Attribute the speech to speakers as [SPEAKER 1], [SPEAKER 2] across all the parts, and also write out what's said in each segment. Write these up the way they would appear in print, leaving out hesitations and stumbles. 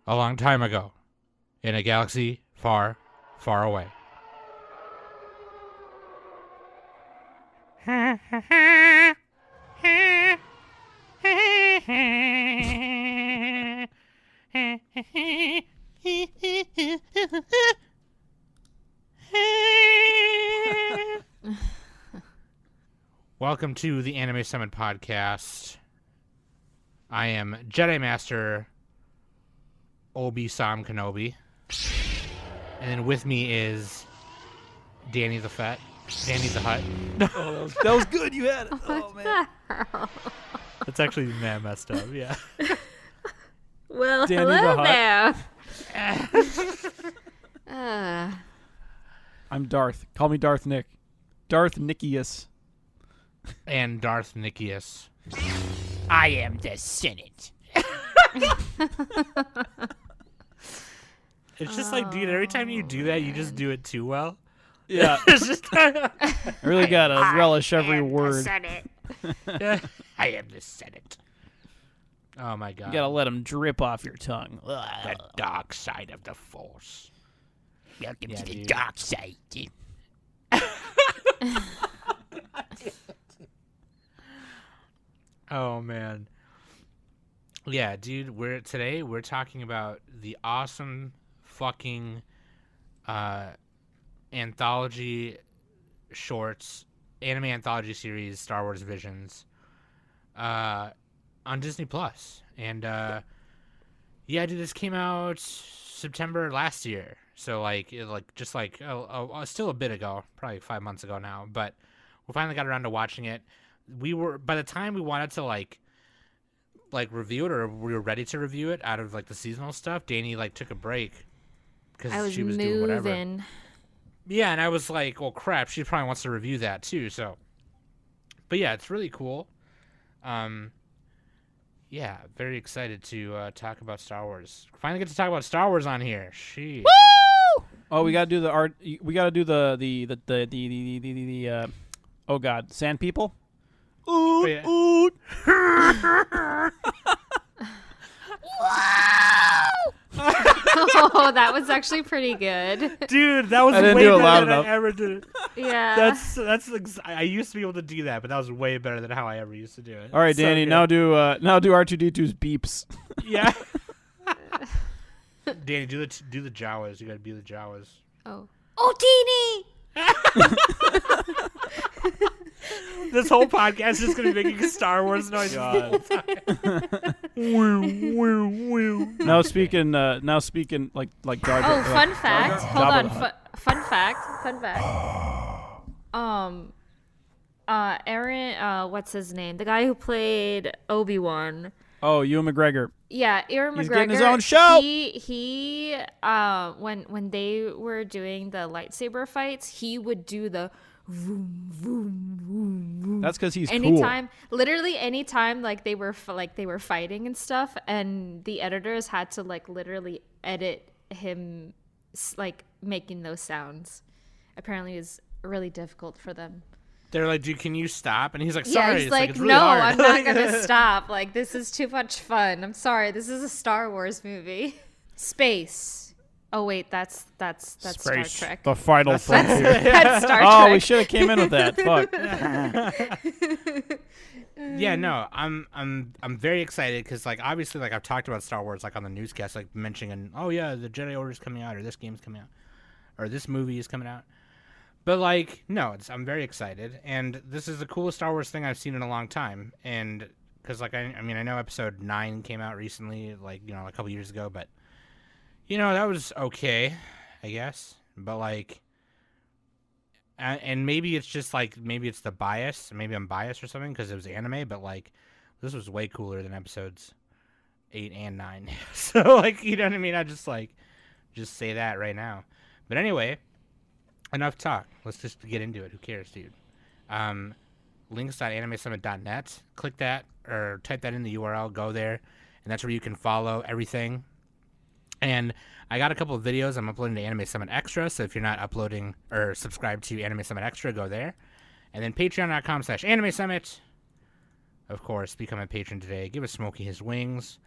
[SPEAKER 1] A long time ago, in a galaxy far, far away. Welcome to the Anime Summit podcast. I am Jedi Master Obi-Sam Kenobi. And then with me is Danny the Hutt.
[SPEAKER 2] Oh, that was good. You had it. Oh, man.
[SPEAKER 1] That's actually messed up, yeah.
[SPEAKER 3] Well,
[SPEAKER 2] Danny
[SPEAKER 3] hello
[SPEAKER 2] the
[SPEAKER 3] there.
[SPEAKER 2] I'm Darth. Call me Darth Nick. Darth Nickius.
[SPEAKER 1] And Darth Nikius.
[SPEAKER 4] I am the Senate.
[SPEAKER 1] It's just like, dude, every time you do that, you just do it too well.
[SPEAKER 2] Yeah.
[SPEAKER 1] It's just
[SPEAKER 2] I really got to relish every
[SPEAKER 4] am
[SPEAKER 2] word.
[SPEAKER 4] The Senate. I am the Senate.
[SPEAKER 1] Oh my god.
[SPEAKER 2] You got to let them drip off your tongue.
[SPEAKER 4] The dark side of the Force. Welcome to the
[SPEAKER 1] dude.
[SPEAKER 4] dark side.
[SPEAKER 1] Oh man. Yeah, dude, today we're talking about the awesome fucking anthology shorts, anime anthology series, Star Wars Visions, on Disney Plus. And yeah, dude, this came out September last year. So still a bit ago, probably 5 months ago now, but we finally got around to watching it. By the time we wanted to like review it, or we were ready to review it out of like the seasonal stuff, Danny took a break because she was doing whatever. Yeah, and I was like, well, crap, she probably wants to review that too. So, but yeah, it's really cool. Yeah, very excited to talk about Star Wars. Finally get to talk about Star Wars on here. She.
[SPEAKER 2] Woo! Oh, we got to do the art. We got to do the oh god, sand people.
[SPEAKER 1] Oh, yeah.
[SPEAKER 3] Oh, that was actually pretty good.
[SPEAKER 1] Dude, that was
[SPEAKER 2] I didn't
[SPEAKER 1] way
[SPEAKER 2] do it
[SPEAKER 1] better
[SPEAKER 2] loud
[SPEAKER 1] than
[SPEAKER 2] enough.
[SPEAKER 1] I ever did.
[SPEAKER 3] Yeah.
[SPEAKER 1] I used to be able to do that, but that was way better than how I ever used to do it.
[SPEAKER 2] All right,
[SPEAKER 1] So
[SPEAKER 2] Danny.
[SPEAKER 1] good.
[SPEAKER 2] Now do R2D2's beeps.
[SPEAKER 1] Yeah. Danny, do the Jawas. You gotta be the Jawas.
[SPEAKER 3] Oh, Teeny!
[SPEAKER 1] This whole podcast is just gonna be making Star Wars noises the whole time.
[SPEAKER 2] Now speaking like Jar Jar.
[SPEAKER 3] Oh, fun fact. Hold on.
[SPEAKER 2] Jabba.
[SPEAKER 3] Fun fact. Aaron, what's his name? The guy who played Obi-Wan.
[SPEAKER 2] Oh, Ewan McGregor.
[SPEAKER 3] Yeah, Ewan McGregor.
[SPEAKER 2] He's getting his own show.
[SPEAKER 3] He when they were doing the lightsaber fights, he would do the vroom, vroom, vroom, vroom.
[SPEAKER 2] That's because he's
[SPEAKER 3] anytime like they were fighting and stuff, and the editors had to like literally edit him like making those sounds. Apparently it was really difficult for them.
[SPEAKER 1] They're like, dude, can you stop? And he's like,
[SPEAKER 3] Yeah,
[SPEAKER 1] sorry.
[SPEAKER 3] he's
[SPEAKER 1] It's
[SPEAKER 3] like,
[SPEAKER 1] it's really
[SPEAKER 3] no,
[SPEAKER 1] hard.
[SPEAKER 3] I'm not gonna stop. Like, this is too much fun. I'm sorry. This is a Star Wars movie. Space. Oh wait, that's Star Trek.
[SPEAKER 2] The final frontier.
[SPEAKER 3] That's Star
[SPEAKER 2] Oh,
[SPEAKER 3] Trek.
[SPEAKER 2] we should have came in with that. Fuck.
[SPEAKER 1] Yeah, no, I'm very excited because like obviously like I've talked about Star Wars like on the newscast, like mentioning, oh yeah, the Jedi Order is coming out, or this game's coming out, or this movie is coming out. But like, no, I'm very excited, and this is the coolest Star Wars thing I've seen in a long time. And because like I mean I know Episode 9 came out recently, like a couple years ago, but that was okay, I guess. But like, and maybe it's just like maybe it's the bias, maybe I'm biased or something because it was anime, but like this was way cooler than Episodes 8 and 9. So like, you know what I mean? I just say that right now. But anyway. Enough talk. Let's just get into it. Who cares, dude? Links.animesummit.net. Click that or type that in the URL. Go there, and that's where you can follow everything. And I got a couple of videos I'm uploading to Anime Summit Extra, so if you're not uploading or subscribed to Anime Summit Extra, go there. And then patreon.com/Anime Summit. Of course, become a patron today. Give a Smokey his wings.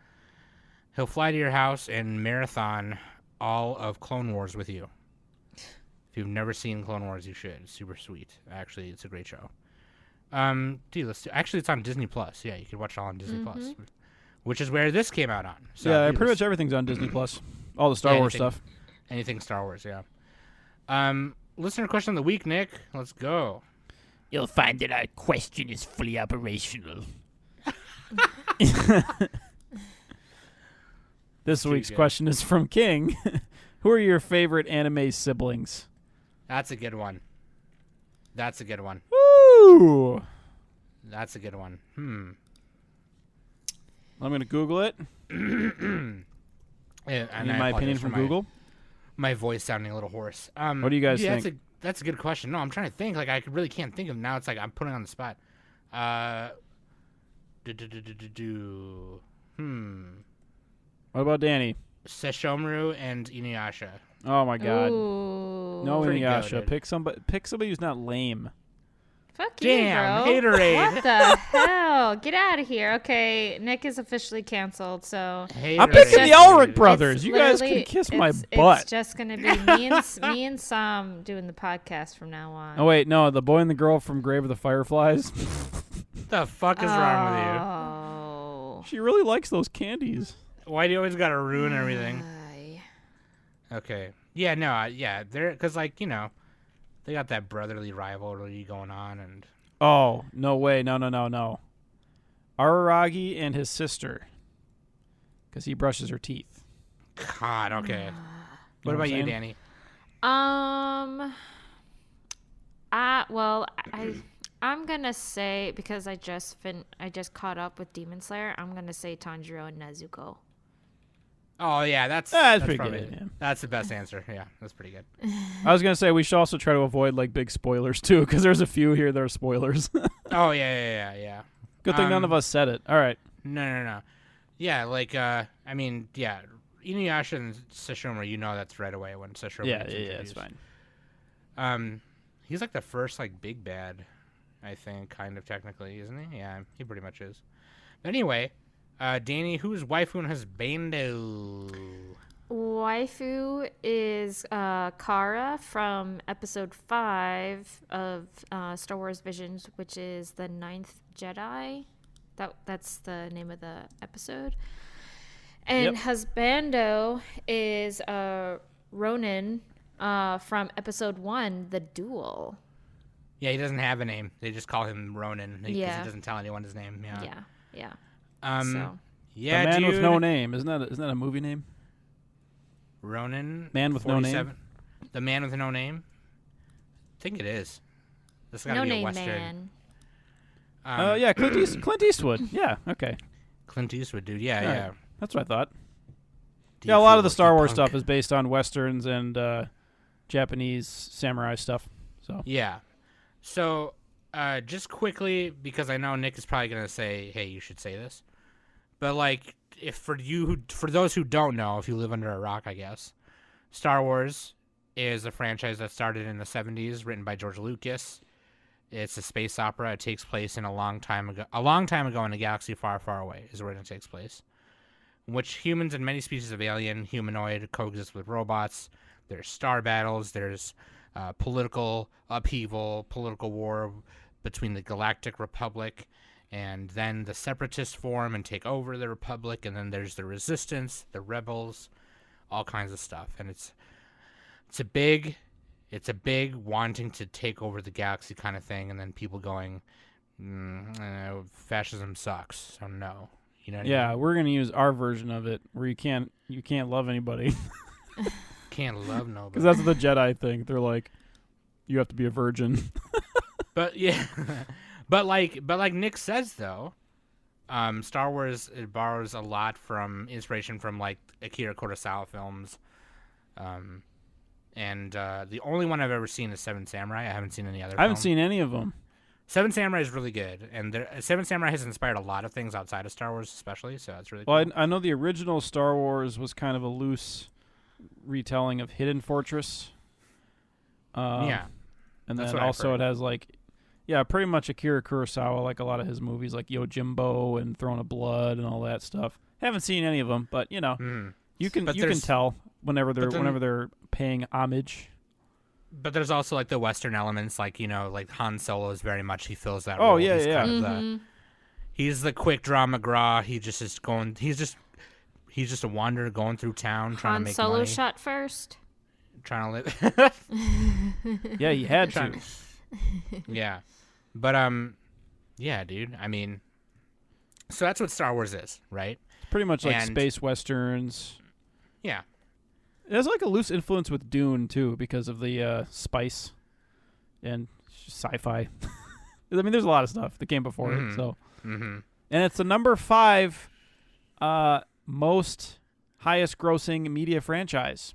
[SPEAKER 1] He'll fly to your house and marathon all of Clone Wars with you. If you've never seen Clone Wars, you should. It's super sweet. Actually, it's a great show. Dude, actually, it's on Disney Plus. Yeah, you can watch it all on Disney Plus, which is where this came out on. So,
[SPEAKER 2] yeah,
[SPEAKER 1] dude,
[SPEAKER 2] pretty much everything's on Disney Plus. All the Star Wars stuff.
[SPEAKER 1] Anything Star Wars, yeah. Listener question of the week, Nick. Let's go.
[SPEAKER 4] You'll find that our question is fully operational.
[SPEAKER 2] This week's question is from King. Who are your favorite anime siblings?
[SPEAKER 1] That's a good one. That's a good one.
[SPEAKER 2] Woo!
[SPEAKER 1] That's a good one.
[SPEAKER 2] I'm going to Google it.
[SPEAKER 1] Yeah,
[SPEAKER 2] I need my opinion from Google.
[SPEAKER 1] My voice sounding a little hoarse.
[SPEAKER 2] What do you guys think?
[SPEAKER 1] That's a good question. No, I'm trying to think. Like, I really can't think of now. It's like I'm putting on the spot.
[SPEAKER 2] What about Danny?
[SPEAKER 1] Sesshomaru and Inuyasha.
[SPEAKER 2] Oh my God!
[SPEAKER 3] Ooh.
[SPEAKER 2] No
[SPEAKER 1] Pretty
[SPEAKER 2] Inuyasha.
[SPEAKER 1] goated.
[SPEAKER 2] Pick somebody who's not lame.
[SPEAKER 3] Fuck
[SPEAKER 1] Damn,
[SPEAKER 3] you, bro.
[SPEAKER 1] haterade.
[SPEAKER 3] What the hell? Get out of here. Okay, Nick is officially canceled, so...
[SPEAKER 2] I'm picking the Elric brothers.
[SPEAKER 3] It's
[SPEAKER 2] You guys can
[SPEAKER 3] literally-
[SPEAKER 2] kiss my
[SPEAKER 3] It's
[SPEAKER 2] butt.
[SPEAKER 3] just going to be me and Sam doing the podcast from now on.
[SPEAKER 2] Oh wait, no, the boy and the girl from Grave of the Fireflies.
[SPEAKER 1] What the fuck is wrong with
[SPEAKER 3] Oh.
[SPEAKER 2] She really likes those candies.
[SPEAKER 1] you? Why do you always gotta ruin everything?
[SPEAKER 3] Ay.
[SPEAKER 1] Okay. Yeah, no, yeah. They're, because, like, you know, they got that brotherly rivalry going on, and...
[SPEAKER 2] Oh, no way. No. Araragi and his sister. Because he brushes her teeth.
[SPEAKER 1] God, okay. What
[SPEAKER 2] know
[SPEAKER 1] about
[SPEAKER 2] what
[SPEAKER 1] you,
[SPEAKER 2] I'm
[SPEAKER 1] Danny?
[SPEAKER 3] I'm gonna say, because I just caught up with Demon Slayer, I'm gonna say Tanjiro and Nezuko.
[SPEAKER 1] Oh, yeah, that's
[SPEAKER 2] pretty
[SPEAKER 1] probably
[SPEAKER 2] good,
[SPEAKER 1] it.
[SPEAKER 2] yeah.
[SPEAKER 1] That's the best answer. Yeah, that's pretty good.
[SPEAKER 2] I was going to say we should also try to avoid like big spoilers too, because there's a few here that are spoilers.
[SPEAKER 1] Oh, yeah.
[SPEAKER 2] Good thing none of us said it. All right.
[SPEAKER 1] No. Yeah, like, I mean, yeah, Inuyasha and Sesshomaru, you know that's right away when Sesshomaru
[SPEAKER 2] Yeah,
[SPEAKER 1] gets
[SPEAKER 2] it's
[SPEAKER 1] introduced.
[SPEAKER 2] fine.
[SPEAKER 1] He's like the first, like, big bad, I think, kind of technically, isn't he? Yeah, he pretty much is. But anyway, Danny, who's waifu and husbando?
[SPEAKER 3] Waifu is Kara from episode 5 of Star Wars Visions, which is the Ninth Jedi. That's the name of the episode. And Husbando is Ronin from episode 1, the Duel.
[SPEAKER 1] Yeah, he doesn't have a name. They just call him Ronin because
[SPEAKER 3] Yeah.
[SPEAKER 1] he doesn't tell anyone his name. Yeah.
[SPEAKER 3] Yeah.
[SPEAKER 1] Yeah,
[SPEAKER 2] The Man with
[SPEAKER 1] dude.
[SPEAKER 2] No Name. Isn't that a movie name?
[SPEAKER 1] Ronin.
[SPEAKER 2] Man with No Name?
[SPEAKER 1] 47. The Man with No Name. I think it is. This got to
[SPEAKER 3] No
[SPEAKER 1] be a
[SPEAKER 3] Name
[SPEAKER 1] Western.
[SPEAKER 3] Man.
[SPEAKER 2] Yeah, Clint Eastwood. Yeah, okay.
[SPEAKER 1] Clint Eastwood, dude. Yeah,
[SPEAKER 2] All right.
[SPEAKER 1] yeah.
[SPEAKER 2] That's what I thought.
[SPEAKER 1] Do
[SPEAKER 2] Yeah, a
[SPEAKER 1] you
[SPEAKER 2] lot
[SPEAKER 1] feel
[SPEAKER 2] of the
[SPEAKER 1] like
[SPEAKER 2] Star
[SPEAKER 1] you
[SPEAKER 2] Wars
[SPEAKER 1] punk?
[SPEAKER 2] stuff is based on Westerns and Japanese samurai stuff. So
[SPEAKER 1] Yeah. So, just quickly, because I know Nick is probably gonna say, "Hey, you should say this," but like, for those who don't know, if you live under a rock, I guess, Star Wars is a franchise that started in the 70s, written by George Lucas. It's a space opera. It takes place in a long time ago in a galaxy far, far away is where it takes place, in which humans and many species of alien humanoid coexist with robots. There's star battles. There's political upheaval, political war between the Galactic Republic, and then the Separatists form and take over the Republic, and then there's the Resistance, the Rebels, all kinds of stuff. And it's a big wanting to take over the galaxy kind of thing, and then people going, fascism sucks, so no. You know what I mean?
[SPEAKER 2] we're gonna use our version of it, where you can't love anybody,
[SPEAKER 1] Can't love nobody.
[SPEAKER 2] because that's what the Jedi think. They're like, you have to be a virgin.
[SPEAKER 1] But yeah, but like Nick says though, Star Wars, it borrows a lot from inspiration from like Akira Kurosawa films, and the only one I've ever seen is Seven Samurai. I haven't seen any other.
[SPEAKER 2] I haven't
[SPEAKER 1] film.
[SPEAKER 2] seen any of them.
[SPEAKER 1] Seven Samurai is really good, and Seven Samurai has inspired a lot of things outside of Star Wars, especially. So that's really
[SPEAKER 2] Well,
[SPEAKER 1] cool.
[SPEAKER 2] I know the original Star Wars was kind of a loose retelling of Hidden Fortress.
[SPEAKER 1] Yeah,
[SPEAKER 2] And
[SPEAKER 1] that's
[SPEAKER 2] then
[SPEAKER 1] what I've
[SPEAKER 2] also
[SPEAKER 1] heard.
[SPEAKER 2] it has like, pretty much Akira Kurosawa, like a lot of his movies, like Yojimbo and Throne of Blood and all that stuff, Haven't seen any of them, but you know, you can
[SPEAKER 1] But
[SPEAKER 2] tell whenever
[SPEAKER 1] then-
[SPEAKER 2] they're paying homage.
[SPEAKER 1] But there's also like the Western elements, like like Han Solo is very much he fills that
[SPEAKER 2] Oh,
[SPEAKER 1] role.
[SPEAKER 2] yeah,
[SPEAKER 1] he's
[SPEAKER 2] yeah.
[SPEAKER 1] kind of he's the quick draw McGraw. He just is going. He's just a wanderer going through town trying to
[SPEAKER 3] Han
[SPEAKER 1] make
[SPEAKER 3] Solo
[SPEAKER 1] money.
[SPEAKER 3] shot first.
[SPEAKER 1] Trying to live.
[SPEAKER 2] Yeah, you had to.
[SPEAKER 1] Yeah, but yeah, dude. I mean, so that's what Star Wars is, right?
[SPEAKER 2] Pretty much like
[SPEAKER 1] And-
[SPEAKER 2] space westerns.
[SPEAKER 1] Yeah.
[SPEAKER 2] It has like a loose influence with Dune too, because of the spice and sci-fi. I mean, there's a lot of stuff that came before it. So, and it's the number 5 most highest grossing media franchise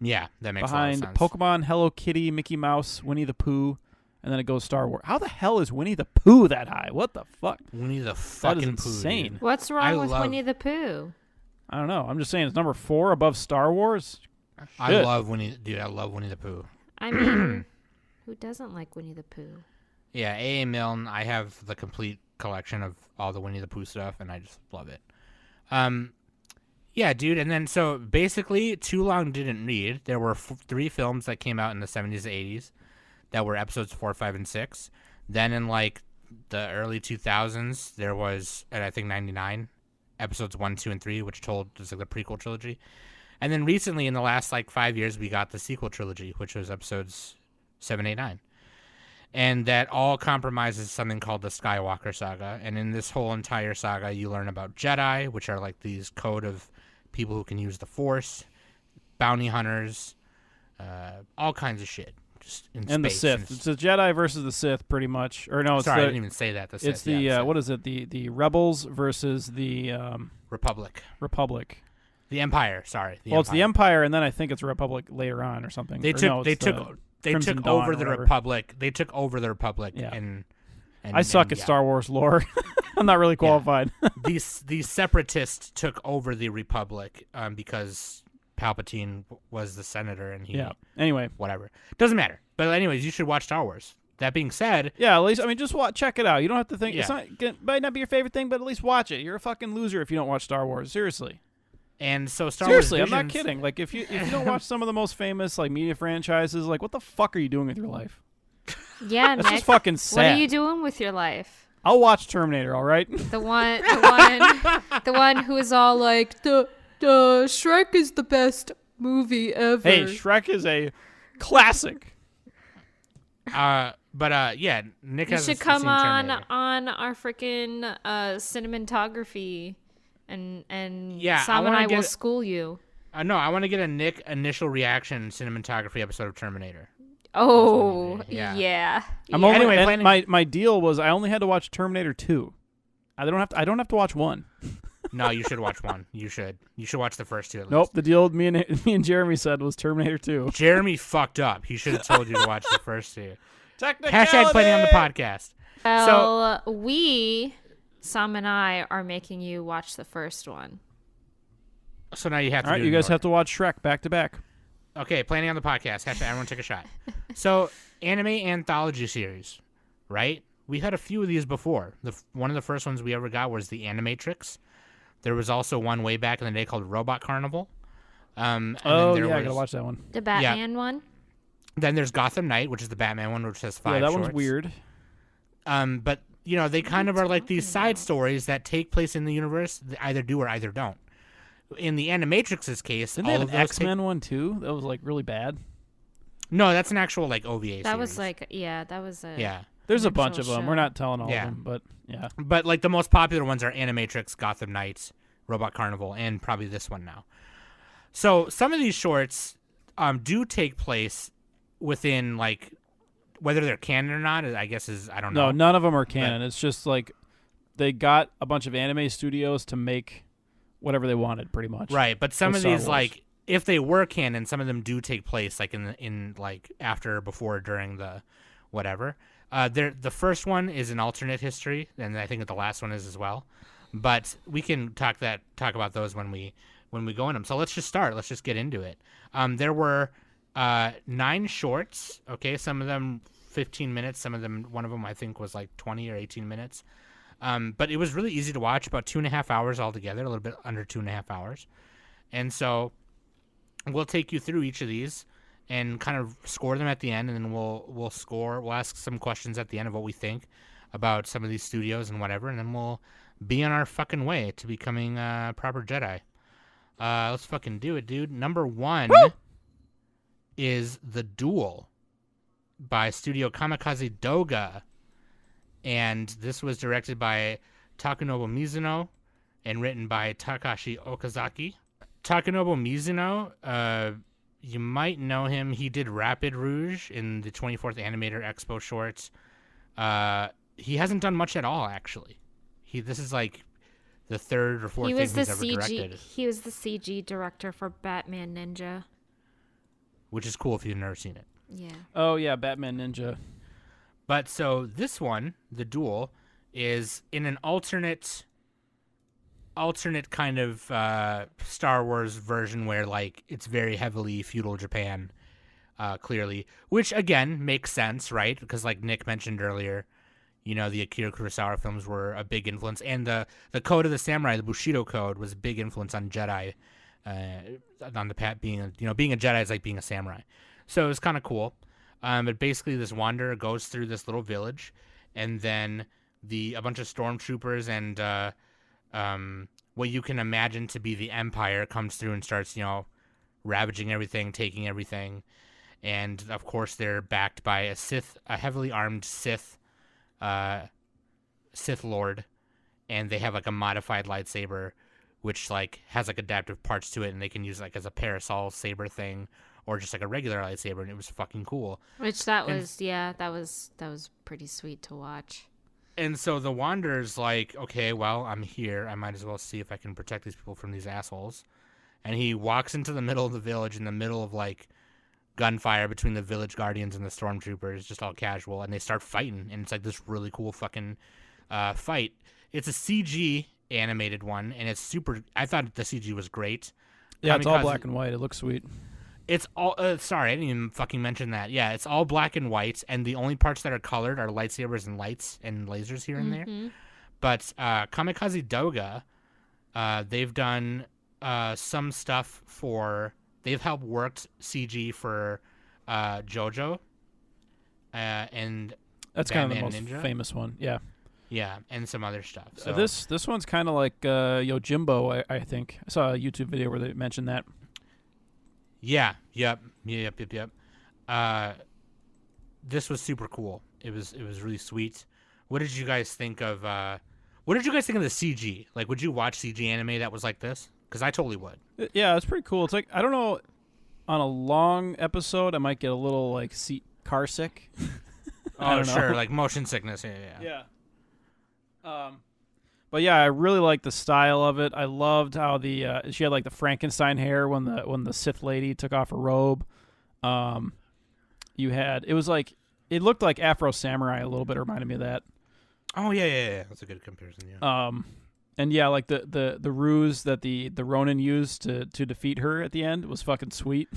[SPEAKER 1] Yeah, that makes
[SPEAKER 2] behind
[SPEAKER 1] a lot of sense.
[SPEAKER 2] Pokemon, Hello Kitty, Mickey Mouse, Winnie the Pooh, and then it goes Star Wars. How the hell is Winnie the Pooh that high? What the fuck?
[SPEAKER 1] Winnie the
[SPEAKER 2] That
[SPEAKER 1] fucking
[SPEAKER 2] is
[SPEAKER 1] Pooh,
[SPEAKER 2] insane.
[SPEAKER 1] dude.
[SPEAKER 3] What's wrong
[SPEAKER 1] I
[SPEAKER 3] with
[SPEAKER 1] love-
[SPEAKER 3] Winnie the Pooh?
[SPEAKER 2] I don't know. I'm just saying it's number 4 above Star Wars.
[SPEAKER 1] I
[SPEAKER 2] Shit.
[SPEAKER 1] love Winnie, dude. I love Winnie the Pooh.
[SPEAKER 3] I mean, who doesn't like Winnie the Pooh?
[SPEAKER 1] Yeah, A.A. Milne. I have the complete collection of all the Winnie the Pooh stuff, and I just love it. Yeah, dude. And then so basically, Too Long Didn't Read. There were 3 films that came out in the 70s and 80s that were episodes 4, 5, and 6. Then in like the early 2000s, there was, and I think 99, episodes 1, 2, and 3, which was like the prequel trilogy. And then recently, in the last like 5 years, we got the sequel trilogy, which was episodes 7, 8, 9. And that all compromises something called the Skywalker saga. And in this whole entire saga, you learn about Jedi, which are like these code of people who can use the Force, bounty hunters, all kinds of shit. Just in
[SPEAKER 2] And the
[SPEAKER 1] space.
[SPEAKER 2] Sith. It's the Jedi versus the Sith, pretty much. Or no, it's
[SPEAKER 1] Sorry, I
[SPEAKER 2] the
[SPEAKER 1] didn't even say that. The Sith,
[SPEAKER 2] it's the
[SPEAKER 1] yeah, Sith.
[SPEAKER 2] what is it? The Rebels versus the
[SPEAKER 1] Republic.
[SPEAKER 2] Republic.
[SPEAKER 1] The Empire. Sorry.
[SPEAKER 2] It's the Empire, and then I think it's Republic later on or something.
[SPEAKER 1] They
[SPEAKER 2] Or
[SPEAKER 1] took.
[SPEAKER 2] no,
[SPEAKER 1] they
[SPEAKER 2] it's
[SPEAKER 1] took.
[SPEAKER 2] the
[SPEAKER 1] They
[SPEAKER 2] Crimson
[SPEAKER 1] took
[SPEAKER 2] Dawn
[SPEAKER 1] over
[SPEAKER 2] or
[SPEAKER 1] the
[SPEAKER 2] whatever.
[SPEAKER 1] Republic. They took over the Republic.
[SPEAKER 2] Yeah.
[SPEAKER 1] And
[SPEAKER 2] I suck at
[SPEAKER 1] yeah.
[SPEAKER 2] Star Wars lore. I'm not really qualified.
[SPEAKER 1] These separatists took over the Republic because Palpatine was the senator and he
[SPEAKER 2] Yeah. Anyway.
[SPEAKER 1] whatever. Doesn't matter. But anyways, you should watch Star Wars. That being said,
[SPEAKER 2] Yeah, at least just check it out. You don't have to think.
[SPEAKER 1] Yeah.
[SPEAKER 2] It's not might not be your favorite thing, but at least watch it. You're a fucking loser if you don't watch Star Wars. Seriously.
[SPEAKER 1] and so Star
[SPEAKER 2] Seriously,
[SPEAKER 1] Wars
[SPEAKER 2] I'm not
[SPEAKER 1] Visions-
[SPEAKER 2] kidding. Like if you don't watch some of the most famous like media franchises, like what the fuck are you doing with your life?
[SPEAKER 3] Yeah,
[SPEAKER 2] That's
[SPEAKER 3] Nick.
[SPEAKER 2] just fucking
[SPEAKER 3] What
[SPEAKER 2] sad.
[SPEAKER 3] are you doing with your life?
[SPEAKER 2] I'll watch Terminator, all right?
[SPEAKER 3] The one who is all like, the Shrek is the best movie ever.
[SPEAKER 2] Hey, Shrek is a classic.
[SPEAKER 1] yeah, Nick
[SPEAKER 3] You
[SPEAKER 1] has
[SPEAKER 3] should
[SPEAKER 1] seen
[SPEAKER 3] come on
[SPEAKER 1] Terminator.
[SPEAKER 3] our freaking cinematography, and
[SPEAKER 1] Yeah,
[SPEAKER 3] Sam
[SPEAKER 1] I
[SPEAKER 3] and
[SPEAKER 1] wanna
[SPEAKER 3] I will
[SPEAKER 1] get-
[SPEAKER 3] school you.
[SPEAKER 1] No, I want to get a Nick initial reaction cinematography episode of Terminator.
[SPEAKER 3] Oh,
[SPEAKER 1] Yeah.
[SPEAKER 3] yeah.
[SPEAKER 2] I'm
[SPEAKER 3] Yeah.
[SPEAKER 2] only,
[SPEAKER 1] Anyway,
[SPEAKER 2] and
[SPEAKER 1] planning-
[SPEAKER 2] my deal was I only had to watch Terminator 2. I don't have to watch 1.
[SPEAKER 1] No, you should watch one. You should watch the first 2 at
[SPEAKER 2] Nope,
[SPEAKER 1] least.
[SPEAKER 2] the deal me and Jeremy said was Terminator 2.
[SPEAKER 1] Jeremy fucked up. He should have told you to watch the first 2.
[SPEAKER 2] Technicality!
[SPEAKER 1] Hashtag planning on the podcast.
[SPEAKER 3] Well, Sam and I are making you watch the first one.
[SPEAKER 1] So now you have to
[SPEAKER 2] All right,
[SPEAKER 1] do
[SPEAKER 2] you
[SPEAKER 1] it in
[SPEAKER 2] guys have
[SPEAKER 1] order.
[SPEAKER 2] to watch Shrek back to back.
[SPEAKER 1] Okay, planning on the podcast. Hashtag everyone take a shot. So, anime anthology series, right? We had a few of these before. One of the first ones we ever got was the Animatrix. There was also one way back in the day called Robot Carnival. And
[SPEAKER 2] Oh,
[SPEAKER 1] then there
[SPEAKER 2] yeah, I
[SPEAKER 1] was,
[SPEAKER 2] gotta watch that one.
[SPEAKER 3] The Batman one.
[SPEAKER 1] Then there's Gotham Knight, which is the Batman one, which has 5
[SPEAKER 2] Yeah, that
[SPEAKER 1] shorts.
[SPEAKER 2] one's weird.
[SPEAKER 1] But, they kind of are like these side stories that take place in the universe. They either do or either don't. In the Animatrix's case,
[SPEAKER 2] Didn't they
[SPEAKER 1] all
[SPEAKER 2] have
[SPEAKER 1] of
[SPEAKER 2] an
[SPEAKER 1] those
[SPEAKER 2] X-Men one too? That was like really bad.
[SPEAKER 1] No, that's an actual like OVA
[SPEAKER 3] That was
[SPEAKER 1] series.
[SPEAKER 3] like, yeah, that was a.
[SPEAKER 1] Yeah.
[SPEAKER 2] There's a
[SPEAKER 3] An
[SPEAKER 2] bunch of
[SPEAKER 3] actual
[SPEAKER 2] them.
[SPEAKER 3] show.
[SPEAKER 2] We're not telling all
[SPEAKER 1] Yeah.
[SPEAKER 2] of them, but yeah.
[SPEAKER 1] But like the most popular ones are Animatrix, Gotham Knights, Robot Carnival, and probably this one now. So some of these shorts do take place within like whether they're canon or not. I guess I don't know.
[SPEAKER 2] No, none of them are canon. It's just like they got a bunch of anime studios to make whatever they wanted, pretty much.
[SPEAKER 1] Right, but some
[SPEAKER 2] With
[SPEAKER 1] of
[SPEAKER 2] Star
[SPEAKER 1] these
[SPEAKER 2] Wars.
[SPEAKER 1] like if they were canon, some of them do take place like in like after, before, during the whatever. The first one is an alternate history, and I think the last one is as well. But we can talk about those when we go in them. So let's just start. Let's just get into it. There were 9 shorts. Okay, some of them 15 minutes. Some of them, one of them I think was like 20 or 18 minutes. But it was really easy to watch, about 2.5 hours altogether, a little bit under 2.5 hours. And so we'll take you through each of these and kind of score them at the end, and then we'll ask some questions at the end of what we think about some of these studios and whatever, and then we'll be on our fucking way to becoming proper Jedi. Let's fucking do it, dude. Number 1 is The Duel by Studio Kamikaze Doga. And this was directed by Takunobu Mizuno and written by Takashi Okazaki. Takunobu Mizuno, you might know him. He did Rapid Rouge in the 24th Animator Expo shorts. He hasn't done much at all, actually. This is like the third or fourth thing he's ever directed.
[SPEAKER 3] He was the CG director for Batman Ninja.
[SPEAKER 1] Which is cool if you've never seen it.
[SPEAKER 3] Yeah.
[SPEAKER 2] Oh, yeah, Batman Ninja.
[SPEAKER 1] But so this one, The Duel, is in an alternate kind of Star Wars version where like it's very heavily feudal Japan, clearly, which again makes sense, right? Because like Nick mentioned earlier, you know, the Akira Kurosawa films were a big influence, and the Code of the Samurai, the Bushido Code, was a big influence on Jedi. On the path being a Jedi is like being a samurai, so it was kind of cool. But basically, this wanderer goes through this little village, and then a bunch of stormtroopers and what you can imagine to be the Empire comes through and starts, ravaging everything, taking everything, and of course they're backed by a heavily armed Sith Lord, and they have like a modified lightsaber, which like has like adaptive parts to it, and they can use like as a parasol saber thing, or just like a regular lightsaber, and it was fucking cool.
[SPEAKER 3] That was pretty sweet to watch.
[SPEAKER 1] And so the Wanderer's like, okay, well, I'm here. I might as well see if I can protect these people from these assholes. And he walks into the middle of the village in the middle of like gunfire between the village guardians and the stormtroopers, just all casual, and they start fighting, and it's like this really cool fucking fight. It's a CG animated one, and it's super. I thought the CG was great.
[SPEAKER 2] Yeah, it's all black and white. It looks sweet.
[SPEAKER 1] It's all sorry, I didn't even fucking mention that. Yeah, it's all black and white, and the only parts that are colored are lightsabers and lights and lasers here and there. But Kamikaze Doga, they've done some stuff for. They've helped worked CG for JoJo, and
[SPEAKER 2] that's
[SPEAKER 1] Batman
[SPEAKER 2] kind of the most
[SPEAKER 1] Ninja.
[SPEAKER 2] famous one. Yeah.
[SPEAKER 1] Yeah, and some other stuff. So
[SPEAKER 2] this one's kind of like Yojimbo, I think. I saw a YouTube video where they mentioned that.
[SPEAKER 1] Yeah. Yep. This was super cool. It was really sweet. What did you guys think of? What did you guys think of the CG? Like, would you watch CG anime that was like this? Because I totally would.
[SPEAKER 2] Yeah, it's pretty cool. It's like, I don't know, on a long episode, I might get a little like car sick.
[SPEAKER 1] Oh, sure, like motion sickness. Yeah.
[SPEAKER 2] But yeah, I really liked the style of it. I loved how she had like the Frankenstein hair when the Sith lady took off her robe. It looked like Afro Samurai a little bit. It reminded me of that.
[SPEAKER 1] Oh yeah. That's a good comparison. Yeah.
[SPEAKER 2] And yeah, like the ruse that the Ronin used to defeat her at the end was fucking sweet.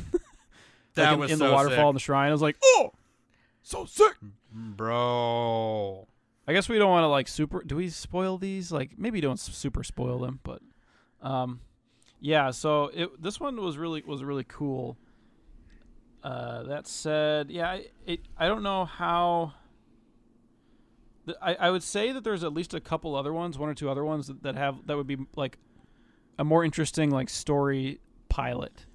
[SPEAKER 1] That was
[SPEAKER 2] in
[SPEAKER 1] so
[SPEAKER 2] the waterfall
[SPEAKER 1] sick.
[SPEAKER 2] in the shrine. I was like, oh, so sick,
[SPEAKER 1] bro.
[SPEAKER 2] I guess we don't want to like super. Do we spoil these? Like maybe don't super spoil them, but yeah. So this one was really cool. That said, yeah, I don't know how. I would say that there's at least a couple other ones, one or two other ones that would be like a more interesting like story pilot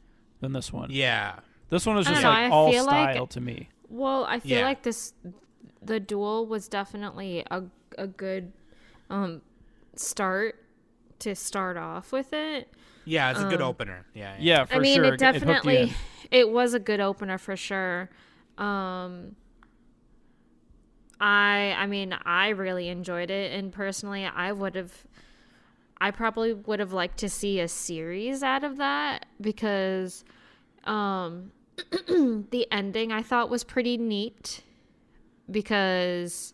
[SPEAKER 2] than this one.
[SPEAKER 1] Yeah.
[SPEAKER 2] This one was just
[SPEAKER 3] know,
[SPEAKER 2] like
[SPEAKER 3] I
[SPEAKER 2] all
[SPEAKER 3] feel
[SPEAKER 2] style
[SPEAKER 3] like-
[SPEAKER 2] to me.
[SPEAKER 3] Well, I feel like the Duel was definitely a good start off with it.
[SPEAKER 1] Yeah, it's a good opener. Yeah.
[SPEAKER 2] Yeah, for
[SPEAKER 3] I mean,
[SPEAKER 2] sure.
[SPEAKER 3] it definitely
[SPEAKER 2] hooked you in.
[SPEAKER 3] it was a good opener for sure. I really enjoyed it, and personally, I probably would have liked to see a series out of that because the ending I thought was pretty neat because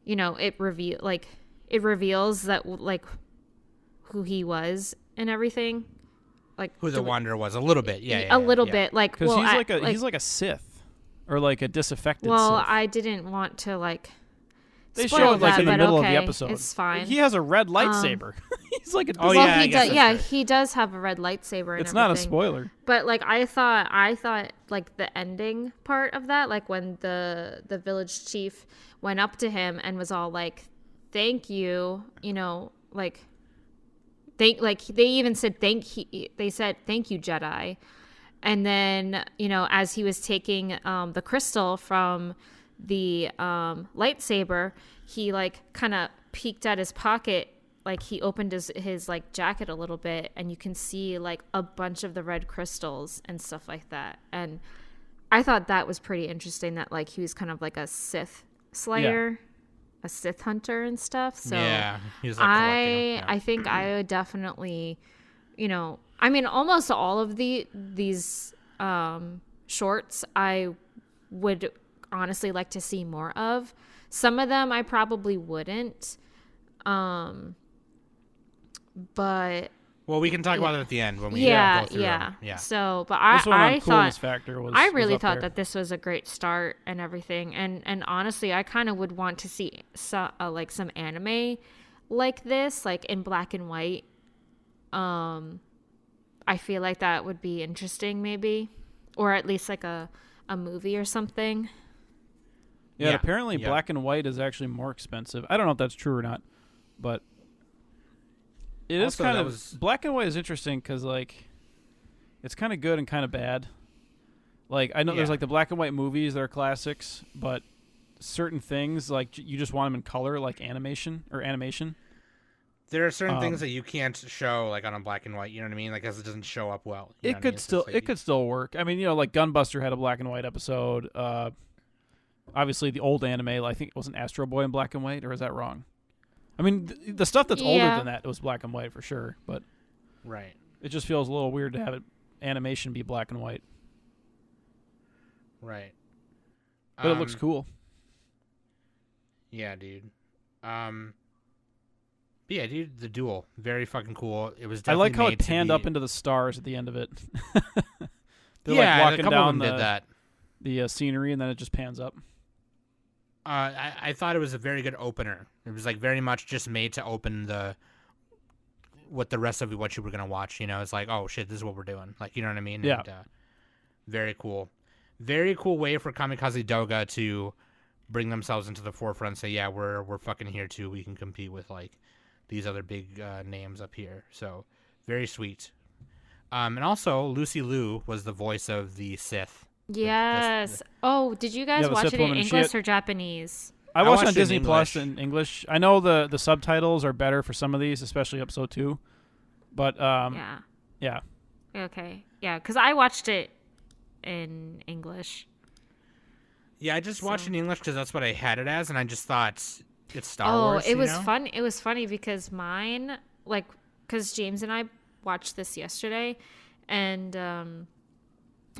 [SPEAKER 3] it reveals that like who he was and everything, like
[SPEAKER 1] Who the Wanderer was a little bit. Yeah.
[SPEAKER 3] a little bit like
[SPEAKER 2] Because
[SPEAKER 3] well,
[SPEAKER 2] he's like a Sith or like a disaffected
[SPEAKER 3] well
[SPEAKER 2] Sith.
[SPEAKER 3] I didn't want to like
[SPEAKER 2] They
[SPEAKER 3] spoiled
[SPEAKER 2] show it like
[SPEAKER 3] that,
[SPEAKER 2] in the
[SPEAKER 3] but
[SPEAKER 2] middle
[SPEAKER 3] okay,
[SPEAKER 2] of the episode.
[SPEAKER 3] it's fine.
[SPEAKER 2] He has a red lightsaber. He's like a.
[SPEAKER 1] Oh,
[SPEAKER 3] Well,
[SPEAKER 1] yeah, I
[SPEAKER 3] he
[SPEAKER 1] guess
[SPEAKER 3] does.
[SPEAKER 1] that's
[SPEAKER 3] Yeah,
[SPEAKER 1] right.
[SPEAKER 3] he does have a red lightsaber. And
[SPEAKER 2] It's not a
[SPEAKER 3] everything.
[SPEAKER 2] spoiler.
[SPEAKER 3] But like I thought like the ending part of that, like when the village chief went up to him and was all like, "Thank you," like they even said they said thank you, Jedi. And then as he was taking the crystal from the lightsaber, he like kind of peeked at his pocket. Like he opened his like jacket a little bit, and you can see like a bunch of the red crystals and stuff like that. And I thought that was pretty interesting that like he was kind of like a Sith Slayer, a Sith hunter and stuff. So
[SPEAKER 1] Yeah, he was like collecting them.
[SPEAKER 3] I think I would definitely, I mean, almost all of these shorts I would honestly like to see more of. Some of them I probably wouldn't. But
[SPEAKER 1] Well, we can talk about it at the end when we
[SPEAKER 3] yeah,
[SPEAKER 1] go through them. Yeah.
[SPEAKER 3] So, but
[SPEAKER 2] This one on
[SPEAKER 3] I
[SPEAKER 2] coolness
[SPEAKER 3] thought
[SPEAKER 2] factor was.
[SPEAKER 3] I
[SPEAKER 2] was
[SPEAKER 3] really
[SPEAKER 2] up
[SPEAKER 3] thought
[SPEAKER 2] there.
[SPEAKER 3] that this was a great start and everything, and honestly, I kind of would want to see like some anime like this, like in black and white. I feel like that would be interesting, maybe, or at least like a movie or something.
[SPEAKER 2] Yeah,
[SPEAKER 1] Yeah,
[SPEAKER 2] apparently
[SPEAKER 1] yeah.
[SPEAKER 2] black and white is actually more expensive. I don't know if that's true or not, but it is
[SPEAKER 1] Also,
[SPEAKER 2] kind
[SPEAKER 1] that
[SPEAKER 2] of
[SPEAKER 1] was-
[SPEAKER 2] black and white is interesting because like it's kind of good and kind of bad. Like I know there's
[SPEAKER 1] Yeah.
[SPEAKER 2] like the black and white movies that are classics, but certain things like you just want them in color, like animation.
[SPEAKER 1] There are certain things that you can't show like on a black and white. You know what I mean? Like, because it doesn't show up well. You know
[SPEAKER 2] It
[SPEAKER 1] what I mean?
[SPEAKER 2] could
[SPEAKER 1] It's
[SPEAKER 2] still
[SPEAKER 1] just like
[SPEAKER 2] it could still work. I mean, like Gunbuster had a black and white episode. Obviously the old anime, I think it wasn't Astro Boy in black and white, or is that wrong? I mean, the stuff that's older
[SPEAKER 3] Yeah.
[SPEAKER 2] than that was black and white for sure, but
[SPEAKER 1] Right.
[SPEAKER 2] it just feels a little weird to have animation be black and white.
[SPEAKER 1] Right.
[SPEAKER 2] But it looks cool.
[SPEAKER 1] Yeah, dude. But yeah, dude, the Duel, very fucking cool. It was.
[SPEAKER 2] I
[SPEAKER 1] Definitely
[SPEAKER 2] like how it
[SPEAKER 1] made to
[SPEAKER 2] panned
[SPEAKER 1] be-
[SPEAKER 2] up into the stars at the end of it. They're
[SPEAKER 1] Yeah,
[SPEAKER 2] like
[SPEAKER 1] a
[SPEAKER 2] walking
[SPEAKER 1] couple
[SPEAKER 2] down
[SPEAKER 1] of them did that.
[SPEAKER 2] the scenery, and then it just pans up.
[SPEAKER 1] I thought it was a very good opener. It was like very much just made to open what the rest of what you were gonna watch. It's like, oh shit, this is what we're doing. Like, you know what I mean?
[SPEAKER 2] Yeah.
[SPEAKER 1] And, very cool. Very cool way for Kamikaze Doga to bring themselves into the forefront and say, yeah, we're fucking here too. We can compete with like these other big names up here. So very sweet. And also Lucy Liu was the voice of the Sith.
[SPEAKER 3] Yes. Oh, did you guys
[SPEAKER 2] Yeah, the
[SPEAKER 3] watch
[SPEAKER 2] Sith
[SPEAKER 3] it in
[SPEAKER 2] woman, she
[SPEAKER 3] English
[SPEAKER 2] had-
[SPEAKER 3] or Japanese?
[SPEAKER 2] I watched it on
[SPEAKER 1] watched it in
[SPEAKER 2] Disney Plus
[SPEAKER 1] English.
[SPEAKER 2] in English. I know the subtitles are better for some of these, especially episode 2. But yeah.
[SPEAKER 3] Okay. Yeah, because I watched it in English.
[SPEAKER 1] Yeah, I just watched it in English because that's what I had it as, and I just thought it's Star
[SPEAKER 3] Oh,
[SPEAKER 1] Wars.
[SPEAKER 3] it was
[SPEAKER 1] you know?
[SPEAKER 3] fun. It was funny because mine, like, because James and I watched this yesterday, and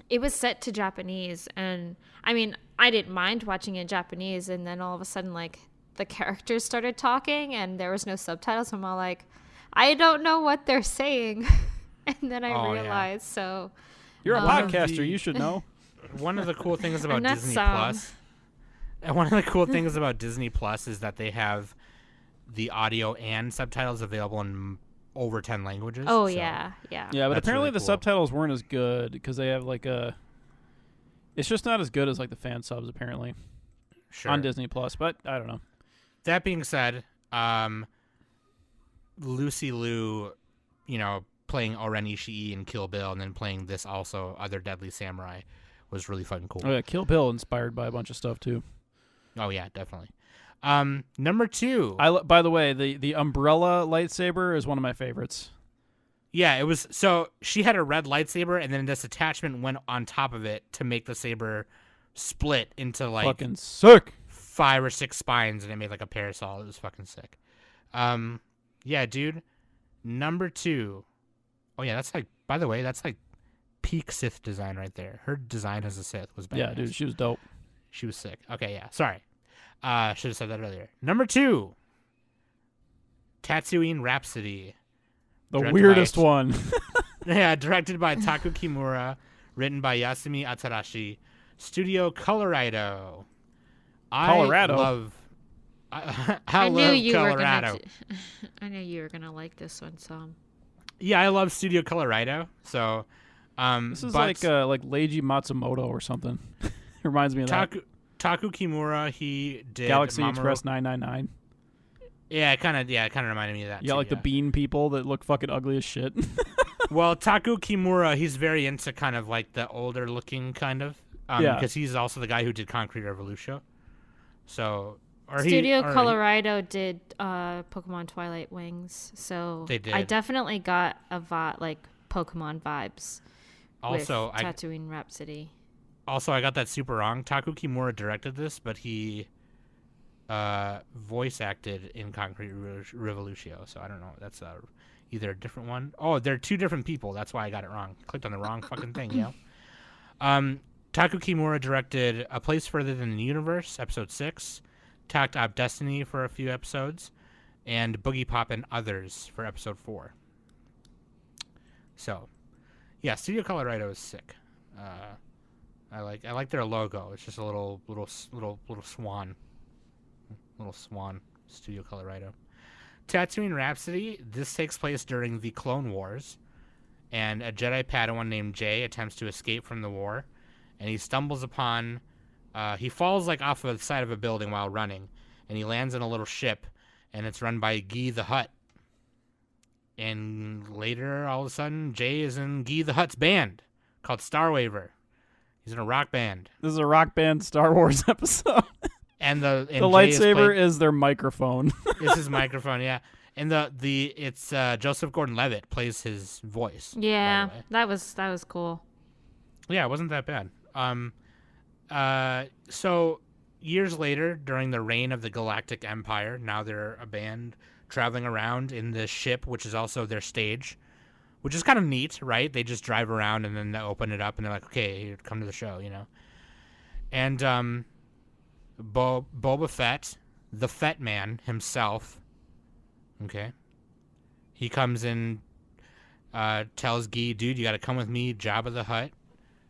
[SPEAKER 3] it was set to Japanese, and I mean, I didn't mind watching it in Japanese, and then all of a sudden, like, the characters started talking, and there was no subtitles. I'm all like, I don't know what they're saying, and then I
[SPEAKER 1] Oh, yeah.
[SPEAKER 3] realized. So
[SPEAKER 2] You're a
[SPEAKER 1] One of
[SPEAKER 2] podcaster.
[SPEAKER 1] the-
[SPEAKER 2] You should know.
[SPEAKER 1] One of the cool things about
[SPEAKER 3] not
[SPEAKER 1] Disney
[SPEAKER 3] some.
[SPEAKER 1] Plus, and one of the cool things about Disney Plus is that they have the audio and subtitles available in over 10 languages.
[SPEAKER 3] oh
[SPEAKER 1] so-
[SPEAKER 3] yeah.
[SPEAKER 2] Yeah, but
[SPEAKER 1] That's
[SPEAKER 2] apparently
[SPEAKER 1] really
[SPEAKER 2] the
[SPEAKER 1] cool.
[SPEAKER 2] subtitles weren't as good because they have like a. It's just not as good as like the fan subs apparently
[SPEAKER 1] Sure.
[SPEAKER 2] on Disney Plus. But I don't know.
[SPEAKER 1] That being said, Lucy Liu, playing Oren Ishii in Kill Bill and then playing this also, Other Deadly Samurai, was really fucking cool.
[SPEAKER 2] Oh yeah, Kill Bill inspired by a bunch of stuff too.
[SPEAKER 1] Oh, yeah, definitely. Number 2.
[SPEAKER 2] By the way, the umbrella lightsaber is one of my favorites.
[SPEAKER 1] Yeah, it was. So she had a red lightsaber, and then this attachment went on top of it to make the saber split into like
[SPEAKER 2] Fucking sick.
[SPEAKER 1] 5 or 6 spines, and it made like a parasol. It was fucking sick. Yeah, dude. Number 2. Oh yeah, that's like. By the way, that's like peak Sith design right there. Her design as a Sith was badass.
[SPEAKER 2] Yeah, dude, she was dope.
[SPEAKER 1] She was sick. Okay, yeah. Sorry. Should have said that earlier. Number 2. Tatooine Rhapsody.
[SPEAKER 2] The
[SPEAKER 1] Directed
[SPEAKER 2] weirdest
[SPEAKER 1] by-
[SPEAKER 2] one.
[SPEAKER 1] Yeah, directed by Taku Kimura, written by Yasumi Atarashi, Studio Colorado.
[SPEAKER 2] Colorado?
[SPEAKER 1] I love I
[SPEAKER 3] knew
[SPEAKER 1] love
[SPEAKER 3] you
[SPEAKER 1] Colorado.
[SPEAKER 3] were gonna. I knew you were gonna like this one, so.
[SPEAKER 1] Yeah, I love Studio Colorado. So,
[SPEAKER 2] This is
[SPEAKER 1] but
[SPEAKER 2] like Leiji Matsumoto or something. Reminds me of that.
[SPEAKER 1] Taku Kimura, he did
[SPEAKER 2] Galaxy
[SPEAKER 1] Mamoru.
[SPEAKER 2] Express 999.
[SPEAKER 1] Yeah, it kind of reminded me of that.
[SPEAKER 2] You got
[SPEAKER 1] too,
[SPEAKER 2] like the
[SPEAKER 1] yeah.
[SPEAKER 2] bean people that look fucking ugly as shit.
[SPEAKER 1] Well, Taku Kimura, he's very into kind of like the older looking kind of.
[SPEAKER 2] Yeah.
[SPEAKER 1] Because he's also the guy who did Concrete Revolution. So,
[SPEAKER 3] Studio Colorado did Pokemon Twilight Wings, so
[SPEAKER 1] They did.
[SPEAKER 3] I definitely got like Pokemon vibes.
[SPEAKER 1] Also,
[SPEAKER 3] with Tatooine Rhapsody.
[SPEAKER 1] Also, I got that super wrong. Taku Kimura directed this, but he voice acted in Concrete Revolution. So I don't know. That's either a different one. Oh, they're two different people. That's why I got it wrong. Clicked on the wrong fucking thing, you know? Taku Kimura directed A Place Further Than the Universe, episode 6, Tacked Up Destiny for a few episodes, and Boogie Pop and Others for episode 4. So, yeah, Studio Colorado is sick. I like their logo. It's just a little swan. Little swan. Studio Colorado. Tatooine Rhapsody. This takes place during the Clone Wars, and a Jedi Padawan named Jay attempts to escape from the war, and he stumbles upon. He falls like off of the side of a building while running, and he lands in a little ship, and it's run by Guy the Hutt. And later, all of a sudden, Jay is in Guy the Hutt's band called Star Waver. He's in a rock band.
[SPEAKER 2] This is a rock band Star Wars episode.
[SPEAKER 1] And the
[SPEAKER 2] lightsaber is their microphone.
[SPEAKER 1] It's his microphone, yeah. And it's Joseph Gordon-Levitt plays his voice.
[SPEAKER 3] Yeah, that was cool.
[SPEAKER 1] Yeah, it wasn't that bad. So years later, during the reign of the Galactic Empire, now they're a band traveling around in this ship, which is also their stage, which is kind of neat, right? They just drive around and then they open it up and they're like, okay, come to the show, you know? And Boba Fett, the Fett Man himself, okay, he comes in, tells Guy, dude, you got to come with me. Jabba the Hutt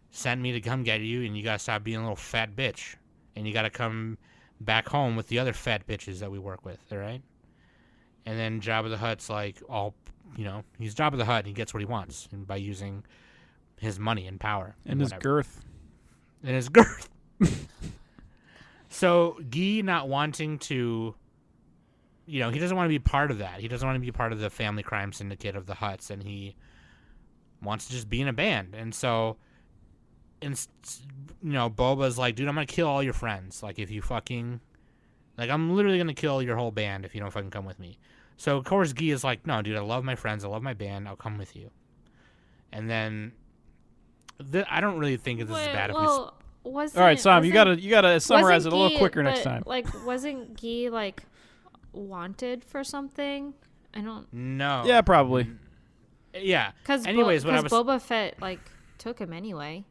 [SPEAKER 1] sent me to come get you, and you got to stop being a little fat bitch. And you got to come back home with the other fat bitches that we work with, all right? And then Jabba the Hutt's like, he's Jabba the Hutt, and he gets what he wants by using his money and power.
[SPEAKER 2] And his girth.
[SPEAKER 1] And his girth. So Guy not wanting to, he doesn't want to be part of that. He doesn't want to be part of the family crime syndicate of the Hutts, and he wants to just be in a band. And so, Boba's like, dude, I'm going to kill all your friends. Like, if you fucking, I'm literally going to kill your whole band if you don't fucking come with me. So, of course, Guy is like, no, dude, I love my friends. I love my band. I'll come with you. And then, I don't really think this is bad if we...
[SPEAKER 2] All right, Sam, you gotta summarize it a little quicker next time.
[SPEAKER 3] Wasn't Guy wanted for something? I don't.
[SPEAKER 1] No.
[SPEAKER 2] Yeah, probably.
[SPEAKER 1] Yeah.
[SPEAKER 3] Because Boba Fett took him anyway.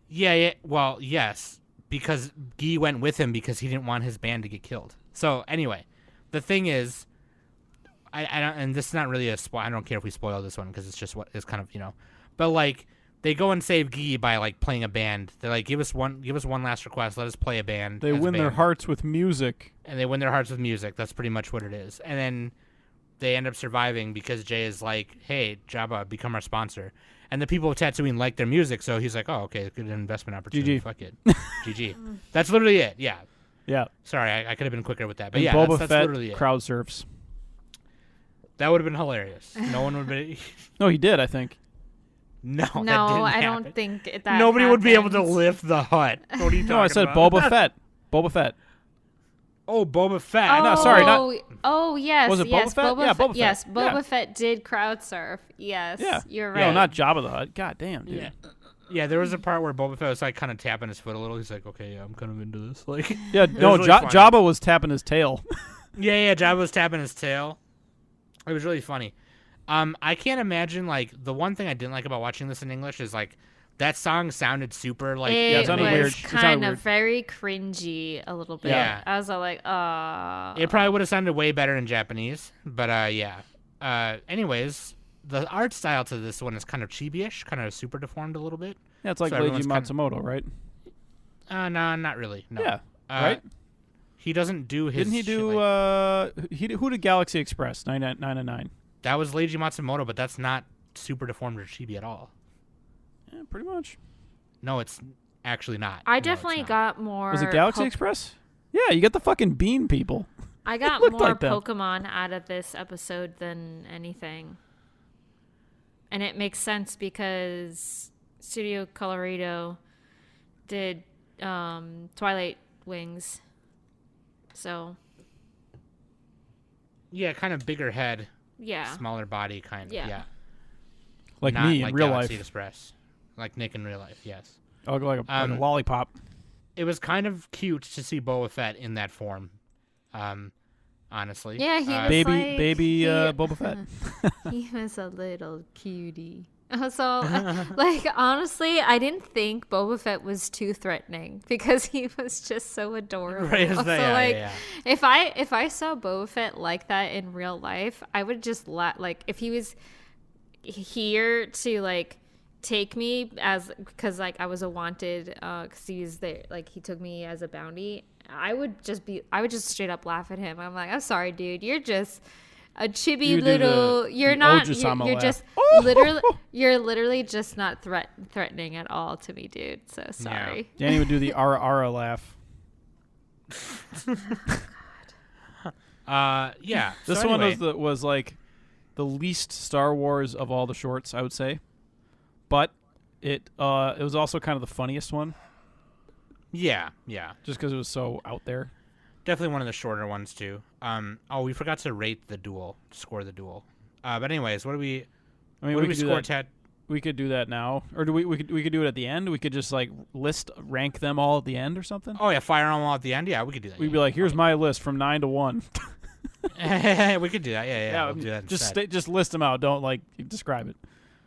[SPEAKER 1] Yeah. Well, yes, because Guy went with him because he didn't want his band to get killed. So anyway, the thing is, I don't, and this is not really a spoil. I don't care if we spoil this one because it's just what is kind of but they go and save Guy by playing a band. They're like, give us one last request. Let us play a band.
[SPEAKER 2] They win their hearts with music.
[SPEAKER 1] And they win their hearts with music. That's pretty much what it is. And then they end up surviving because Jay is like, hey, Jabba, become our sponsor. And the people of Tatooine like their music, so he's like, oh, okay, good investment opportunity.
[SPEAKER 2] GG.
[SPEAKER 1] Fuck it. GG. That's literally it. Yeah.
[SPEAKER 2] Yeah.
[SPEAKER 1] Sorry, I could have been quicker with that. But
[SPEAKER 2] and
[SPEAKER 1] yeah,
[SPEAKER 2] Boba
[SPEAKER 1] that's
[SPEAKER 2] Fett
[SPEAKER 1] literally it.
[SPEAKER 2] crowd surfs.
[SPEAKER 1] That would have been hilarious. No one would be.
[SPEAKER 2] No, he did, I think.
[SPEAKER 1] No, that didn't
[SPEAKER 3] I
[SPEAKER 1] happen.
[SPEAKER 3] don't think that.
[SPEAKER 1] Nobody would be able to
[SPEAKER 3] happened.
[SPEAKER 1] lift the hut. What are you talking about?
[SPEAKER 2] No, I said Boba Fett. Boba Fett.
[SPEAKER 1] Oh, Boba Fett.
[SPEAKER 3] Oh,
[SPEAKER 2] no, sorry, not.
[SPEAKER 3] Oh, yes.
[SPEAKER 2] Was it
[SPEAKER 3] yes,
[SPEAKER 2] Boba Fett? Yeah, Boba Fett.
[SPEAKER 3] Yes, Boba
[SPEAKER 2] Yeah.
[SPEAKER 3] Fett did crowd surf. Yes.
[SPEAKER 2] Yeah.
[SPEAKER 3] You're right.
[SPEAKER 2] No, not Jabba the Hutt. God damn, dude.
[SPEAKER 1] Yeah. Yeah, there was a part where Boba Fett was kind of tapping his foot a little. He's like, okay, yeah, I'm kind of into this.
[SPEAKER 2] Yeah, no,
[SPEAKER 1] really funny.
[SPEAKER 2] Jabba was tapping his tail.
[SPEAKER 1] Yeah, Jabba was tapping his tail. It was really funny. I can't imagine, the one thing I didn't like about watching this in English is, that song sounded super,
[SPEAKER 3] it
[SPEAKER 2] it sounded
[SPEAKER 3] was
[SPEAKER 2] weird. It
[SPEAKER 3] kind
[SPEAKER 2] sounded
[SPEAKER 3] of
[SPEAKER 2] weird.
[SPEAKER 3] very cringy a little bit.
[SPEAKER 1] Yeah.
[SPEAKER 3] I was like,
[SPEAKER 1] It probably would have sounded way better in Japanese, but, yeah. Anyways, the art style to this one is kind of chibi-ish, kind of super deformed a little bit.
[SPEAKER 2] Yeah, it's like
[SPEAKER 1] So
[SPEAKER 2] Leiji
[SPEAKER 1] everyone's
[SPEAKER 2] Matsumoto, right?
[SPEAKER 1] No, not really, no.
[SPEAKER 2] Yeah, right?
[SPEAKER 1] He doesn't do his.
[SPEAKER 2] Didn't he do? Who did Galaxy Express 999?
[SPEAKER 1] That was Leiji Matsumoto, but that's not super deformed or chibi at all.
[SPEAKER 2] Yeah, pretty much.
[SPEAKER 1] No, it's actually not.
[SPEAKER 3] I
[SPEAKER 1] No, it's
[SPEAKER 3] definitely
[SPEAKER 1] not.
[SPEAKER 3] got more.
[SPEAKER 2] Was it Galaxy Express? Yeah, you got the fucking bean people.
[SPEAKER 3] I got
[SPEAKER 2] looked
[SPEAKER 3] more
[SPEAKER 2] like them.
[SPEAKER 3] Pokemon out of this episode than anything. And it makes sense because Studio Colorido did Twilight Wings. So,
[SPEAKER 1] Yeah, kind of bigger head,
[SPEAKER 3] yeah.
[SPEAKER 1] smaller body, kind of.
[SPEAKER 3] Yeah.
[SPEAKER 1] Yeah.
[SPEAKER 2] Like
[SPEAKER 1] Not
[SPEAKER 2] me
[SPEAKER 1] like
[SPEAKER 2] in real
[SPEAKER 1] Galaxy
[SPEAKER 2] life.
[SPEAKER 1] Express, like Nick in real life. Yes.
[SPEAKER 2] I look like a lollipop.
[SPEAKER 1] It was kind of cute to see Boba Fett in that form. Honestly.
[SPEAKER 3] Yeah, he was
[SPEAKER 2] Baby
[SPEAKER 3] like,
[SPEAKER 2] Boba Fett.
[SPEAKER 3] he was a little cutie. So, like, honestly, I didn't think Boba Fett was too threatening because he was just so adorable.
[SPEAKER 1] Right,
[SPEAKER 3] So,
[SPEAKER 1] yeah,
[SPEAKER 3] like,
[SPEAKER 1] yeah.
[SPEAKER 3] if I saw Boba Fett like that in real life, I would just like if he was here to like take me as because like I was a wanted because he was there, like he took me as a bounty. I would just straight up laugh at him. I'm like, I'm sorry, dude, you're just a chibi
[SPEAKER 2] You do
[SPEAKER 3] little. You're
[SPEAKER 2] the
[SPEAKER 3] not.
[SPEAKER 2] Oju-sama
[SPEAKER 3] You're
[SPEAKER 2] laugh.
[SPEAKER 3] just literally. You're literally just not threatening at all to me, dude. So sorry.
[SPEAKER 2] Danny would do the ara ara laugh.
[SPEAKER 1] Yeah.
[SPEAKER 2] This
[SPEAKER 1] so
[SPEAKER 2] one
[SPEAKER 1] anyway,
[SPEAKER 2] was like the least Star Wars of all the shorts, I would say. But it was also kind of the funniest one,
[SPEAKER 1] Yeah.
[SPEAKER 2] just because it was so out there.
[SPEAKER 1] Definitely one of the shorter ones too. We forgot to rate the duel, score the duel. But anyways, what do we?
[SPEAKER 2] I mean,
[SPEAKER 1] What
[SPEAKER 2] we
[SPEAKER 1] do we
[SPEAKER 2] could do
[SPEAKER 1] score?
[SPEAKER 2] that.
[SPEAKER 1] Ted?
[SPEAKER 2] We could do that now, or do we could do it at the end. We could just like rank them all at the end or something.
[SPEAKER 1] Oh yeah, fire them all at the end. Yeah, we could do that.
[SPEAKER 2] We'd be like, here's my list from 9 to 1.
[SPEAKER 1] we could do that. Yeah. We'll do that instead.
[SPEAKER 2] just list them out. Don't like describe it.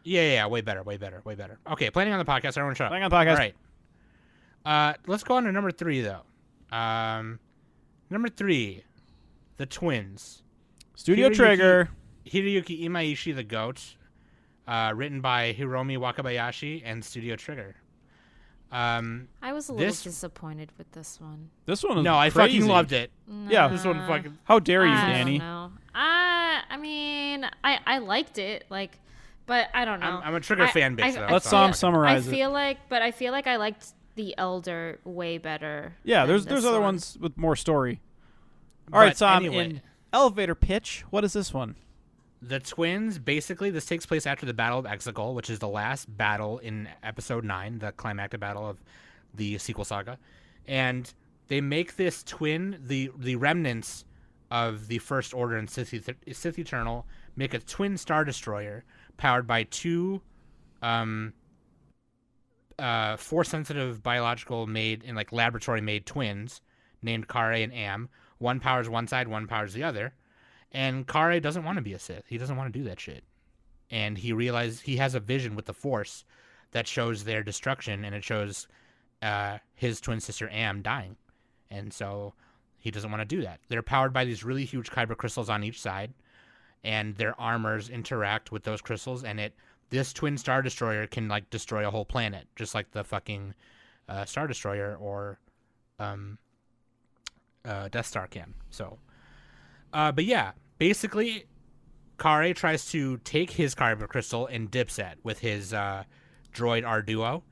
[SPEAKER 1] Yeah. Way better. Okay, planning on the podcast. Everyone shut up.
[SPEAKER 2] Planning on the podcast.
[SPEAKER 1] All right. Let's go on to number 3 though. Number 3, the twins.
[SPEAKER 2] Studio Trigger.
[SPEAKER 1] Hiroyuki Imaishi, the goat. Written by Hiromi Wakabayashi and Studio Trigger.
[SPEAKER 3] I was a little disappointed with this one.
[SPEAKER 2] This one is
[SPEAKER 1] No, I
[SPEAKER 2] crazy.
[SPEAKER 1] fucking loved it.
[SPEAKER 2] Yeah,
[SPEAKER 1] This one fucking.
[SPEAKER 2] How dare you,
[SPEAKER 3] I
[SPEAKER 2] Danny?
[SPEAKER 3] don't know. I mean, I liked it, like, but I don't know.
[SPEAKER 1] I'm a Trigger fan bitch, though.
[SPEAKER 2] Let's
[SPEAKER 1] so-
[SPEAKER 2] summarize it.
[SPEAKER 3] I feel like I liked The Elder way better.
[SPEAKER 2] Yeah,
[SPEAKER 3] than
[SPEAKER 2] there's
[SPEAKER 3] this
[SPEAKER 2] other
[SPEAKER 3] one.
[SPEAKER 2] ones with more story. All right,
[SPEAKER 1] But
[SPEAKER 2] Sam,
[SPEAKER 1] anyway.
[SPEAKER 2] in elevator pitch, what is this one?
[SPEAKER 1] The twins, basically, this takes place after the Battle of Exegol, which is the last battle in Episode 9, the climactic battle of the sequel saga. And they make this twin, the remnants of the First Order and Sith Eternal, make a twin Star Destroyer powered by 2 Force-sensitive biological made and like laboratory-made twins named Kare and Am. One powers one side, one powers the other. And Kare doesn't want to be a Sith. He doesn't want to do that shit. And he realizes he has a vision with the Force that shows their destruction, and it shows his twin sister Am dying. And so he doesn't want to do that. They're powered by these really huge kyber crystals on each side, and their armors interact with those crystals, and this twin Star Destroyer can like destroy a whole planet, just like the fucking Star Destroyer or Death Star can. So, but yeah, basically, Kare tries to take his kyber crystal and dips it with his droid Arduo,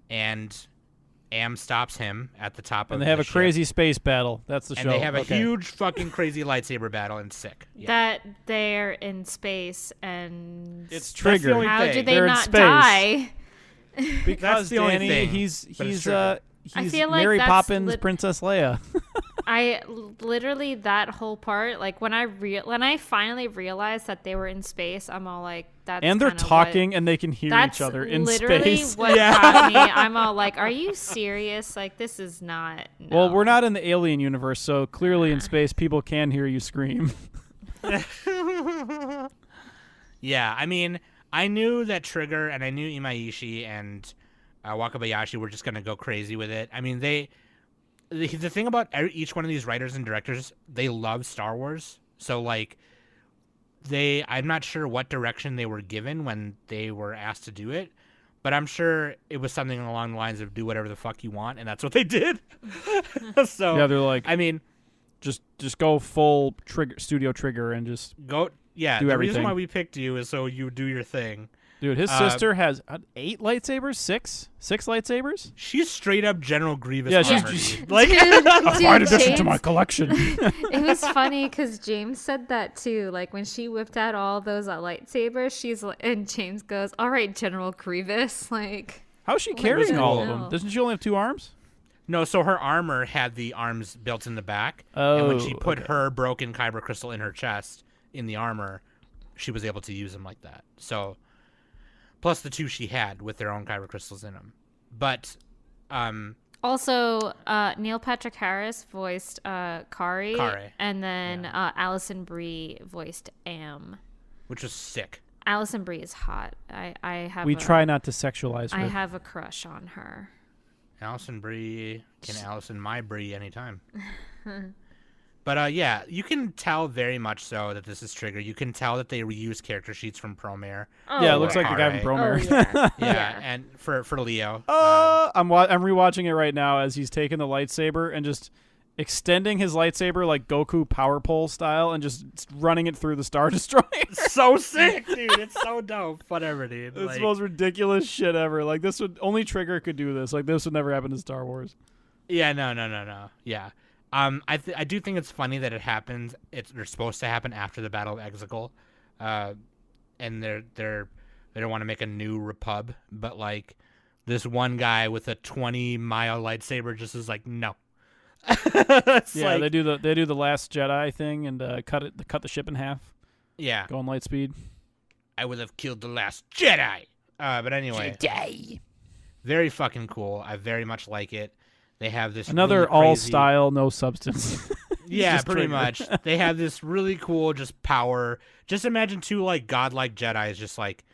[SPEAKER 1] and Am stops him at the top of
[SPEAKER 2] And they have
[SPEAKER 1] the
[SPEAKER 2] a
[SPEAKER 1] ship.
[SPEAKER 2] crazy space battle. That's the show.
[SPEAKER 1] And they have a
[SPEAKER 2] Okay.
[SPEAKER 1] huge fucking crazy lightsaber battle, and sick. Yeah.
[SPEAKER 3] That they're in space and
[SPEAKER 2] It's
[SPEAKER 1] That's the
[SPEAKER 2] Trigger.
[SPEAKER 1] only
[SPEAKER 3] how
[SPEAKER 1] thing.
[SPEAKER 3] do they
[SPEAKER 2] They're in
[SPEAKER 3] not
[SPEAKER 2] space.
[SPEAKER 3] die?
[SPEAKER 2] Because
[SPEAKER 1] That's the only
[SPEAKER 2] Danny,
[SPEAKER 1] thing,
[SPEAKER 2] he's
[SPEAKER 1] but it's
[SPEAKER 2] he's
[SPEAKER 1] Trigger.
[SPEAKER 3] I feel like
[SPEAKER 2] Mary
[SPEAKER 3] that's
[SPEAKER 2] Poppins, Princess Leia.
[SPEAKER 3] I literally that whole part, like when I finally realized that they were in space, I'm all like, that's
[SPEAKER 2] And they're
[SPEAKER 3] kinda
[SPEAKER 2] talking and they can hear
[SPEAKER 3] that's
[SPEAKER 2] each other in
[SPEAKER 3] literally
[SPEAKER 2] space.
[SPEAKER 3] what got me. I'm all like, are you serious? Like this is not. No.
[SPEAKER 2] Well, we're not in the alien universe, so clearly in space people can hear you scream.
[SPEAKER 1] Yeah, I mean, I knew that Trigger and I knew Imaishi and Wakabayashi were just going to go crazy with it. I mean, the thing about each one of these writers and directors, they love Star Wars. So, like, I'm not sure what direction they were given when they were asked to do it, but I'm sure it was something along the lines of do whatever the fuck you want, and that's what they did. So,
[SPEAKER 2] Yeah, they're like,
[SPEAKER 1] I mean,
[SPEAKER 2] Just go full trigger studio trigger and just
[SPEAKER 1] Go. Yeah.
[SPEAKER 2] do
[SPEAKER 1] the
[SPEAKER 2] everything.
[SPEAKER 1] reason why we picked you is so you do your thing.
[SPEAKER 2] Dude, his sister has 8 lightsabers, 6 lightsabers.
[SPEAKER 1] She's straight up General Grievous.
[SPEAKER 2] Yeah,
[SPEAKER 1] armor,
[SPEAKER 2] she's
[SPEAKER 1] dude. like.
[SPEAKER 2] Fine addition to
[SPEAKER 3] James-
[SPEAKER 2] my collection.
[SPEAKER 3] It was funny because James said that too. Like when she whipped out all those lightsabers, and James goes, "All right, General Grievous." Like,
[SPEAKER 2] How's she
[SPEAKER 3] What
[SPEAKER 2] carrying
[SPEAKER 3] the
[SPEAKER 2] all of
[SPEAKER 3] hell?
[SPEAKER 2] them? Doesn't she only have 2 arms?
[SPEAKER 1] No, so her armor had the arms built in the back, and when she put her broken kyber crystal in her chest in the armor, she was able to use them like that. So, plus the 2 she had with their own kyber crystals in them. But,
[SPEAKER 3] also, Neil Patrick Harris voiced Kari,
[SPEAKER 1] Kari,
[SPEAKER 3] and then Alison Brie voiced Am.
[SPEAKER 1] which was sick.
[SPEAKER 3] Alison Brie is hot. I have.
[SPEAKER 2] We try not to sexualize her.
[SPEAKER 3] I have a crush on her.
[SPEAKER 1] Allison Brie can Allison my Brie anytime. But yeah, you can tell very much so that this is Trigger. You can tell that they reuse character sheets from Promare.
[SPEAKER 3] Oh,
[SPEAKER 2] Yeah, it looks like the guy
[SPEAKER 1] Kari.
[SPEAKER 2] from
[SPEAKER 3] Oh,
[SPEAKER 2] Promare.
[SPEAKER 3] yeah.
[SPEAKER 1] Yeah, and for Leo.
[SPEAKER 2] I'm rewatching it right now as he's taking the lightsaber and just extending his lightsaber like Goku power pole style and just running it through the Star Destroyer.
[SPEAKER 1] So sick, dude. It's so dope. Whatever, dude.
[SPEAKER 2] It's
[SPEAKER 1] Like,
[SPEAKER 2] the most ridiculous shit ever. Like this would only Trigger could do this. Like this would never happen in Star Wars.
[SPEAKER 1] yeah, no. Yeah. I do think it's funny that it happens. They're supposed to happen after the Battle of Exegol, and they don't want to make a new Repub, but like this one guy with a 20-mile lightsaber just is like no. It's
[SPEAKER 2] Yeah,
[SPEAKER 1] like-
[SPEAKER 2] they do the Last Jedi thing and cut the ship in half.
[SPEAKER 1] Yeah,
[SPEAKER 2] Go on light speed.
[SPEAKER 1] I would have killed the last Jedi. But anyway, very fucking cool. I very much like it. They have this
[SPEAKER 2] Another
[SPEAKER 1] really
[SPEAKER 2] all
[SPEAKER 1] crazy-
[SPEAKER 2] style, no substance.
[SPEAKER 1] Yeah,
[SPEAKER 2] just
[SPEAKER 1] pretty
[SPEAKER 2] Trigger.
[SPEAKER 1] much. They have this really cool just power. Just imagine 2 like godlike Jedis just like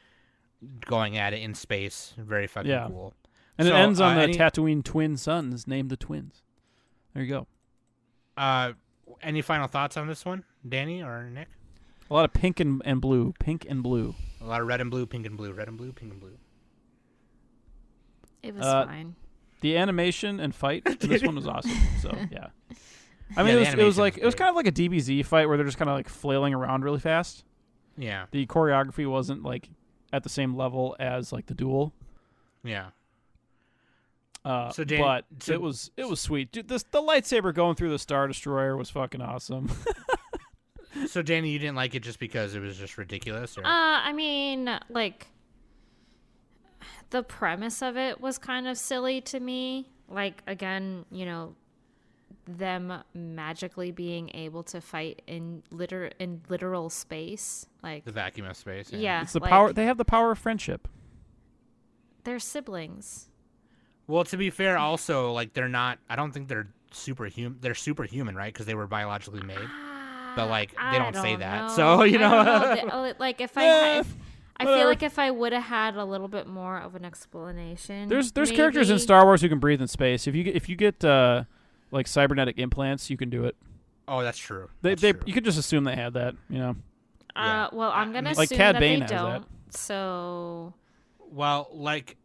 [SPEAKER 1] going at it in space. Very fucking
[SPEAKER 2] Yeah.
[SPEAKER 1] cool.
[SPEAKER 2] And
[SPEAKER 1] So,
[SPEAKER 2] it ends on the
[SPEAKER 1] any-
[SPEAKER 2] Tatooine twin sons named the twins. There you go.
[SPEAKER 1] Any final thoughts on this one, Danny or Nick?
[SPEAKER 2] A lot of pink and blue. Pink and blue.
[SPEAKER 1] A lot of red and blue, pink and blue, red and blue, pink and blue.
[SPEAKER 3] It was fine.
[SPEAKER 2] The animation and fight in this one was awesome. So yeah. I
[SPEAKER 1] Yeah,
[SPEAKER 2] mean,
[SPEAKER 1] the
[SPEAKER 2] it was
[SPEAKER 1] animation
[SPEAKER 2] like
[SPEAKER 1] was
[SPEAKER 2] it was
[SPEAKER 1] great.
[SPEAKER 2] kind of like a DBZ fight where they're just kind of like flailing around really fast.
[SPEAKER 1] Yeah,
[SPEAKER 2] The choreography wasn't like at the same level as like the Duel.
[SPEAKER 1] yeah.
[SPEAKER 2] But
[SPEAKER 1] so
[SPEAKER 2] it was sweet. Dude, the lightsaber going through the Star Destroyer was fucking awesome.
[SPEAKER 1] So Danny, you didn't like it just because it was just ridiculous, or
[SPEAKER 3] I mean, like, the premise of it was kind of silly to me. Like, again, them magically being able to fight in literal space. Like,
[SPEAKER 1] the vacuum of space?
[SPEAKER 3] yeah,
[SPEAKER 2] It's the
[SPEAKER 3] like,
[SPEAKER 2] power. They have the power of friendship.
[SPEAKER 3] They're siblings.
[SPEAKER 1] Well, to be fair, also like they're not. I don't think they're superhuman. They're superhuman, right? Because they were biologically made. But like they don't say that,
[SPEAKER 3] know.
[SPEAKER 1] so you
[SPEAKER 3] I don't
[SPEAKER 1] know.
[SPEAKER 3] Like if
[SPEAKER 2] Yeah,
[SPEAKER 3] I feel like if I would have had a little bit more of an explanation.
[SPEAKER 2] There's characters in
[SPEAKER 3] maybe-
[SPEAKER 2] Star Wars who can breathe in space. If you get like cybernetic implants, you can do it.
[SPEAKER 1] Oh, that's true.
[SPEAKER 2] They
[SPEAKER 1] That's true.
[SPEAKER 2] you could just assume they had that. Yeah.
[SPEAKER 3] Well, I'm gonna
[SPEAKER 2] Like
[SPEAKER 3] assume
[SPEAKER 2] Cad
[SPEAKER 3] that
[SPEAKER 2] Bane
[SPEAKER 3] they
[SPEAKER 2] has that.
[SPEAKER 3] don't. So
[SPEAKER 1] Well, like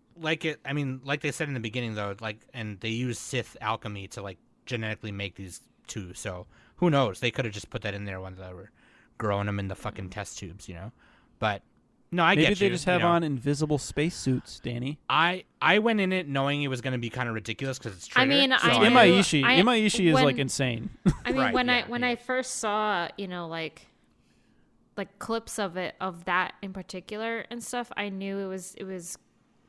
[SPEAKER 1] it. I mean, like they said in the beginning, though, like, and they use Sith alchemy to like genetically make these 2. So who knows? They could have just put that in there when they were growing them in the fucking test tubes, But no, I
[SPEAKER 2] Maybe
[SPEAKER 1] get
[SPEAKER 2] they
[SPEAKER 1] you.
[SPEAKER 2] just have
[SPEAKER 1] you know.
[SPEAKER 2] on invisible spacesuits, Danny.
[SPEAKER 1] I went in it knowing it was going to be kind of ridiculous because it's
[SPEAKER 3] I
[SPEAKER 1] Trigger.
[SPEAKER 3] mean,
[SPEAKER 1] so
[SPEAKER 3] I knew-
[SPEAKER 2] Imaishi is
[SPEAKER 3] when-
[SPEAKER 2] like insane.
[SPEAKER 3] I mean,
[SPEAKER 1] Right,
[SPEAKER 3] when
[SPEAKER 1] yeah,
[SPEAKER 3] I
[SPEAKER 1] yeah.
[SPEAKER 3] first saw like clips of that in particular and stuff, I knew it was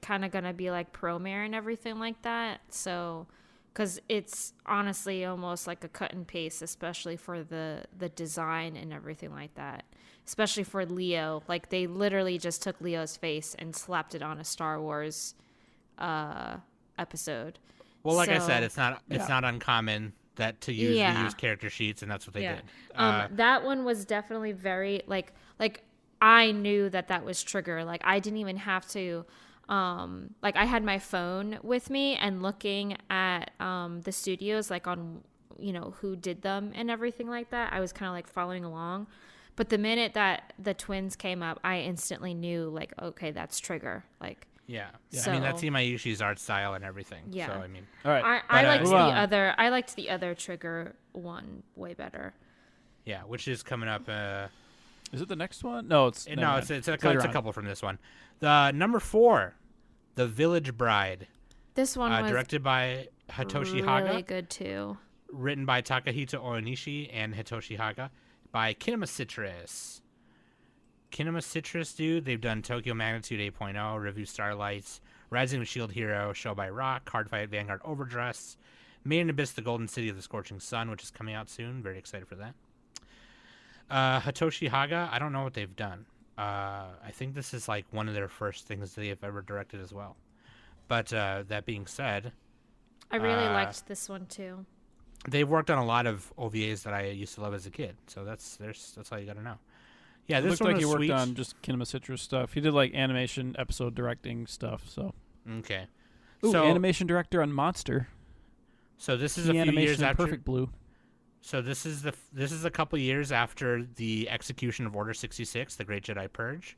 [SPEAKER 3] kind of gonna be like Promare and everything like that. So, because it's honestly almost like a cut and paste, especially for the design and everything like that. Especially for Leo, like they literally just took Leo's face and slapped it on a Star Wars episode.
[SPEAKER 1] Well, like I
[SPEAKER 3] So-
[SPEAKER 1] said, it's not uncommon that to use character sheets, and that's what they did.
[SPEAKER 3] That one was definitely very like I knew that was Trigger. Like I didn't even have to like I had my phone with me and looking at the studios like on who did them and everything like that. I was kind of like following along. But the minute that the twins came up, I instantly knew like, okay, that's Trigger. Like
[SPEAKER 1] Yeah.
[SPEAKER 2] Yeah.
[SPEAKER 1] I mean, that's
[SPEAKER 3] So-
[SPEAKER 1] Imayushi's art style and everything.
[SPEAKER 3] Yeah.
[SPEAKER 1] So, I mean,
[SPEAKER 2] All right.
[SPEAKER 3] I
[SPEAKER 1] But,
[SPEAKER 3] liked
[SPEAKER 2] move
[SPEAKER 3] the
[SPEAKER 2] on.
[SPEAKER 3] other. I liked the other Trigger one way better.
[SPEAKER 1] yeah, which is coming up.
[SPEAKER 2] Is it the next one? No, it's never
[SPEAKER 1] No,
[SPEAKER 2] mind.
[SPEAKER 1] it's
[SPEAKER 2] later
[SPEAKER 1] a
[SPEAKER 2] on.
[SPEAKER 1] couple from this one. The number 4, The Village Bride,
[SPEAKER 3] This one was
[SPEAKER 1] directed by Hitoshi
[SPEAKER 3] really
[SPEAKER 1] Haga,
[SPEAKER 3] good too.
[SPEAKER 1] written by Takahito Onishi and Hitoshi Haga, by Kinema Citrus. Kinema Citrus, dude, they've done Tokyo Magnitude 8.0, Review Starlights, Rising of Shield Hero, Show by Rock, Hardfight Vanguard Overdress, Made in Abyss, The Golden City of the Scorching Sun, which is coming out soon. Very excited for that. Hitoshi Haga, I don't know what they've done. I think this is like one of their first things they have ever directed as well. But that being said,
[SPEAKER 3] I really liked this one too.
[SPEAKER 1] they've worked on a lot of OVAs that I used to love as a kid. So that's all you got to know. Yeah,
[SPEAKER 2] It
[SPEAKER 1] this
[SPEAKER 2] looked
[SPEAKER 1] one
[SPEAKER 2] like he
[SPEAKER 1] was
[SPEAKER 2] worked
[SPEAKER 1] sweet.
[SPEAKER 2] on just Kinema Citrus stuff. He did like animation, episode directing stuff. So,
[SPEAKER 1] Okay.
[SPEAKER 2] ooh,
[SPEAKER 1] So
[SPEAKER 2] animation director on Monster.
[SPEAKER 1] this is
[SPEAKER 2] The
[SPEAKER 1] a few
[SPEAKER 2] animation
[SPEAKER 1] years
[SPEAKER 2] in
[SPEAKER 1] after.
[SPEAKER 2] Perfect Blue.
[SPEAKER 1] So this is a couple years after the execution of Order 66, the Great Jedi Purge.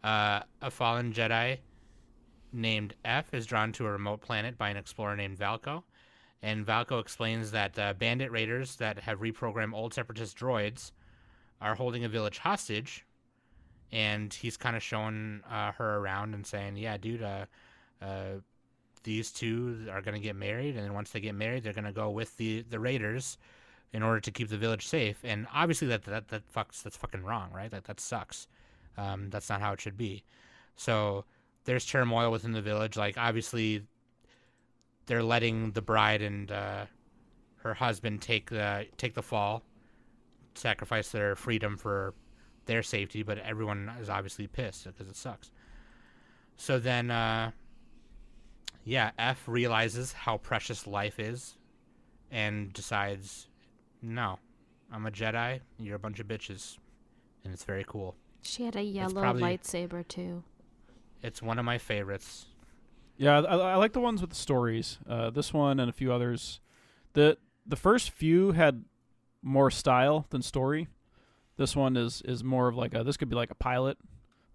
[SPEAKER 1] A fallen Jedi named F is drawn to a remote planet by an explorer named Valko, and Valko explains that bandit raiders that have reprogrammed old separatist droids are holding a village hostage, and he's kind of showing her around and saying, "Yeah, dude, these two are gonna get married, and then once they get married, they're gonna go with the raiders." In order to keep the village safe, and obviously that's fucking wrong, right? That sucks. That's not how it should be. So there's turmoil within the village. Like obviously, they're letting the bride and her husband take the fall, sacrifice their freedom for their safety, but everyone is obviously pissed because it sucks. So then, F realizes how precious life is, and decides, no, I'm a Jedi. You're a bunch of bitches, and it's very cool.
[SPEAKER 3] She had a yellow
[SPEAKER 1] probably-
[SPEAKER 3] lightsaber too.
[SPEAKER 1] It's one of my favorites.
[SPEAKER 2] Yeah, I like the ones with the stories. This one and a few others. The first few had more style than story. This one is more of like this could be like a pilot.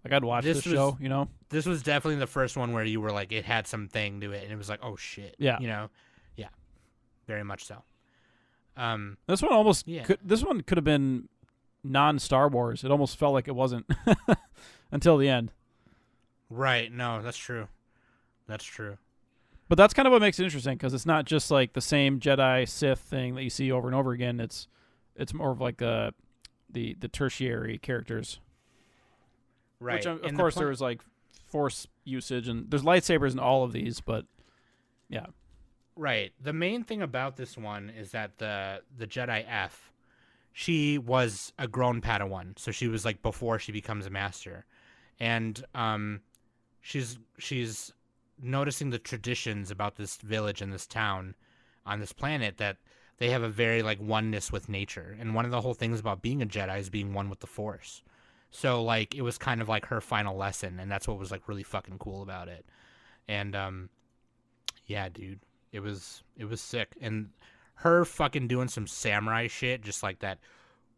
[SPEAKER 2] Like I'd watch this
[SPEAKER 1] was-
[SPEAKER 2] show, you know.
[SPEAKER 1] This was definitely the first one where you were like, it had something to it, and it was like, oh shit.
[SPEAKER 2] Yeah.
[SPEAKER 1] Yeah, very much so.
[SPEAKER 2] This one almost
[SPEAKER 1] Yeah.
[SPEAKER 2] this one could have been non-Star Wars. It almost felt like it wasn't until the end.
[SPEAKER 1] Right. No, that's true. That's true.
[SPEAKER 2] But that's kind of what makes it interesting because it's not just like the same Jedi Sith thing that you see over and over again. It's more of like the tertiary characters.
[SPEAKER 1] Right.
[SPEAKER 2] Which of
[SPEAKER 1] And
[SPEAKER 2] course
[SPEAKER 1] the
[SPEAKER 2] there was like Force usage and there's lightsabers in all of these, but yeah.
[SPEAKER 1] Right. The main thing about this one is that the Jedi F, she was a grown Padawan, so she was like before she becomes a master, and she's noticing the traditions about this village and this town on this planet, that they have a very like oneness with nature, and one of the whole things about being a Jedi is being one with the Force. So like it was kind of like her final lesson, and that's what was like really fucking cool about it. And yeah, dude. It was sick, and her fucking doing some samurai shit, just like that,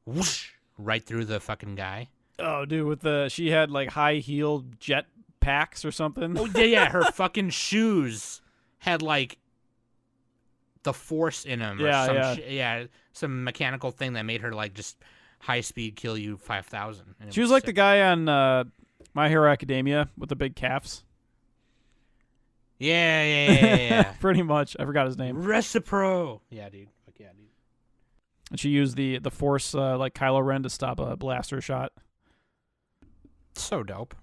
[SPEAKER 1] whoosh, right through the fucking guy.
[SPEAKER 2] Oh, dude, with she had like high-heeled jet packs or something.
[SPEAKER 1] Oh yeah, her fucking shoes had like the Force in them.
[SPEAKER 2] Yeah,
[SPEAKER 1] or some
[SPEAKER 2] yeah.
[SPEAKER 1] some mechanical thing that made her like just high speed kill you 5,000.
[SPEAKER 2] She was like the guy on My Hero Academia with the big calves.
[SPEAKER 1] Yeah.
[SPEAKER 2] Pretty much. I forgot his name.
[SPEAKER 1] Recipro. Yeah, dude. Fuck yeah, dude.
[SPEAKER 2] And she used the Force like Kylo Ren to stop a blaster shot.
[SPEAKER 1] So dope.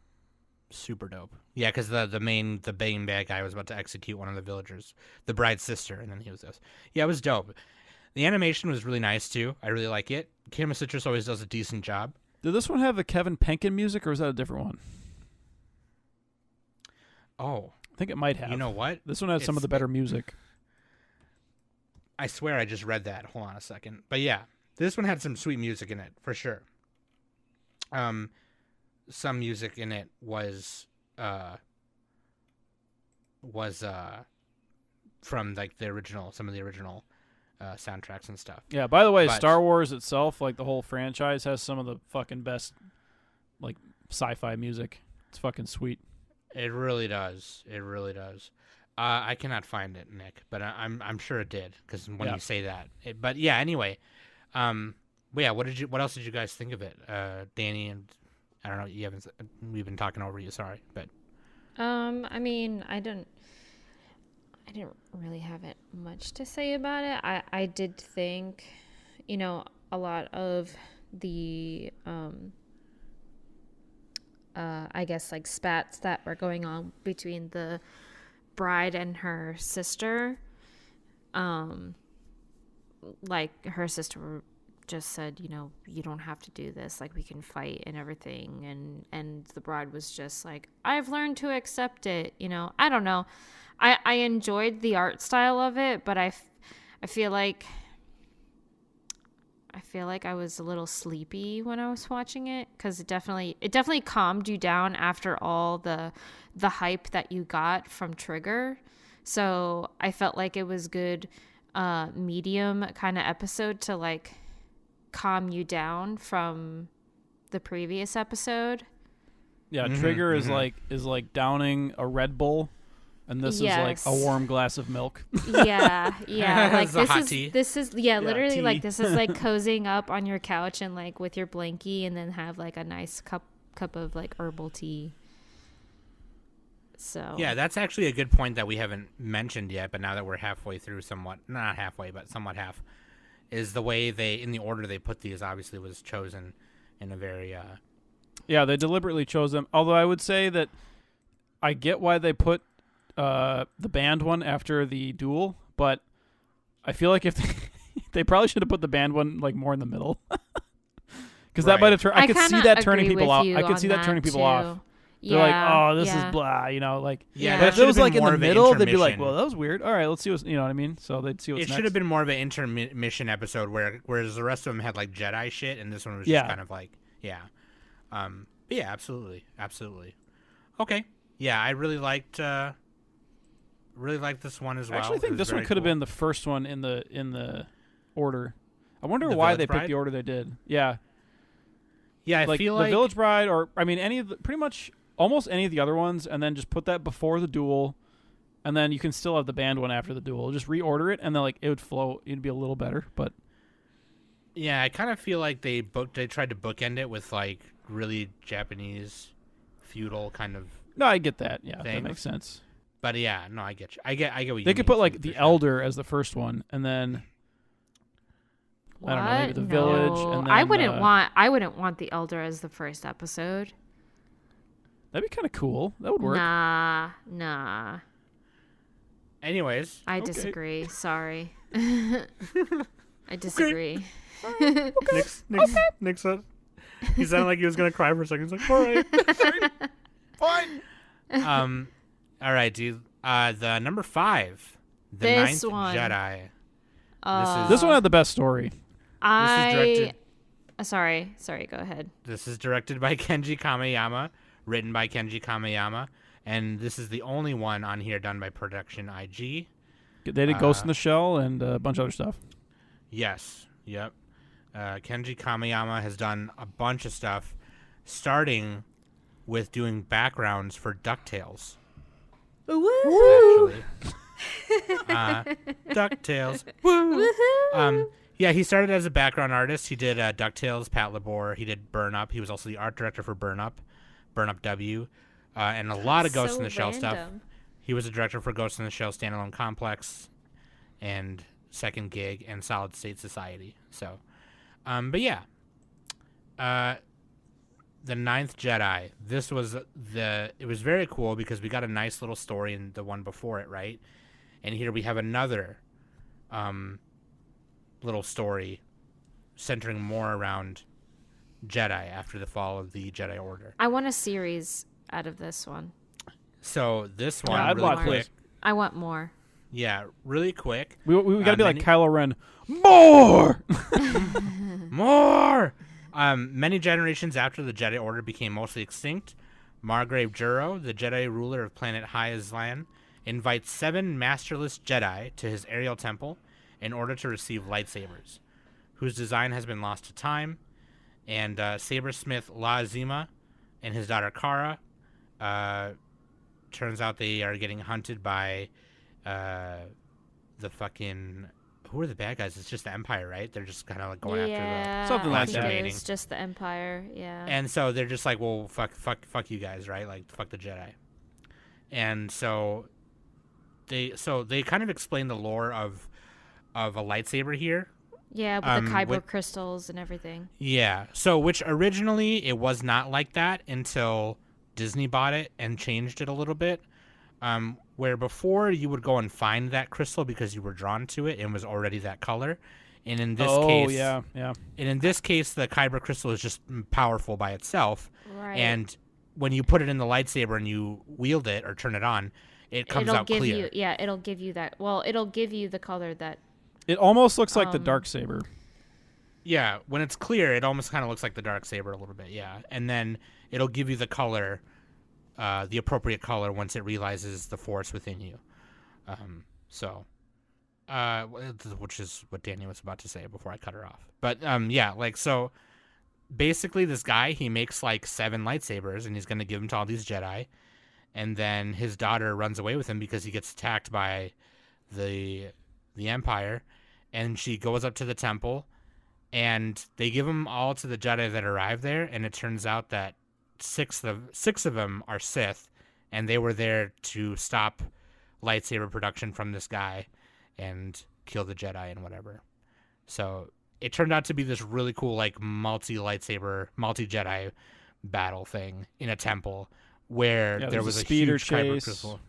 [SPEAKER 1] Super dope. Yeah, because the main bad guy was about to execute one of the villagers, the bride's sister, and then he was this. Yeah, it was dope. The animation was really nice too. I really like it. Kinema Citrus always does a decent job.
[SPEAKER 2] Did this one have the Kevin Penkin music, or was that a different one?
[SPEAKER 1] Oh,
[SPEAKER 2] I think it might have.
[SPEAKER 1] you know what?
[SPEAKER 2] This one has some of
[SPEAKER 1] It's-
[SPEAKER 2] the better music.
[SPEAKER 1] I swear I just read that. Hold on a second. But yeah, this one had some sweet music in it for sure. Some music in it was from like some of the original soundtracks and stuff.
[SPEAKER 2] Yeah, by the way,
[SPEAKER 1] But-
[SPEAKER 2] Star Wars itself, like the whole franchise, has some of the fucking best like sci-fi music. It's fucking sweet.
[SPEAKER 1] It really does. It really does. I cannot find it, Nick, but I'm sure it did because when
[SPEAKER 2] Yeah.
[SPEAKER 1] you say that. But yeah. Anyway, but yeah. What else did you guys think of it, Danny? And I don't know. You haven't. We've been talking over you. Sorry, but
[SPEAKER 3] I mean, I didn't really have it much to say about it. I did think, a lot of the I guess like spats that were going on between the bride and her sister. Like her sister just said, you don't have to do this. Like we can fight and everything. And the bride was just like, I've learned to accept it. I don't know. I enjoyed the art style of it, but I feel like I was a little sleepy when I was watching it because it definitely calmed you down after all the hype that you got from Trigger. So I felt like it was good medium kind of episode to like calm you down from the previous episode.
[SPEAKER 2] Yeah, Trigger is like downing a Red Bull, and this is like a warm glass of milk.
[SPEAKER 3] Yeah. Like
[SPEAKER 1] this
[SPEAKER 3] is literally
[SPEAKER 2] tea.
[SPEAKER 3] like this is like cozying up on your couch and like with your blankie and then have like a nice cup of like herbal tea. So
[SPEAKER 1] yeah, that's actually a good point that we haven't mentioned yet. But now that we're halfway through, not halfway, but somewhat half, is the way in the order they put these. Obviously, was chosen in a very.
[SPEAKER 2] Yeah, they deliberately chose them. Although I would say that I get why they put the band one after the duel, but I feel like if they probably should have put the band one like more in the middle, because that might have turned. I could see that turning people off. I could see that turning people off. They're like, oh, this is blah, like.
[SPEAKER 1] Yeah,
[SPEAKER 2] but if it was like in the middle, they'd be like,
[SPEAKER 1] intermission.
[SPEAKER 2] well, that was weird. All right, let's see what's, you know what I mean? So they'd see what's next.
[SPEAKER 1] It should have been more of an intermission episode whereas the rest of them had like Jedi shit, and this one was just kind of like, yeah. But yeah, absolutely. Okay. Yeah, I really liked this one as well.
[SPEAKER 2] I actually think this one could have been the first one in the order. I wonder why they picked the order they did. Yeah.
[SPEAKER 1] Yeah, I feel like
[SPEAKER 2] the Village Bride, or I mean, pretty much almost any of the other ones, and then just put that before the duel, and then you can still have the band one after the duel. Just reorder it, and then like it would flow. It'd be a little better, but
[SPEAKER 1] yeah, I kind of feel like they tried to bookend it with like really Japanese feudal kind of.
[SPEAKER 2] No, I get that. Yeah,
[SPEAKER 1] things.
[SPEAKER 2] That makes sense.
[SPEAKER 1] But yeah, no, I get you. I get what you mean.
[SPEAKER 2] They could put like the Elder as the first one, and then
[SPEAKER 3] what?
[SPEAKER 2] I don't know, maybe the Village. And then,
[SPEAKER 3] I wouldn't want the Elder as the first episode.
[SPEAKER 2] That'd be kind of cool. That would work.
[SPEAKER 3] Nah.
[SPEAKER 1] Anyways,
[SPEAKER 3] I disagree. Sorry. I disagree.
[SPEAKER 1] Okay. Nick said he sounded like he was gonna cry for a second. He's like, all right, fine. All right, dude. The number 5, the
[SPEAKER 3] This
[SPEAKER 1] Ninth
[SPEAKER 3] one.
[SPEAKER 1] Jedi.
[SPEAKER 2] This one had the best story.
[SPEAKER 3] Sorry, go ahead.
[SPEAKER 1] This is directed by Kenji Kamiyama, written by Kenji Kamiyama, and this is the only one on here done by Production IG.
[SPEAKER 2] They did Ghost in the Shell and a bunch of other stuff.
[SPEAKER 1] Yes. Yep. Kenji Kamiyama has done a bunch of stuff, starting with doing backgrounds for DuckTales.
[SPEAKER 3] Woo!
[SPEAKER 1] Actually. DuckTales. Woo! Yeah, he started as a background artist. He did DuckTales, Pat Labor. He did Burn Up. He was also the art director for Burn Up W, and a lot of Ghost in the Shell stuff. He was a director for Ghost in the Shell Standalone Complex and Second Gig and Solid State Society. So, but yeah, the Ninth Jedi. This was it was very cool because we got a nice little story in the one before it, right? And here we have another little story centering more around Jedi after the fall of the Jedi Order.
[SPEAKER 3] I want a series out of this one.
[SPEAKER 1] So this one,
[SPEAKER 2] I'd
[SPEAKER 1] really
[SPEAKER 2] watch
[SPEAKER 1] quick.
[SPEAKER 2] this.
[SPEAKER 3] I want more.
[SPEAKER 1] Yeah, really quick.
[SPEAKER 2] We gotta be like Kylo Ren. More!
[SPEAKER 1] More! Many generations after the Jedi Order became mostly extinct, Margrave Juro, the Jedi ruler of planet Hyazlan, invites 7 masterless Jedi to his aerial temple in order to receive lightsabers, whose design has been lost to time, and sabersmith La Zima and his daughter Kara turns out they are getting hunted by the fucking, who are the bad guys? It's just the Empire, right? They're just kind of like going after
[SPEAKER 2] Something like that.
[SPEAKER 3] It's just the Empire, yeah.
[SPEAKER 1] and so they're just like, well, fuck you guys, right? Like, fuck the Jedi. And so they kind of explain the lore of a lightsaber here.
[SPEAKER 3] Yeah, with the kyber crystals and everything.
[SPEAKER 1] Yeah. So, which originally it was not like that until Disney bought it and changed it a little bit. Where before you would go and find that crystal because you were drawn to it and was already that color. And in this case,
[SPEAKER 2] yeah.
[SPEAKER 1] And in this case, the kyber crystal is just powerful by itself.
[SPEAKER 3] Right.
[SPEAKER 1] And when you put it in the lightsaber and you wield it or turn it on, it comes out clear.
[SPEAKER 3] It'll give you that. Well, it'll give you the color that.
[SPEAKER 2] It almost looks like the dark saber.
[SPEAKER 1] Yeah, when it's clear, it almost kind of looks like the dark saber a little bit. Yeah, and then it'll give you the color, the appropriate color once it realizes the force within you. Which is what Danny was about to say before I cut her off. But yeah, like so. Basically, this guy, he makes like 7 lightsabers, and he's going to give them to all these Jedi. And then his daughter runs away with him because he gets attacked by the Empire. And she goes up to the temple, and they give them all to the Jedi that arrive there. And it turns out that six of them are Sith, and they were there to stop lightsaber production from this guy and kill the Jedi and whatever. So it turned out to be this really cool, like, multi-lightsaber, multi-Jedi battle thing in a temple where there was a
[SPEAKER 2] speeder
[SPEAKER 1] huge kyber
[SPEAKER 2] chase.
[SPEAKER 1] crystal.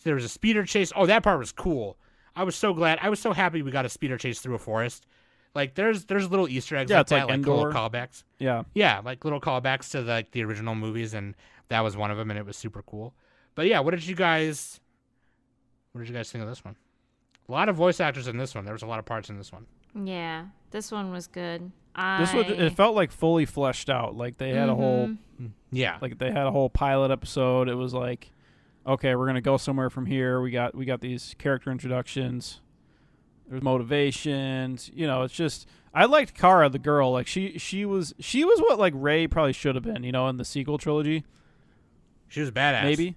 [SPEAKER 1] There was a speeder chase. Oh, that part was cool. I was so glad. I was so happy we got a speeder chase through a forest. Like, there's little Easter eggs like that, like little callbacks.
[SPEAKER 2] Yeah.
[SPEAKER 1] Yeah, like little callbacks to the original movies, and that was one of them, and it was super cool. But yeah, what did you guys think of this one? A lot of voice actors in this one. There was a lot of parts in this one.
[SPEAKER 3] Yeah, this one was good.
[SPEAKER 2] It felt like fully fleshed out. Like they had a whole, they had a whole pilot episode. It was like, okay, we're gonna go somewhere from here. We got these character introductions. There's motivations. You know, it's just I liked Cara, the girl. Like she was what like Rey probably should have been. You know, in the sequel trilogy.
[SPEAKER 1] She was badass.
[SPEAKER 2] Maybe.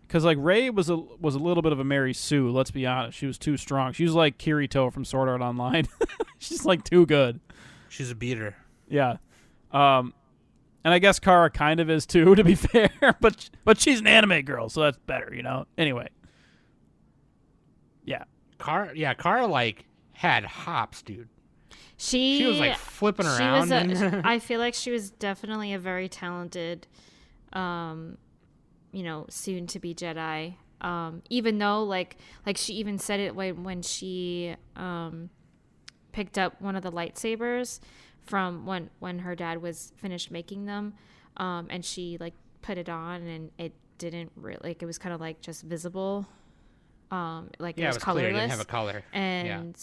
[SPEAKER 2] Because like Rey was a little bit of a Mary Sue. Let's be honest, she was too strong. She was like Kirito from Sword Art Online. She's like too good.
[SPEAKER 1] She's a beater.
[SPEAKER 2] Yeah, and I guess Cara kind of is too, to be fair. But she's an anime girl, so that's better, you know. Anyway, yeah,
[SPEAKER 1] Cara like had hops, dude.
[SPEAKER 3] She
[SPEAKER 1] was like flipping around.
[SPEAKER 3] I feel like she was definitely a very talented. Soon to be Jedi. Even though like she even said it when she picked up one of the lightsabers from when her dad was finished making them, and she like put it on and it didn't really, like, it was kind of like just visible, like it was colorless.
[SPEAKER 1] Clear. It didn't have a color.
[SPEAKER 3] And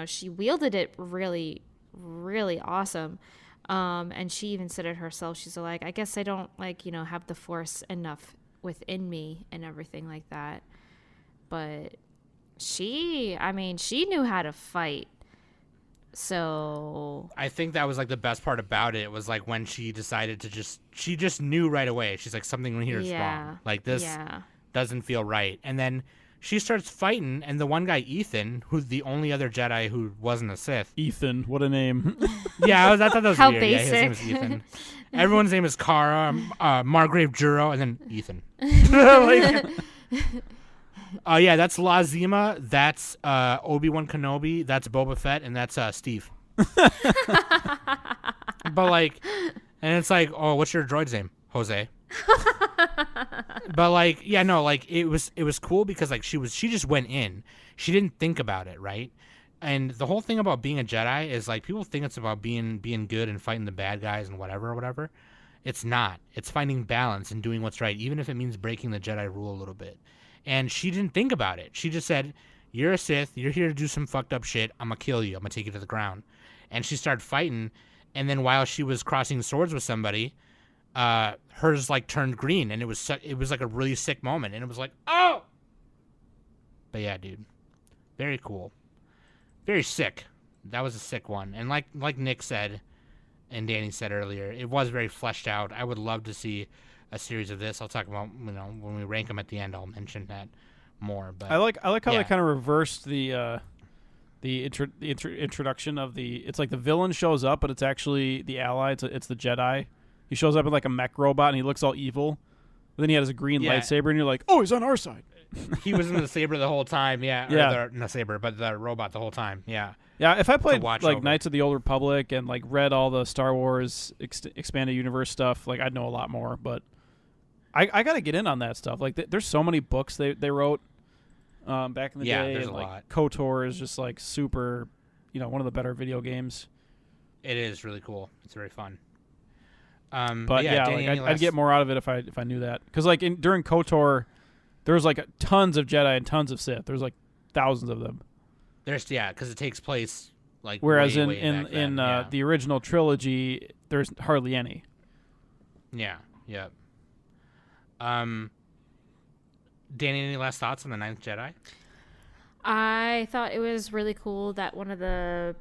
[SPEAKER 3] she wielded it really, really awesome. And she even said it herself. She's like, I guess I don't have the force enough within me and everything like that. But she knew how to fight. So
[SPEAKER 1] I think that was like the best part about it. It was like when she decided to she just knew right away. She's like, something here is wrong. Like this doesn't feel right. And then she starts fighting, and the one guy, Ethan, who's the only other Jedi who wasn't a Sith.
[SPEAKER 2] Ethan, what a name.
[SPEAKER 1] Yeah, I thought that was
[SPEAKER 3] how
[SPEAKER 1] weird.
[SPEAKER 3] basic.
[SPEAKER 1] Yeah, his name is Ethan. Everyone's name is Cara, Margrave Juro, and then Ethan. Yeah, that's La Zima, that's Obi-Wan Kenobi, that's Boba Fett, and that's Steve. But like, and it's like, oh, what's your droid's name? Jose. But like, yeah, no, like it was cool because like she just went in. She didn't think about it, right? And the whole thing about being a Jedi is like people think it's about being good and fighting the bad guys and whatever. It's not. It's finding balance and doing what's right, even if it means breaking the Jedi rule a little bit. And she didn't think about it. She just said, "You're a Sith. You're here to do some fucked up shit. I'm gonna kill you. I'm gonna take you to the ground." And she started fighting. And then while she was crossing swords with somebody, hers like turned green, and it was like a really sick moment, and it was like, oh. But yeah, dude, very cool, very sick. That was a sick one, and like Nick said, and Danny said earlier, it was very fleshed out. I would love to see a series of this. I'll talk about when we rank them at the end. I'll mention that more. But
[SPEAKER 2] I like how
[SPEAKER 1] yeah.
[SPEAKER 2] they kind of reversed the introduction of the. It's like the villain shows up, but it's actually the ally. It's the Jedi. He shows up in like a mech robot and he looks all evil. But then he has a green lightsaber and you're like, oh, he's on our side.
[SPEAKER 1] He was in the saber the whole time. Yeah.
[SPEAKER 2] Yeah.
[SPEAKER 1] Or the saber, but the robot the whole time. Yeah.
[SPEAKER 2] Yeah, if I played
[SPEAKER 1] watch
[SPEAKER 2] like
[SPEAKER 1] over.
[SPEAKER 2] Knights of the Old Republic and like read all the Star Wars expanded universe stuff, like I'd know a lot more. But I got to get in on that stuff. Like there's so many books they wrote back in the day.
[SPEAKER 1] There's
[SPEAKER 2] and,
[SPEAKER 1] a
[SPEAKER 2] like,
[SPEAKER 1] lot.
[SPEAKER 2] KOTOR is just like super, one of the better video games.
[SPEAKER 1] It is really cool. It's very fun.
[SPEAKER 2] But yeah,
[SPEAKER 1] Danny,
[SPEAKER 2] like I'd get more out of it if I knew that. Because like during KOTOR, there was like tons of Jedi and tons of Sith. There's like thousands of them.
[SPEAKER 1] Because it takes place like.
[SPEAKER 2] Whereas
[SPEAKER 1] way back
[SPEAKER 2] in
[SPEAKER 1] then.
[SPEAKER 2] the original trilogy, there's hardly any.
[SPEAKER 1] Yeah. Yep. Danny, any last thoughts on the Ninth Jedi?
[SPEAKER 3] I thought it was really cool that one of the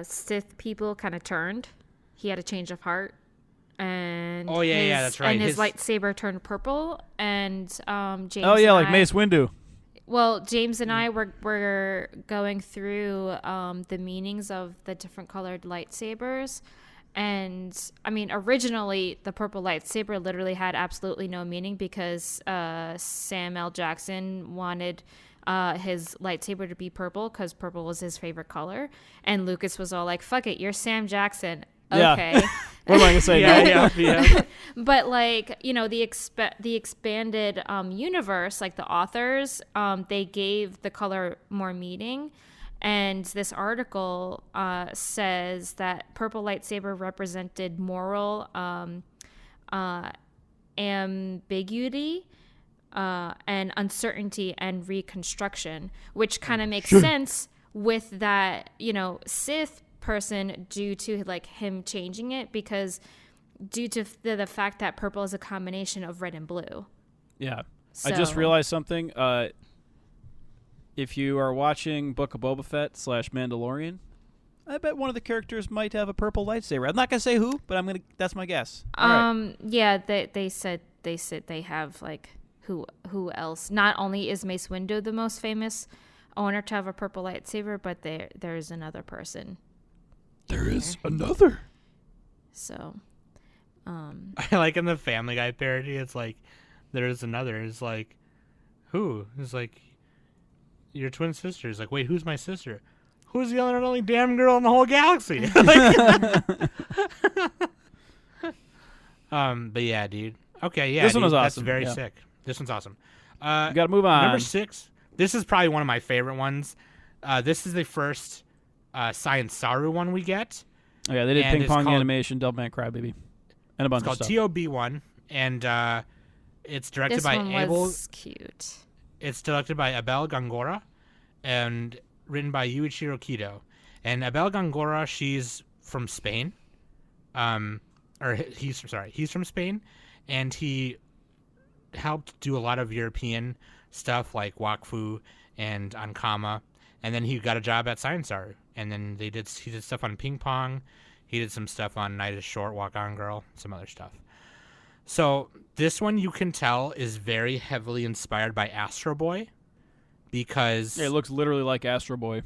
[SPEAKER 3] Sith people kind of turned. He had a change of heart, and
[SPEAKER 1] that's right.
[SPEAKER 3] And his lightsaber turned purple, and James.
[SPEAKER 2] Oh yeah,
[SPEAKER 3] and
[SPEAKER 2] like Mace Windu.
[SPEAKER 3] Well, James and I were going through the meanings of the different colored lightsabers. And, I mean, originally, the purple lightsaber literally had absolutely no meaning because Sam L. Jackson wanted his lightsaber to be purple because purple was his favorite color. And Lucas was all like, fuck it, you're Sam Jackson. Okay.
[SPEAKER 2] Yeah. What am I going to say?
[SPEAKER 1] Yeah.
[SPEAKER 3] But like, the expanded universe, like the authors, they gave the color more meaning. And this article says that purple lightsaber represented moral ambiguity and uncertainty and reconstruction, which kind of makes sense with that, Sith person due to like him changing it because due to the fact that purple is a combination of red and blue.
[SPEAKER 2] Yeah.
[SPEAKER 3] So,
[SPEAKER 2] I just realized something. If you are watching Book of Boba Fett / Mandalorian, I bet one of the characters might have a purple lightsaber. I'm not gonna say who, but that's my guess. All right.
[SPEAKER 3] Yeah, they said they have like who else? Not only is Mace Windu the most famous owner to have a purple lightsaber, but there's another person.
[SPEAKER 2] There is another.
[SPEAKER 3] So,
[SPEAKER 1] I like in the Family Guy parody, it's like there's another. It's like who? It's like your twin sister. It's like, wait, who's my sister? Who's the other and only damn girl in the whole galaxy? But yeah, dude. Okay, yeah.
[SPEAKER 2] This one was
[SPEAKER 1] That's
[SPEAKER 2] awesome.
[SPEAKER 1] very sick. This one's awesome.
[SPEAKER 2] You gotta move on.
[SPEAKER 1] Number 6. This is probably one of my favorite ones. This is the first Science Saru one we get.
[SPEAKER 2] Oh yeah, they did
[SPEAKER 1] And
[SPEAKER 2] Ping
[SPEAKER 1] it's
[SPEAKER 2] Pong
[SPEAKER 1] called-
[SPEAKER 2] Animation, Devilman Crybaby, and a bunch
[SPEAKER 1] It's
[SPEAKER 2] of
[SPEAKER 1] called
[SPEAKER 2] stuff.
[SPEAKER 1] TOB1, and it's directed
[SPEAKER 3] this
[SPEAKER 1] by
[SPEAKER 3] one
[SPEAKER 1] Abel.
[SPEAKER 3] was cute.
[SPEAKER 1] It's directed by Abel Gongora and written by Yuichiro Kido. And Abel Gongora, she's from Spain. He's from Spain, and he helped do a lot of European stuff like Wakfu and Ankama, and then he got a job at Science Art, and then he did stuff on Ping Pong, he did some stuff on Night is Short, Walk On Girl, some other stuff. So this one you can tell is very heavily inspired by Astro Boy, because
[SPEAKER 2] Yeah, it looks literally like Astro Boy.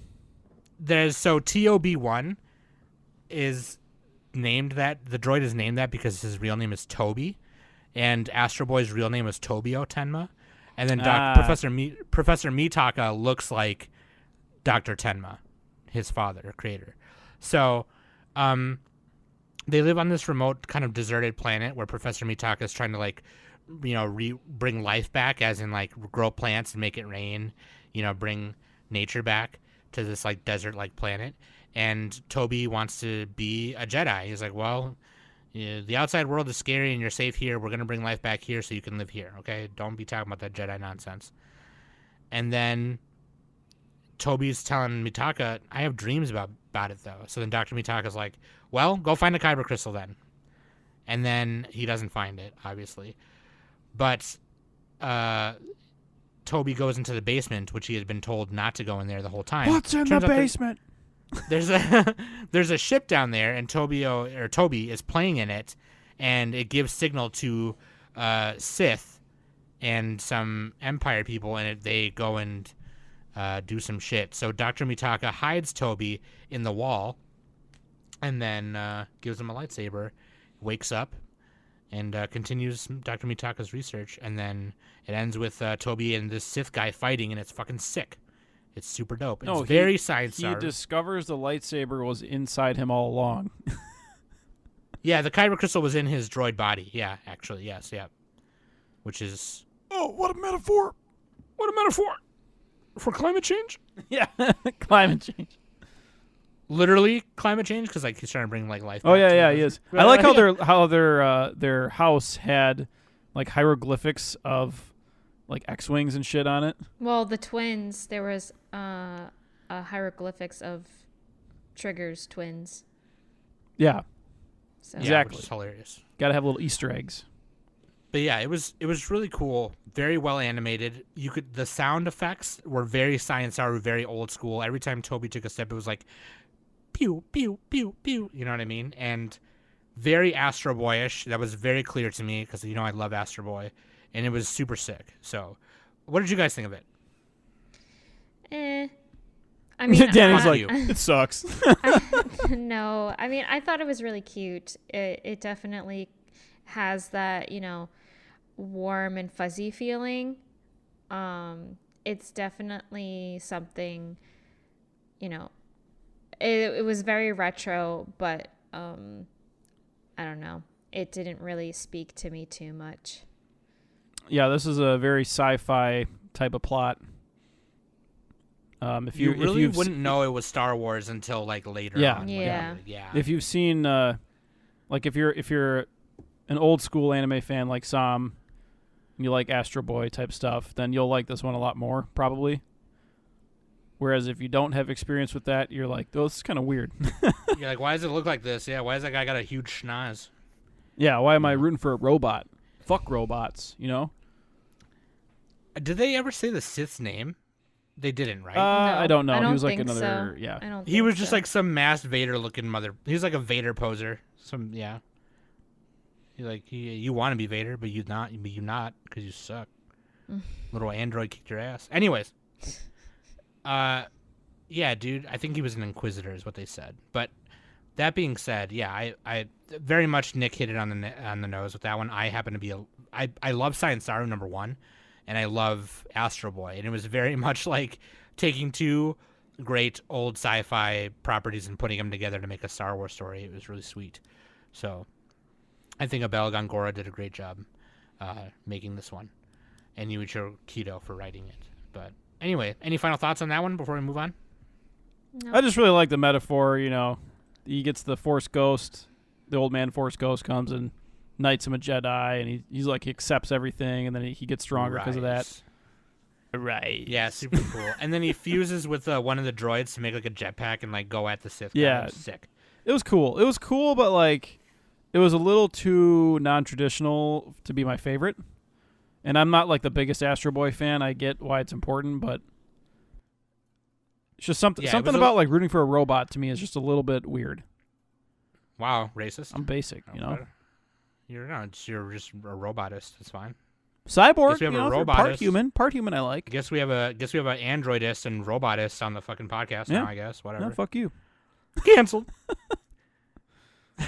[SPEAKER 1] TOB1 is named that, the droid is named that because his real name is Toby, and Astro Boy's real name is Tobio Tenma, and then Professor Mitaka looks like Dr. Tenma, his father, creator. So they live on this remote kind of deserted planet where Professor Mitaka is trying to bring life back, as in like grow plants and make it rain, bring nature back to this like desert like planet. And Toby wants to be a Jedi. He's like, well, the outside world is scary and you're safe here. We're going to bring life back here so you can live here. Okay. Don't be talking about that Jedi nonsense. And then Toby's telling Mitaka, I have dreams about it though. So then Dr. Mitaka's like, well, go find a kyber crystal then. And then he doesn't find it, obviously. But Toby goes into the basement, which he had been told not to go in there the whole time.
[SPEAKER 2] What's in
[SPEAKER 1] Turns
[SPEAKER 2] the
[SPEAKER 1] out
[SPEAKER 2] basement?
[SPEAKER 1] there's a ship down there, and Toby is playing in it, and it gives signal to Sith and some Empire people, and they go and do some shit. So Dr. Mitaka hides Toby in the wall, and then gives him a lightsaber, wakes up, and continues Dr. Mitaka's research, and then it ends with Toby and this Sith guy fighting, and it's fucking sick. It's super dope. It's very science
[SPEAKER 2] He discovers the lightsaber was inside him all along.
[SPEAKER 1] Yeah, the kyber crystal was in his droid body. Yeah, actually, yes, yeah. Which is...
[SPEAKER 2] Oh, what a metaphor!
[SPEAKER 1] What a metaphor! For climate change?
[SPEAKER 2] Yeah, climate change.
[SPEAKER 1] Literally climate change, because like he's trying to bring like life.
[SPEAKER 2] Oh
[SPEAKER 1] back
[SPEAKER 2] yeah, he is. I like how their house had like hieroglyphics of like X-wings and shit on it.
[SPEAKER 3] Well, the twins, there was hieroglyphics of Trigger's twins.
[SPEAKER 2] Yeah,
[SPEAKER 3] So.
[SPEAKER 1] Yeah,
[SPEAKER 2] exactly.
[SPEAKER 1] which is hilarious.
[SPEAKER 2] Got to have little Easter eggs.
[SPEAKER 1] But yeah, it was really cool, very well animated. The sound effects were very Science Saru, very old school. Every time Toby took a step, it was like pew pew pew pew. You know what I mean? And very Astro Boyish. That was very clear to me because I love Astro Boy, and it was super sick. So, what did you guys think of it?
[SPEAKER 3] I mean,
[SPEAKER 2] Danny's like, it sucks.
[SPEAKER 3] No, I mean, I thought it was really cute. It definitely has that, warm and fuzzy feeling. It's definitely something, it was very retro, but I don't know. It didn't really speak to me too much.
[SPEAKER 2] Yeah, this is a very sci-fi type of plot. If
[SPEAKER 1] You really
[SPEAKER 2] if
[SPEAKER 1] wouldn't know it was Star Wars until like later
[SPEAKER 2] Yeah.
[SPEAKER 1] on.
[SPEAKER 3] Yeah.
[SPEAKER 1] Yeah.
[SPEAKER 2] If you've seen, like if you're an old school anime fan like Sam, and you like Astro Boy type stuff, then you'll like this one a lot more probably. Whereas if you don't have experience with that, you're like, oh, this is kind of weird.
[SPEAKER 1] You're like, why does it look like this? Yeah, why does that guy got a huge schnoz?
[SPEAKER 2] Yeah, why am I rooting for a robot? Fuck robots,
[SPEAKER 1] Did they ever say the Sith's name? They didn't, right?
[SPEAKER 3] No,
[SPEAKER 2] I don't know.
[SPEAKER 3] I don't
[SPEAKER 2] He was like
[SPEAKER 3] think
[SPEAKER 2] another,
[SPEAKER 3] so.
[SPEAKER 2] yeah.
[SPEAKER 3] I don't
[SPEAKER 1] He
[SPEAKER 3] think
[SPEAKER 1] was just
[SPEAKER 3] so.
[SPEAKER 1] like some masked Vader-looking mother. He was like a Vader poser. You want to be Vader, but you not because you suck. Little android kicked your ass. Anyways, yeah, dude, I think he was an Inquisitor, is what they said. But that being said, yeah, I very much Nick hit it on the nose with that one. I happen to be I love Science Saru #1, and I love Astro Boy, and it was very much like taking two great old sci-fi properties and putting them together to make a Star Wars story. It was really sweet. So I think Abel Gongora did a great job making this one, and Yuichiro Kido for writing it. But anyway, any final thoughts on that one before we move on?
[SPEAKER 3] No.
[SPEAKER 2] I just really like the metaphor, He gets the Force Ghost, the old man Force Ghost comes and knights him a Jedi, and he's like, he accepts everything, and then he gets stronger because of that. Right.
[SPEAKER 1] Yeah, super cool. And then he fuses with one of the droids to make like a jetpack and like go at the Sith guy.
[SPEAKER 2] Yeah.
[SPEAKER 1] It was sick.
[SPEAKER 2] It was cool. It was cool, but like, it was a little too non-traditional to be my favorite. And I'm not like the biggest Astro Boy fan. I get why it's important, but it's just something about like rooting for a robot to me is just a little bit weird.
[SPEAKER 1] Wow, racist.
[SPEAKER 2] I'm basic,
[SPEAKER 1] You're just a robotist. It's fine.
[SPEAKER 2] Cyborg,
[SPEAKER 1] Guess we have a
[SPEAKER 2] part
[SPEAKER 1] robotist.
[SPEAKER 2] part human. I like.
[SPEAKER 1] Guess we have an androidist and robotist on the fucking podcast now. I guess whatever.
[SPEAKER 2] No, fuck you.
[SPEAKER 1] Canceled.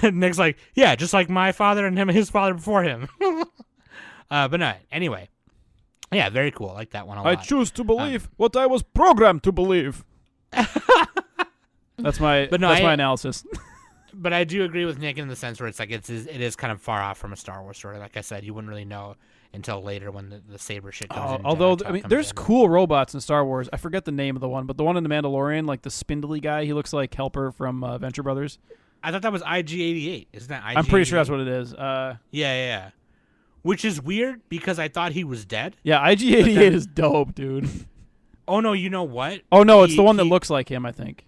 [SPEAKER 1] Nick's like, yeah, just like my father and his father before him. But no, anyway. Yeah, very cool. I like that one a lot.
[SPEAKER 2] I choose to believe what I was programmed to believe. That's my my analysis.
[SPEAKER 1] But I do agree with Nick in the sense where it's like it is kind of far off from a Star Wars story. Like I said, you wouldn't really know until later when the saber shit comes in.
[SPEAKER 2] Although
[SPEAKER 1] Jedi
[SPEAKER 2] I mean,
[SPEAKER 1] comes
[SPEAKER 2] there's
[SPEAKER 1] in.
[SPEAKER 2] cool robots in Star Wars. I forget the name of the one, but the one in the Mandalorian, like the spindly guy, he looks like Helper from Venture Brothers.
[SPEAKER 1] I thought that was IG-88. Isn't that IG-88?
[SPEAKER 2] I'm pretty sure that's what it is.
[SPEAKER 1] Yeah. Which is weird because I thought he was dead.
[SPEAKER 2] Yeah, IG-88 is dope, dude.
[SPEAKER 1] Oh no, you know what?
[SPEAKER 2] Oh no, it's the one that looks like him, I think.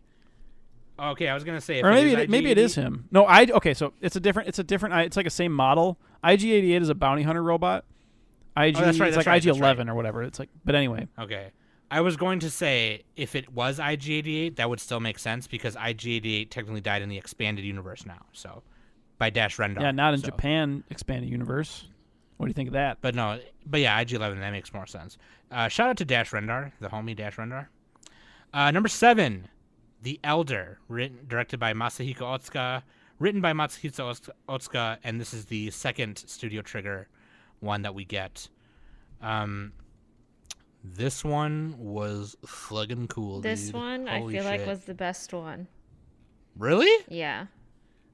[SPEAKER 1] Okay, I was gonna say, if
[SPEAKER 2] Or
[SPEAKER 1] it
[SPEAKER 2] maybe it is him. No, okay, so it's a different. It's like a same model. IG-88 is a bounty hunter robot.
[SPEAKER 1] That's right.
[SPEAKER 2] It's
[SPEAKER 1] That's
[SPEAKER 2] like
[SPEAKER 1] right, that's
[SPEAKER 2] IG-11
[SPEAKER 1] right.
[SPEAKER 2] or whatever. It's like, but anyway.
[SPEAKER 1] Okay. I was going to say if it was IG-88, that would still make sense because IG-88 technically died in the expanded universe now. So by Dash Rendar.
[SPEAKER 2] Yeah, not in
[SPEAKER 1] so.
[SPEAKER 2] Japan expanded universe. What do you think of that?
[SPEAKER 1] But no, but yeah, IG-11, that makes more sense. Shout out to Dash Rendar, the homie Dash Rendar. Number 7, The Elder, directed by Masahiko Otsuka, written by Matsuhito Otsuka, and this is the second Studio Trigger one that we get. This one was fucking cool,
[SPEAKER 3] This
[SPEAKER 1] dude.
[SPEAKER 3] one,
[SPEAKER 1] Holy
[SPEAKER 3] I feel like
[SPEAKER 1] shit.
[SPEAKER 3] was the best one.
[SPEAKER 1] Really?
[SPEAKER 3] Yeah.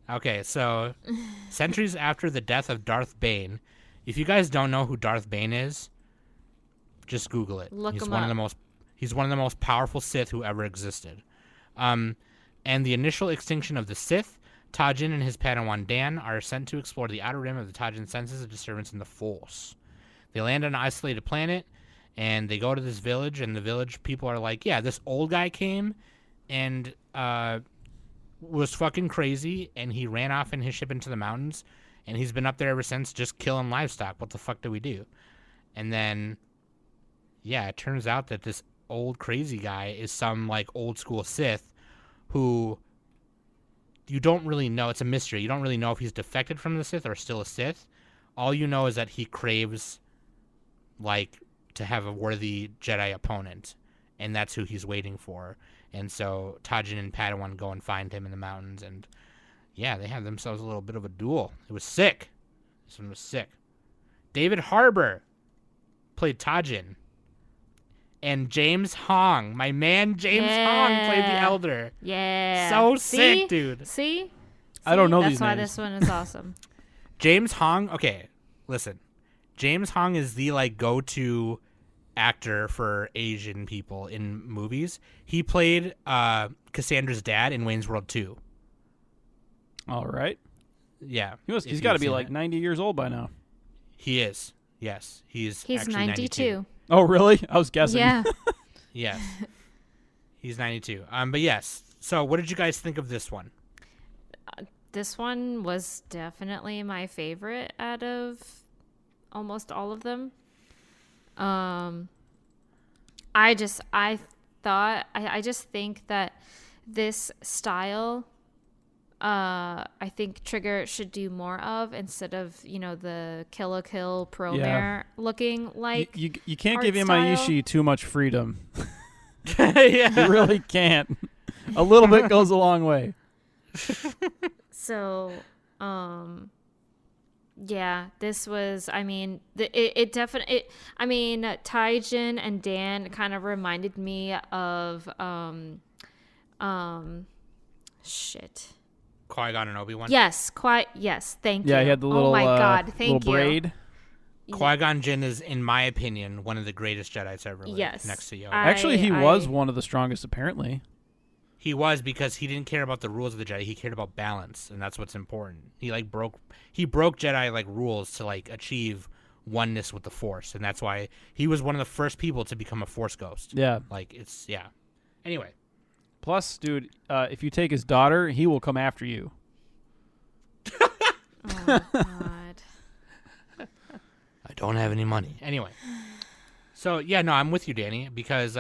[SPEAKER 1] Okay, so centuries after the death of Darth Bane, if you guys don't know who Darth Bane is, just Google it.
[SPEAKER 3] Look
[SPEAKER 1] he's
[SPEAKER 3] him
[SPEAKER 1] one
[SPEAKER 3] up.
[SPEAKER 1] of the most he's one of the most powerful Sith who ever existed. And the initial extinction of the Sith, Tajin and his Padawan Dan are sent to explore the outer rim of the Tajin senses a disturbance in the Force. They land on an isolated planet, and they go to this village, and the village people are like, yeah, this old guy came and was fucking crazy, and he ran off in his ship into the mountains, and he's been up there ever since just killing livestock. What the fuck do we do? And then, yeah, it turns out that this old crazy guy is some, like, old school Sith who you don't really know. It's a mystery. You don't really know if he's defected from the Sith or still a Sith. All you know is that he craves, like, to have a worthy Jedi opponent, and that's who he's waiting for. And so Tajin and Padawan go and find him in the mountains, and yeah, they have themselves a little bit of a duel. It was sick. This one was sick. David Harbour played Tajin, and James Hong, my man James Hong, played the Elder.
[SPEAKER 3] Yeah.
[SPEAKER 1] So
[SPEAKER 3] See?
[SPEAKER 1] sick, dude.
[SPEAKER 3] See?
[SPEAKER 2] I don't know
[SPEAKER 3] That's
[SPEAKER 2] these
[SPEAKER 3] why
[SPEAKER 2] names.
[SPEAKER 3] this one is awesome.
[SPEAKER 1] James Hong, okay, listen. James Hong is the, like, go-to actor for Asian people in movies. He played Cassandra's dad in Wayne's World 2.
[SPEAKER 2] All right.
[SPEAKER 1] Yeah.
[SPEAKER 2] He's got to be like 90 years old by now.
[SPEAKER 1] He is. Yes. He's actually
[SPEAKER 3] 92.
[SPEAKER 2] Oh, really? I was guessing.
[SPEAKER 3] Yeah.
[SPEAKER 1] Yes. He's 92. But yes. So what did you guys think of this one?
[SPEAKER 3] This one was definitely my favorite out of almost all of them. I just think that this style, I think Trigger should do more of, instead of, the Kill la Kill Promare looking like.
[SPEAKER 2] You can't
[SPEAKER 3] art
[SPEAKER 2] give Imaishi too much freedom.
[SPEAKER 1] Yeah.
[SPEAKER 2] You really can't. A little bit goes a long way.
[SPEAKER 3] So, yeah, this was, it definitely, Taijin and Dan kind of reminded me of, shit.
[SPEAKER 1] Qui-Gon and Obi-Wan?
[SPEAKER 3] Yes, thank you.
[SPEAKER 2] Yeah, he had the little,
[SPEAKER 3] oh my God,
[SPEAKER 2] little
[SPEAKER 3] thank you.
[SPEAKER 2] braid.
[SPEAKER 1] Qui-Gon Jinn is, in my opinion, one of the greatest Jedi's ever lived.
[SPEAKER 3] Yes.
[SPEAKER 1] Next to Yoda.
[SPEAKER 2] Actually, he was one of the strongest, apparently.
[SPEAKER 1] He was, because he didn't care about the rules of the Jedi. He cared about balance, and that's what's important. He broke Jedi rules to achieve oneness with the Force, and that's why he was one of the first people to become a Force ghost.
[SPEAKER 2] Yeah.
[SPEAKER 1] Anyway,
[SPEAKER 2] Plus, dude, if you take his daughter, he will come after you.
[SPEAKER 3] Oh, God.
[SPEAKER 1] I don't have any money. Anyway, so yeah, no, I'm with you, Danny, because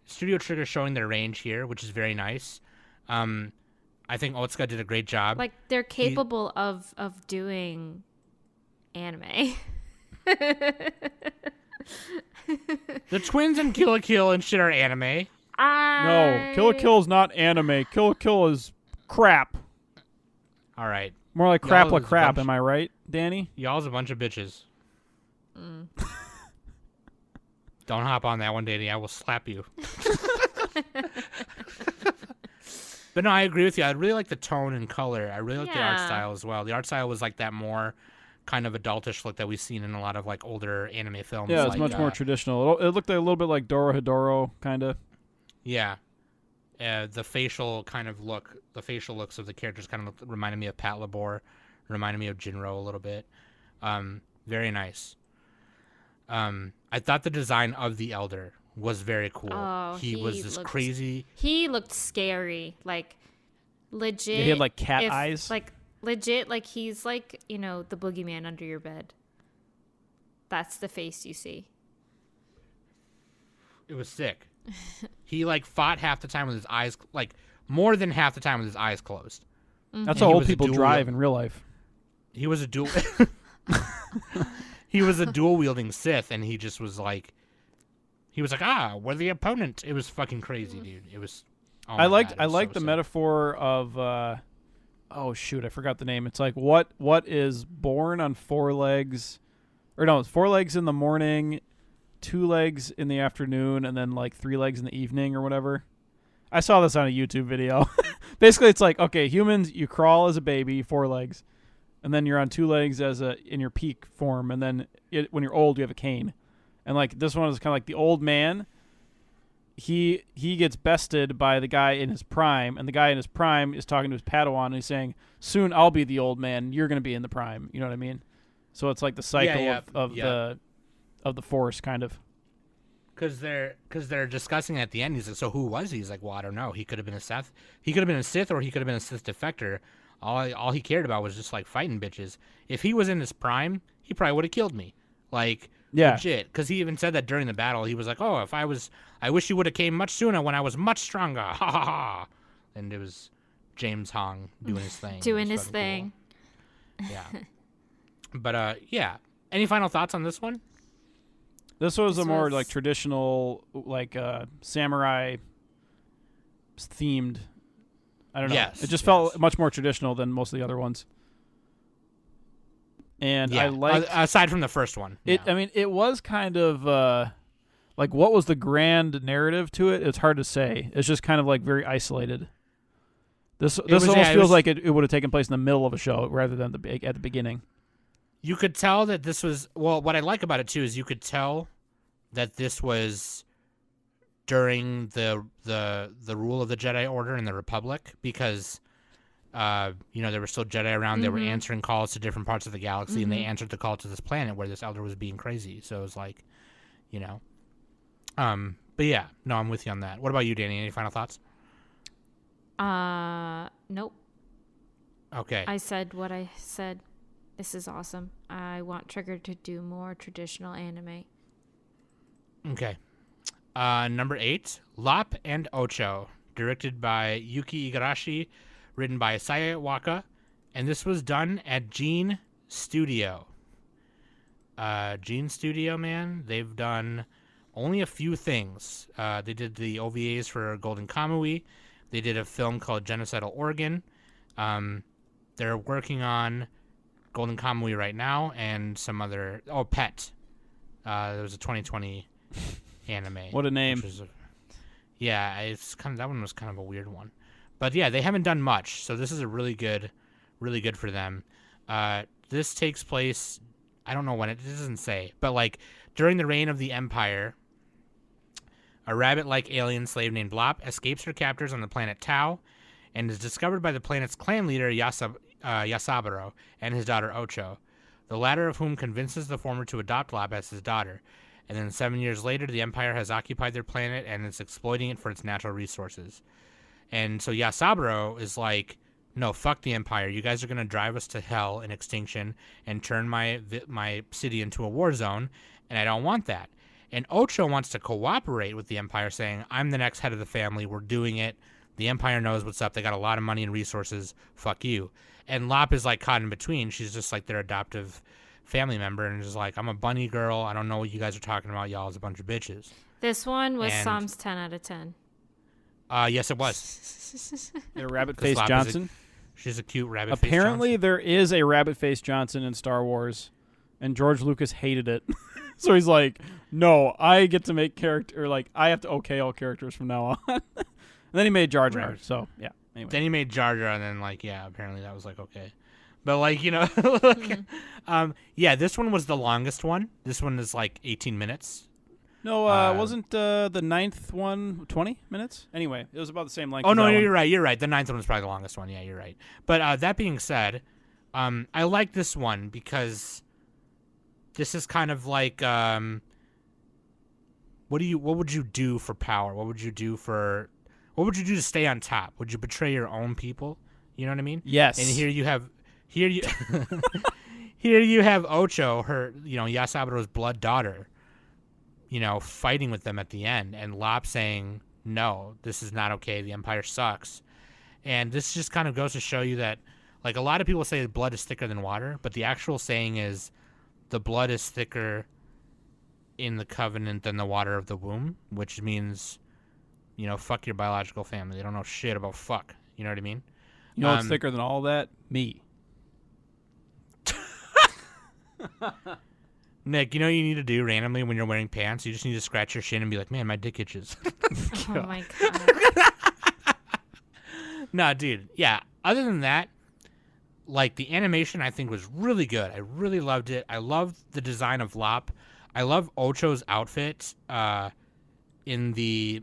[SPEAKER 1] Studio Trigger showing their range here, which is very nice. I think Otsuka did a great job.
[SPEAKER 3] Like, they're capable of doing anime.
[SPEAKER 1] The twins in Kill la Kill and shit are anime.
[SPEAKER 2] No, Kill la Kill is not anime. Kill la Kill is crap.
[SPEAKER 1] All right,
[SPEAKER 2] More like crap
[SPEAKER 1] Y'all
[SPEAKER 2] la
[SPEAKER 1] is a
[SPEAKER 2] crap.
[SPEAKER 1] bunch-
[SPEAKER 2] Am I right, Danny?
[SPEAKER 1] y'all's a bunch of bitches. Don't hop on that one, Danny. I will slap you. But no, I agree with you. I really like the tone and color. I really like the art
[SPEAKER 3] Yeah.
[SPEAKER 1] style as well. The art style was like that more kind of adultish look that we've seen in a lot of older anime films.
[SPEAKER 2] Yeah, it's
[SPEAKER 1] like,
[SPEAKER 2] much more traditional. It looked a little bit like Dorohedoro, kind of.
[SPEAKER 1] Yeah. The facial kind of look, the facial looks of the characters kind of reminded me of Pat Labor, reminded me of Jinro a little bit. Very nice. I thought the design of the Elder was very cool.
[SPEAKER 3] Oh,
[SPEAKER 1] he was this crazy.
[SPEAKER 3] He looked scary, like legit.
[SPEAKER 2] Yeah, he had cat eyes.
[SPEAKER 3] Like legit, like he's the boogeyman under your bed. That's the face you see.
[SPEAKER 1] It was sick. He fought half the time with his eyes, more than half the time with his eyes closed.
[SPEAKER 2] That's
[SPEAKER 1] And
[SPEAKER 2] how
[SPEAKER 1] he
[SPEAKER 2] old
[SPEAKER 1] was a
[SPEAKER 2] people
[SPEAKER 1] dual
[SPEAKER 2] drive in real life.
[SPEAKER 1] he was a dual he was a dual wielding Sith, and he just was like, we're the opponent. It was fucking crazy, dude. It was. Oh
[SPEAKER 2] I liked
[SPEAKER 1] so
[SPEAKER 2] the
[SPEAKER 1] sick.
[SPEAKER 2] metaphor of oh shoot, I forgot the name. It's like what is born on 4 legs, or no, it's 4 legs in the morning, 2 legs in the afternoon, and then like 3 legs in the evening or whatever. I saw this on a YouTube video. Basically, it's like, okay, humans, you crawl as a baby, 4 legs, and then you're on 2 legs in your peak form, and then when you're old, you have a cane. And like this one is kind of like the old man. He gets bested by the guy in his prime, and the guy in his prime is talking to his Padawan, and he's saying, "Soon I'll be the old man. You're going to be in the prime." You know what I mean? So it's like the cycle of the Force, kind of.
[SPEAKER 1] Because they're discussing it at the end. He's like, so who was he? He's like, well, I don't know. He could have been a Sith. He could have been a Sith, or he could have been a Sith defector. All he cared about was just like fighting bitches. If he was in his prime, he probably would have killed me. Like, legit. Because he even said that during the battle. He was like, oh, I wish you would have came much sooner when I was much stronger. Ha ha ha. And it was James Hong doing his thing.
[SPEAKER 3] Doing his thing.
[SPEAKER 1] Cool. Yeah. But yeah. Any final thoughts on this one?
[SPEAKER 2] This was a more like traditional, like samurai themed. I don't know.
[SPEAKER 1] Yes,
[SPEAKER 2] it just felt much more traditional than most of the other ones. And I liked,
[SPEAKER 1] aside from the first one.
[SPEAKER 2] It.
[SPEAKER 1] Yeah.
[SPEAKER 2] I mean, it was kind of like, what was the grand narrative to it? It's hard to say. It's just kind of like very isolated. This almost feels like it would have taken place in the middle of a show rather than at the beginning.
[SPEAKER 1] You could tell that this was, well, what I like about it too is you could tell that this was during the rule of the Jedi Order in the Republic, because there were still Jedi around.
[SPEAKER 3] Mm-hmm.
[SPEAKER 1] They were answering calls to different parts of the galaxy, and they answered the call to this planet where this elder was being crazy. So it was like, but yeah, no, I'm with you on that. What about you, Danny? Any final thoughts?
[SPEAKER 3] Nope.
[SPEAKER 1] Okay.
[SPEAKER 3] I said what I said. This is awesome. I want Trigger to do more traditional anime.
[SPEAKER 1] Okay. Number 8, Lop and Ocho, directed by Yuki Igarashi, written by Saya Waka, and this was done at Gene Studio. Gene Studio, man, they've done only a few things. They did the OVAs for Golden Kamui. They did a film called Genocidal Organ. They're working on Golden Kamui right now, and some other... Oh, Pet. There was a 2020 anime.
[SPEAKER 2] What a name.
[SPEAKER 1] It's kind of, that one was kind of a weird one. But yeah, they haven't done much, so this is a really good for them. This takes place... I don't know when. It doesn't say. But like, during the reign of the Empire, a rabbit-like alien slave named Lop escapes her captors on the planet Tau and is discovered by the planet's clan leader, Yasaburo, and his daughter Ocho, the latter of whom convinces the former to adopt Lop as his daughter. And then 7 years later, the Empire has occupied their planet and is exploiting it for its natural resources. And so Yasaburo is like, no, fuck the Empire. You guys are going to drive us to hell and extinction and turn my city into a war zone, and I don't want that. And Ocho wants to cooperate with the Empire, saying, I'm the next head of the family. We're doing it. The Empire knows what's up. They got a lot of money and resources. Fuck you. And Lop is like caught in between. She's just like their adoptive family member and is like, I'm a bunny girl. I don't know what you guys are talking about. Y'all is a bunch of bitches.
[SPEAKER 3] This one was Psalms 10 out of 10.
[SPEAKER 1] Yes, it was.
[SPEAKER 2] A rabbit-faced Johnson.
[SPEAKER 1] She's a cute rabbit-faced
[SPEAKER 2] Apparently,
[SPEAKER 1] Johnson.
[SPEAKER 2] there is a rabbit-faced Johnson in Star Wars, and George Lucas hated it. So he's like, no, I get to make character, like, I have to okay all characters from now on. And then he made Jar Jar, so, yeah. Anyway.
[SPEAKER 1] Then he made Jar Jar, and then, like, yeah, apparently that was, like, okay. But, like, yeah, this one was the longest one. This one is, like, 18 minutes.
[SPEAKER 2] No, wasn't the 9th one 20 minutes? Anyway, it was about the same length.
[SPEAKER 1] Oh, no, you're right. You're right. The 9th one was probably the longest one. Yeah, you're right. But that being said, I like this one because this is kind of like, what would you do for power? What would you do to stay on top? Would you betray your own people? You know what I mean?
[SPEAKER 2] Yes.
[SPEAKER 1] And here you have Ocho, her, Yasaburo's blood daughter, fighting with them at the end, and Lop saying, no, this is not okay. The Empire sucks. And this just kind of goes to show you that Like a lot of people say blood is thicker than water, but the actual saying is the blood is thicker in the covenant than the water of the womb, which means, fuck your biological family. They don't know shit about fuck. You know what I mean?
[SPEAKER 2] You know what's thicker than all that? Me.
[SPEAKER 1] Nick, you know what you need to do randomly when you're wearing pants? You just need to scratch your shin and be like, man, my dick itches.
[SPEAKER 3] Oh my god.
[SPEAKER 1] No, dude. Yeah. Other than that, like the animation I think was really good. I really loved it. I loved the design of Lop. I love Ocho's outfit in the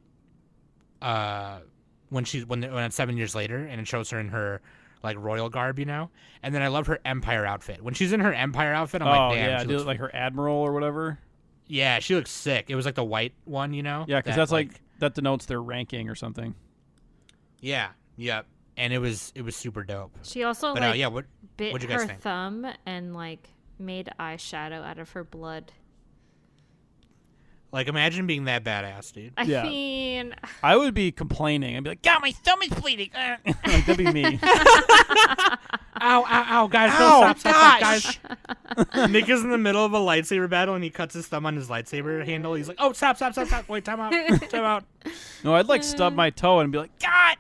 [SPEAKER 1] when it's 7 years later and it shows her in her like royal garb, And then I love her Empire outfit. When she's in her Empire outfit, I'm like, damn.
[SPEAKER 2] Yeah, she looks like her admiral or whatever.
[SPEAKER 1] Yeah, she looks sick. It was like the white one,
[SPEAKER 2] Yeah, because that's like that denotes their ranking or something.
[SPEAKER 1] Yeah, yep. And it was super dope.
[SPEAKER 3] She also
[SPEAKER 1] But
[SPEAKER 3] bit
[SPEAKER 1] what'd you guys
[SPEAKER 3] her
[SPEAKER 1] think?
[SPEAKER 3] thumb and like made eyeshadow out of her blood.
[SPEAKER 1] Like, imagine being that badass, dude.
[SPEAKER 3] I
[SPEAKER 2] Yeah.
[SPEAKER 3] mean,
[SPEAKER 2] I would be complaining. I'd be like, God, my thumb is bleeding. Like, that'd be me.
[SPEAKER 1] Ow, guys,
[SPEAKER 2] Ow,
[SPEAKER 1] stop, guys. Nick is in the middle of a lightsaber battle and he cuts his thumb on his lightsaber handle. He's like, oh, stop. Wait, time out.
[SPEAKER 2] No, I'd like stub my toe and be like, God.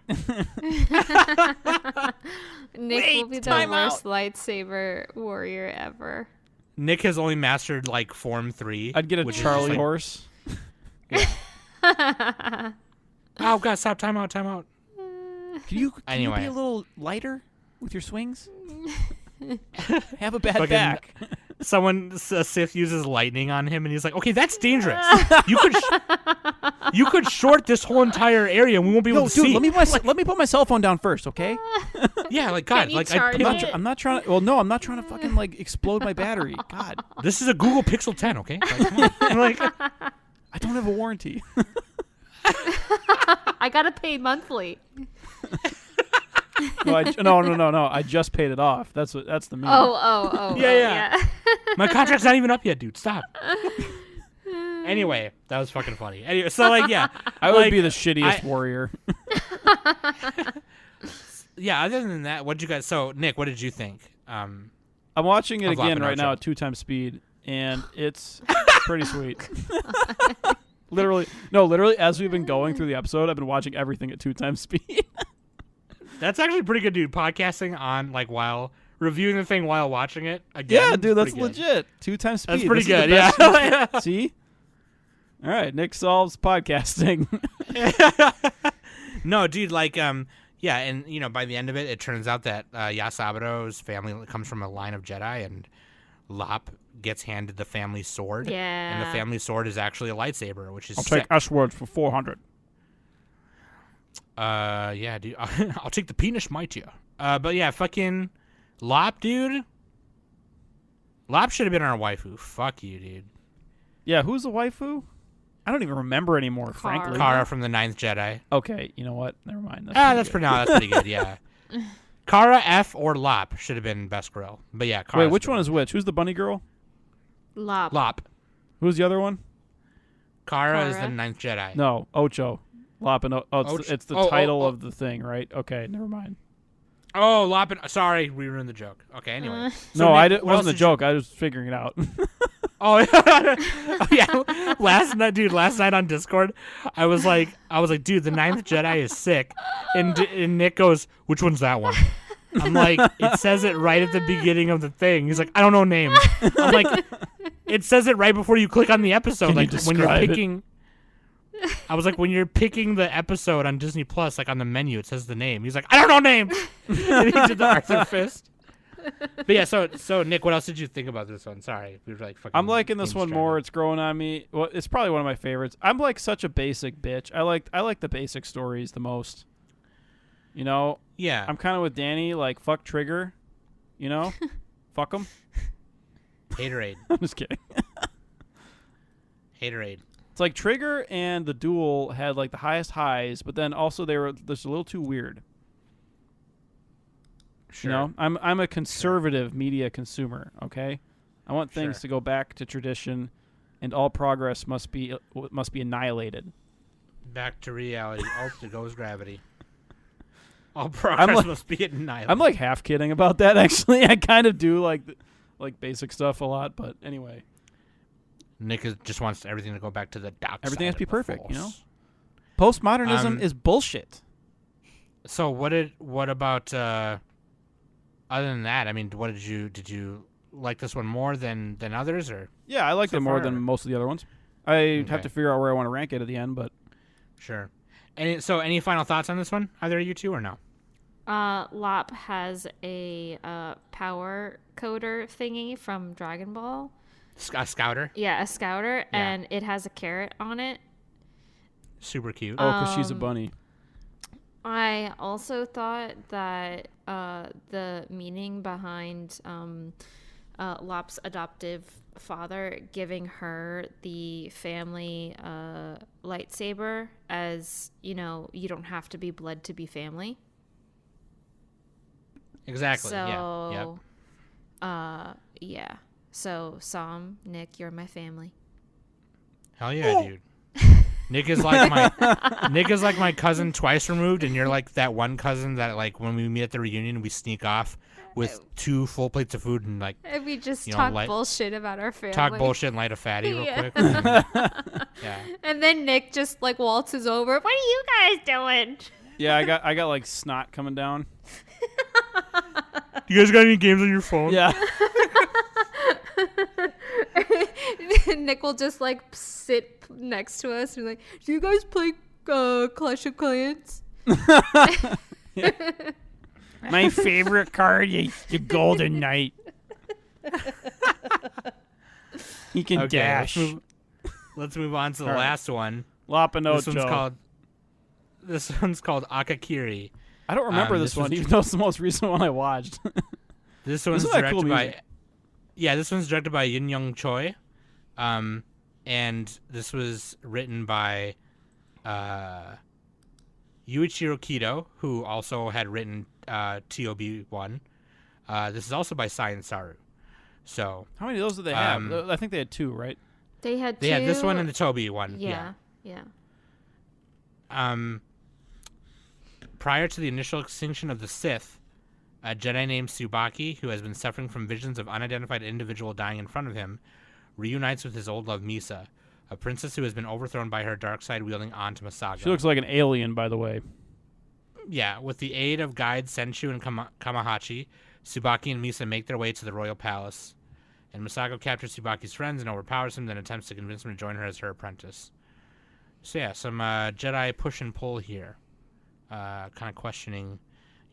[SPEAKER 3] Nick will be the
[SPEAKER 2] time
[SPEAKER 3] worst lightsaber warrior ever.
[SPEAKER 1] Nick has only mastered, like, Form 3.
[SPEAKER 2] I'd get a
[SPEAKER 1] which is
[SPEAKER 2] Charlie
[SPEAKER 1] just, like,
[SPEAKER 2] horse.
[SPEAKER 1] Oh, God, stop, time out.
[SPEAKER 2] Can you
[SPEAKER 1] Anyway.
[SPEAKER 2] be a little lighter with your swings? Have a bad
[SPEAKER 1] Fucking-
[SPEAKER 2] back.
[SPEAKER 1] A Sith uses lightning on him, and he's like, okay, that's dangerous. You could short this whole entire area, and we won't be able
[SPEAKER 2] No,
[SPEAKER 1] to
[SPEAKER 2] dude,
[SPEAKER 1] see.
[SPEAKER 2] let me put my cell phone down first, okay?
[SPEAKER 1] Yeah, like, God,
[SPEAKER 3] you
[SPEAKER 1] like,
[SPEAKER 3] charge it?
[SPEAKER 2] I'm not trying to. Well, no, I'm not trying to fucking like explode my battery. God,
[SPEAKER 1] this is a Google Pixel 10, okay? Like, come on. Like,
[SPEAKER 2] I don't have a warranty.
[SPEAKER 3] I gotta pay monthly.
[SPEAKER 2] No, I just paid it off. That's the meme.
[SPEAKER 3] Oh.
[SPEAKER 1] Yeah. My contract's not even up yet, dude. Stop. Anyway, that was fucking funny. Anyway, so like, yeah,
[SPEAKER 2] I would
[SPEAKER 1] like,
[SPEAKER 2] be the shittiest warrior.
[SPEAKER 1] Yeah. Other than that, what did you guys? So, Nick, what did you think?
[SPEAKER 2] I'm watching it
[SPEAKER 1] Of Lop
[SPEAKER 2] again
[SPEAKER 1] and
[SPEAKER 2] right now
[SPEAKER 1] Ocho.
[SPEAKER 2] at 2x speed, and it's pretty sweet. Literally, as we've been going through the episode, I've been watching everything at 2x speed.
[SPEAKER 1] That's actually pretty good, dude. Podcasting on like while reviewing the thing while watching it. Again,
[SPEAKER 2] Yeah, dude, that's
[SPEAKER 1] pretty good.
[SPEAKER 2] legit. 2x speed.
[SPEAKER 1] That's pretty
[SPEAKER 2] This is the
[SPEAKER 1] good. Yeah.
[SPEAKER 2] best See? All right, Nick solves podcasting.
[SPEAKER 1] No, dude, like, yeah, and by the end of it, it turns out that Yasabaro's family comes from a line of Jedi, and Lop gets handed the family sword.
[SPEAKER 3] Yeah.
[SPEAKER 1] And the family sword is actually a lightsaber, which is
[SPEAKER 2] I'll
[SPEAKER 1] sick.
[SPEAKER 2] take S-word for 400.
[SPEAKER 1] Yeah, dude. I'll take the penis, might you? But yeah, fucking Lop, dude. Lop should have been our waifu. Fuck you, dude.
[SPEAKER 2] Yeah, who's the waifu? I don't even remember anymore, frankly.
[SPEAKER 1] Kara from the Ninth Jedi.
[SPEAKER 2] Okay, you know what? Never mind.
[SPEAKER 1] That's pretty good, yeah. Kara, F, or Lop should have been best girl. But yeah, Kara.
[SPEAKER 2] Wait, which one is which? Who's the bunny girl?
[SPEAKER 3] Lop.
[SPEAKER 1] Lop?
[SPEAKER 2] Who's the other one?
[SPEAKER 1] Kara is the
[SPEAKER 3] Kara?
[SPEAKER 1] Ninth Jedi.
[SPEAKER 2] No, Ocho. Lop and
[SPEAKER 1] Ocho.
[SPEAKER 2] it's the
[SPEAKER 1] Oh,
[SPEAKER 2] title
[SPEAKER 1] oh.
[SPEAKER 2] of the thing, right? Okay, never mind.
[SPEAKER 1] Oh, Lop and... Sorry, we ruined the joke. Okay, anyway. So,
[SPEAKER 2] No,
[SPEAKER 1] Nick,
[SPEAKER 2] it
[SPEAKER 1] what else
[SPEAKER 2] wasn't a
[SPEAKER 1] did you-
[SPEAKER 2] joke. I was figuring it out.
[SPEAKER 1] Oh, yeah. Last night on Discord, I was like, dude, the Ninth Jedi is sick. And Nick goes, which one's that one? I'm like, it says it right at the beginning of the thing. He's like, I don't know names. I'm like, it says it right before you click on the episode.
[SPEAKER 2] Can you
[SPEAKER 1] Like when you're
[SPEAKER 2] describe it?
[SPEAKER 1] picking. I was like, when you're picking the episode on Disney Plus, like on the menu, it says the name. He's like, I don't know names. And he did the Arthur fist. But yeah, so Nick, what else did you think about this one? Sorry, we were like fucking.
[SPEAKER 2] I'm liking this
[SPEAKER 1] game
[SPEAKER 2] one
[SPEAKER 1] stranded.
[SPEAKER 2] more. It's growing on me. Well, it's probably one of my favorites. I'm like such a basic bitch. I like the basic stories the most. You know,
[SPEAKER 1] Yeah,
[SPEAKER 2] I'm kind of with Danny. Like, fuck Trigger. You know, fuck him.
[SPEAKER 1] Haterade,
[SPEAKER 2] I'm just kidding.
[SPEAKER 1] Haterade.
[SPEAKER 2] It's like Trigger and the Duel had like the highest highs, but then also they were just a little too weird.
[SPEAKER 1] Sure.
[SPEAKER 2] You know, I'm a conservative media consumer. Okay, I want things
[SPEAKER 1] Sure.
[SPEAKER 2] to go back to tradition, and all progress must be annihilated.
[SPEAKER 1] Back to reality. Oh, there goes gravity. All progress
[SPEAKER 2] like-
[SPEAKER 1] must be annihilated.
[SPEAKER 2] I'm like half kidding about that. Actually, I kind of do like basic stuff a lot, but anyway,
[SPEAKER 1] Nick just wants everything to go back to the dark
[SPEAKER 2] Everything
[SPEAKER 1] side
[SPEAKER 2] has to be
[SPEAKER 1] of the
[SPEAKER 2] perfect, you know?
[SPEAKER 1] Force.
[SPEAKER 2] postmodernism is bullshit.
[SPEAKER 1] So what about other than that? I mean, what did you like this one more than others, or
[SPEAKER 2] Yeah, I liked
[SPEAKER 1] So
[SPEAKER 2] it more
[SPEAKER 1] far-
[SPEAKER 2] than most of the other ones. I have
[SPEAKER 1] Okay.
[SPEAKER 2] to figure out where I want to rank it at the end, but
[SPEAKER 1] sure? Any final thoughts on this one? Either of you two or no?
[SPEAKER 3] Lop has a power coder thingy from Dragon Ball.
[SPEAKER 1] A scouter,
[SPEAKER 3] Yeah, a scouter, and it has a carrot on it.
[SPEAKER 1] super cute.
[SPEAKER 2] oh, because she's a bunny.
[SPEAKER 3] I also thought that the meaning behind Lop's adoptive father giving her the family lightsaber, as you know, you don't have to be blood to be family.
[SPEAKER 1] Exactly.
[SPEAKER 3] So,
[SPEAKER 1] Yep.
[SPEAKER 3] yeah. So, Sam, Nick, you're my family.
[SPEAKER 1] Hell yeah, dude. Nick is like my cousin twice removed, and you're like that one cousin that like when we meet at the reunion we sneak off with 2 full plates of food and like
[SPEAKER 3] And we just
[SPEAKER 1] You know,
[SPEAKER 3] talk
[SPEAKER 1] like-
[SPEAKER 3] bullshit about our family.
[SPEAKER 1] talk bullshit and light a fatty real
[SPEAKER 3] Yeah.
[SPEAKER 1] quick. Yeah.
[SPEAKER 3] And then Nick just like waltzes over. What are you guys doing?
[SPEAKER 2] Yeah, I got like snot coming down.
[SPEAKER 1] You guys got any games on your phone?
[SPEAKER 2] Yeah.
[SPEAKER 3] Nick will just like sit next to us and be like, "Do you guys play Clash of Clans?"
[SPEAKER 2] My favorite card is the Golden Knight. He can
[SPEAKER 1] Okay,
[SPEAKER 2] dash.
[SPEAKER 1] let's move on to the
[SPEAKER 2] All right.
[SPEAKER 1] last one.
[SPEAKER 2] Lop and
[SPEAKER 1] This
[SPEAKER 2] Ocho.
[SPEAKER 1] This one's called Akakiri.
[SPEAKER 2] I don't remember
[SPEAKER 1] this
[SPEAKER 2] this one,
[SPEAKER 1] was-
[SPEAKER 2] even though it's the most recent one I watched.
[SPEAKER 1] This one's
[SPEAKER 2] is like
[SPEAKER 1] directed
[SPEAKER 2] cool
[SPEAKER 1] by
[SPEAKER 2] music.
[SPEAKER 1] this one's directed by Yin Young Choi, and this was written by Yuichiro Kido, who also had written TOB1. This is also by Science Saru. So
[SPEAKER 2] How many of those did they have?
[SPEAKER 1] Um,
[SPEAKER 2] I think they had 2, right?
[SPEAKER 3] They had
[SPEAKER 1] they had this
[SPEAKER 3] two-
[SPEAKER 1] one and the Toby one.
[SPEAKER 3] yeah.
[SPEAKER 1] Prior to the initial extinction of the Sith, a Jedi named Tsubaki, who has been suffering from visions of unidentified individual dying in front of him, reunites with his old love Misa, a princess who has been overthrown by her dark side wielding Aunt Masago.
[SPEAKER 2] She looks like an alien, by the way.
[SPEAKER 1] Yeah, with the aid of guides Senchu and Kamahachi, Tsubaki and Misa make their way to the royal palace, and Masago captures Tsubaki's friends and overpowers him, then attempts to convince him to join her as her apprentice. So yeah, some Jedi push and pull here, kind of questioning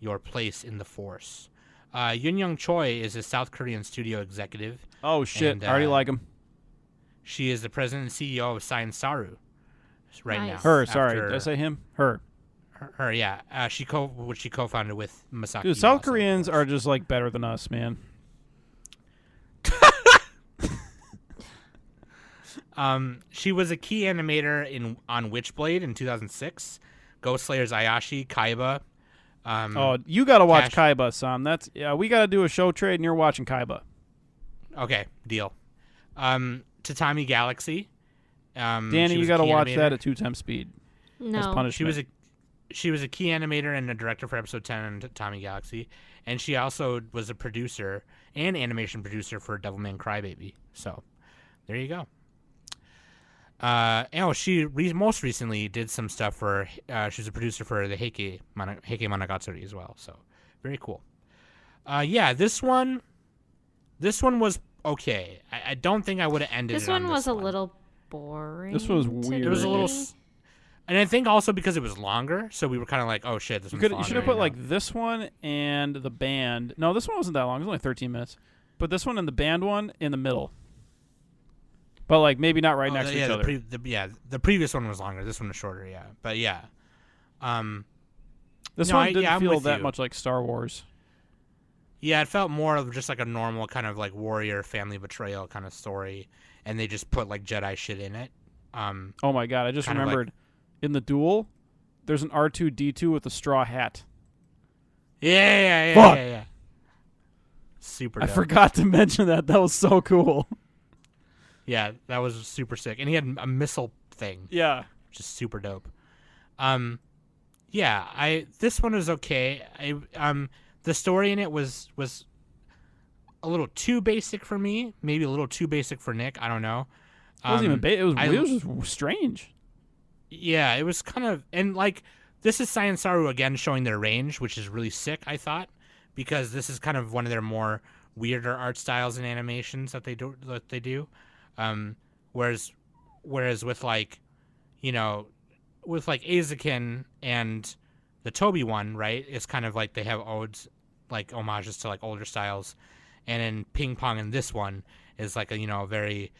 [SPEAKER 1] your place in the Force. Yun Young Choi is a South Korean studio executive.
[SPEAKER 2] Oh, shit.
[SPEAKER 1] And,
[SPEAKER 2] I already like him.
[SPEAKER 1] She is the president and CEO of Science Saru right now.
[SPEAKER 3] Nice.
[SPEAKER 2] Her, sorry.
[SPEAKER 1] after-
[SPEAKER 2] Did I say him? Her.
[SPEAKER 1] Her, yeah. She co-founded with Masaki.
[SPEAKER 2] Dude, South
[SPEAKER 1] also, of
[SPEAKER 2] Koreans
[SPEAKER 1] course.
[SPEAKER 2] are just like better than us, man.
[SPEAKER 1] She was a key animator on Witchblade in 2006, Ghost Slayer's Ayashi, Kaiba.
[SPEAKER 2] Oh, you got to watch
[SPEAKER 1] Cash-
[SPEAKER 2] Kaiba, Sam. We got to do a show trade, and you're watching Kaiba.
[SPEAKER 1] Okay, deal. Tatami Galaxy.
[SPEAKER 2] Danny, you got to watch that at 2 times speed as
[SPEAKER 3] No.
[SPEAKER 2] punishment.
[SPEAKER 1] She was a key animator and a director for episode 10 in Tatami Galaxy, and she also was a producer and animation producer for Devilman Crybaby. So, there you go. She most recently did some stuff for. She was a producer for the Heike Monogatari as well. So, very cool. This one was okay. I don't think I would have ended.
[SPEAKER 3] This
[SPEAKER 1] it on
[SPEAKER 3] one was a
[SPEAKER 1] one.
[SPEAKER 3] little boring.
[SPEAKER 2] This was
[SPEAKER 3] to
[SPEAKER 2] weird.
[SPEAKER 1] It was a little.
[SPEAKER 3] me.
[SPEAKER 1] And I think also because it was longer, so we were kind of like, "Oh shit, this
[SPEAKER 2] You
[SPEAKER 1] one's
[SPEAKER 2] should have
[SPEAKER 1] longer,"
[SPEAKER 2] put like this one and the band. No, this one wasn't that long. It was only 13 minutes. But this one and the band one in the middle. But like maybe not right next to each other.
[SPEAKER 1] The previous one was longer. This one was shorter. Yeah, but yeah.
[SPEAKER 2] This
[SPEAKER 1] No,
[SPEAKER 2] one
[SPEAKER 1] I-
[SPEAKER 2] didn't
[SPEAKER 1] yeah, I'm
[SPEAKER 2] feel
[SPEAKER 1] with
[SPEAKER 2] that
[SPEAKER 1] you.
[SPEAKER 2] much like Star Wars.
[SPEAKER 1] Yeah, it felt more of just like a normal kind of like warrior family betrayal kind of story, and they just put like Jedi shit in it.
[SPEAKER 2] Oh my god! I just
[SPEAKER 1] Kind of like-
[SPEAKER 2] remembered in the Duel, there's an R2D2 with a straw hat.
[SPEAKER 1] Yeah.
[SPEAKER 2] Fuck.
[SPEAKER 1] Super.
[SPEAKER 2] I
[SPEAKER 1] Dope.
[SPEAKER 2] forgot to mention that. That was so cool.
[SPEAKER 1] Yeah, that was super sick, and he had a missile thing,
[SPEAKER 2] Yeah.
[SPEAKER 1] which is super dope. Yeah, this one was okay. The story in it was a little too basic for me, maybe a little too basic for Nick. I don't know.
[SPEAKER 2] It wasn't even it was just strange.
[SPEAKER 1] Yeah, it was kind of, and like this is Saiyan Saru again showing their range, which is really sick. I thought because this is kind of one of their more weirder art styles and animations that they do. Whereas with like, with like Azakin and the Toby one, right? It's kind of like they have odes, like homages to like older styles, and in Ping Pong in this one is like a very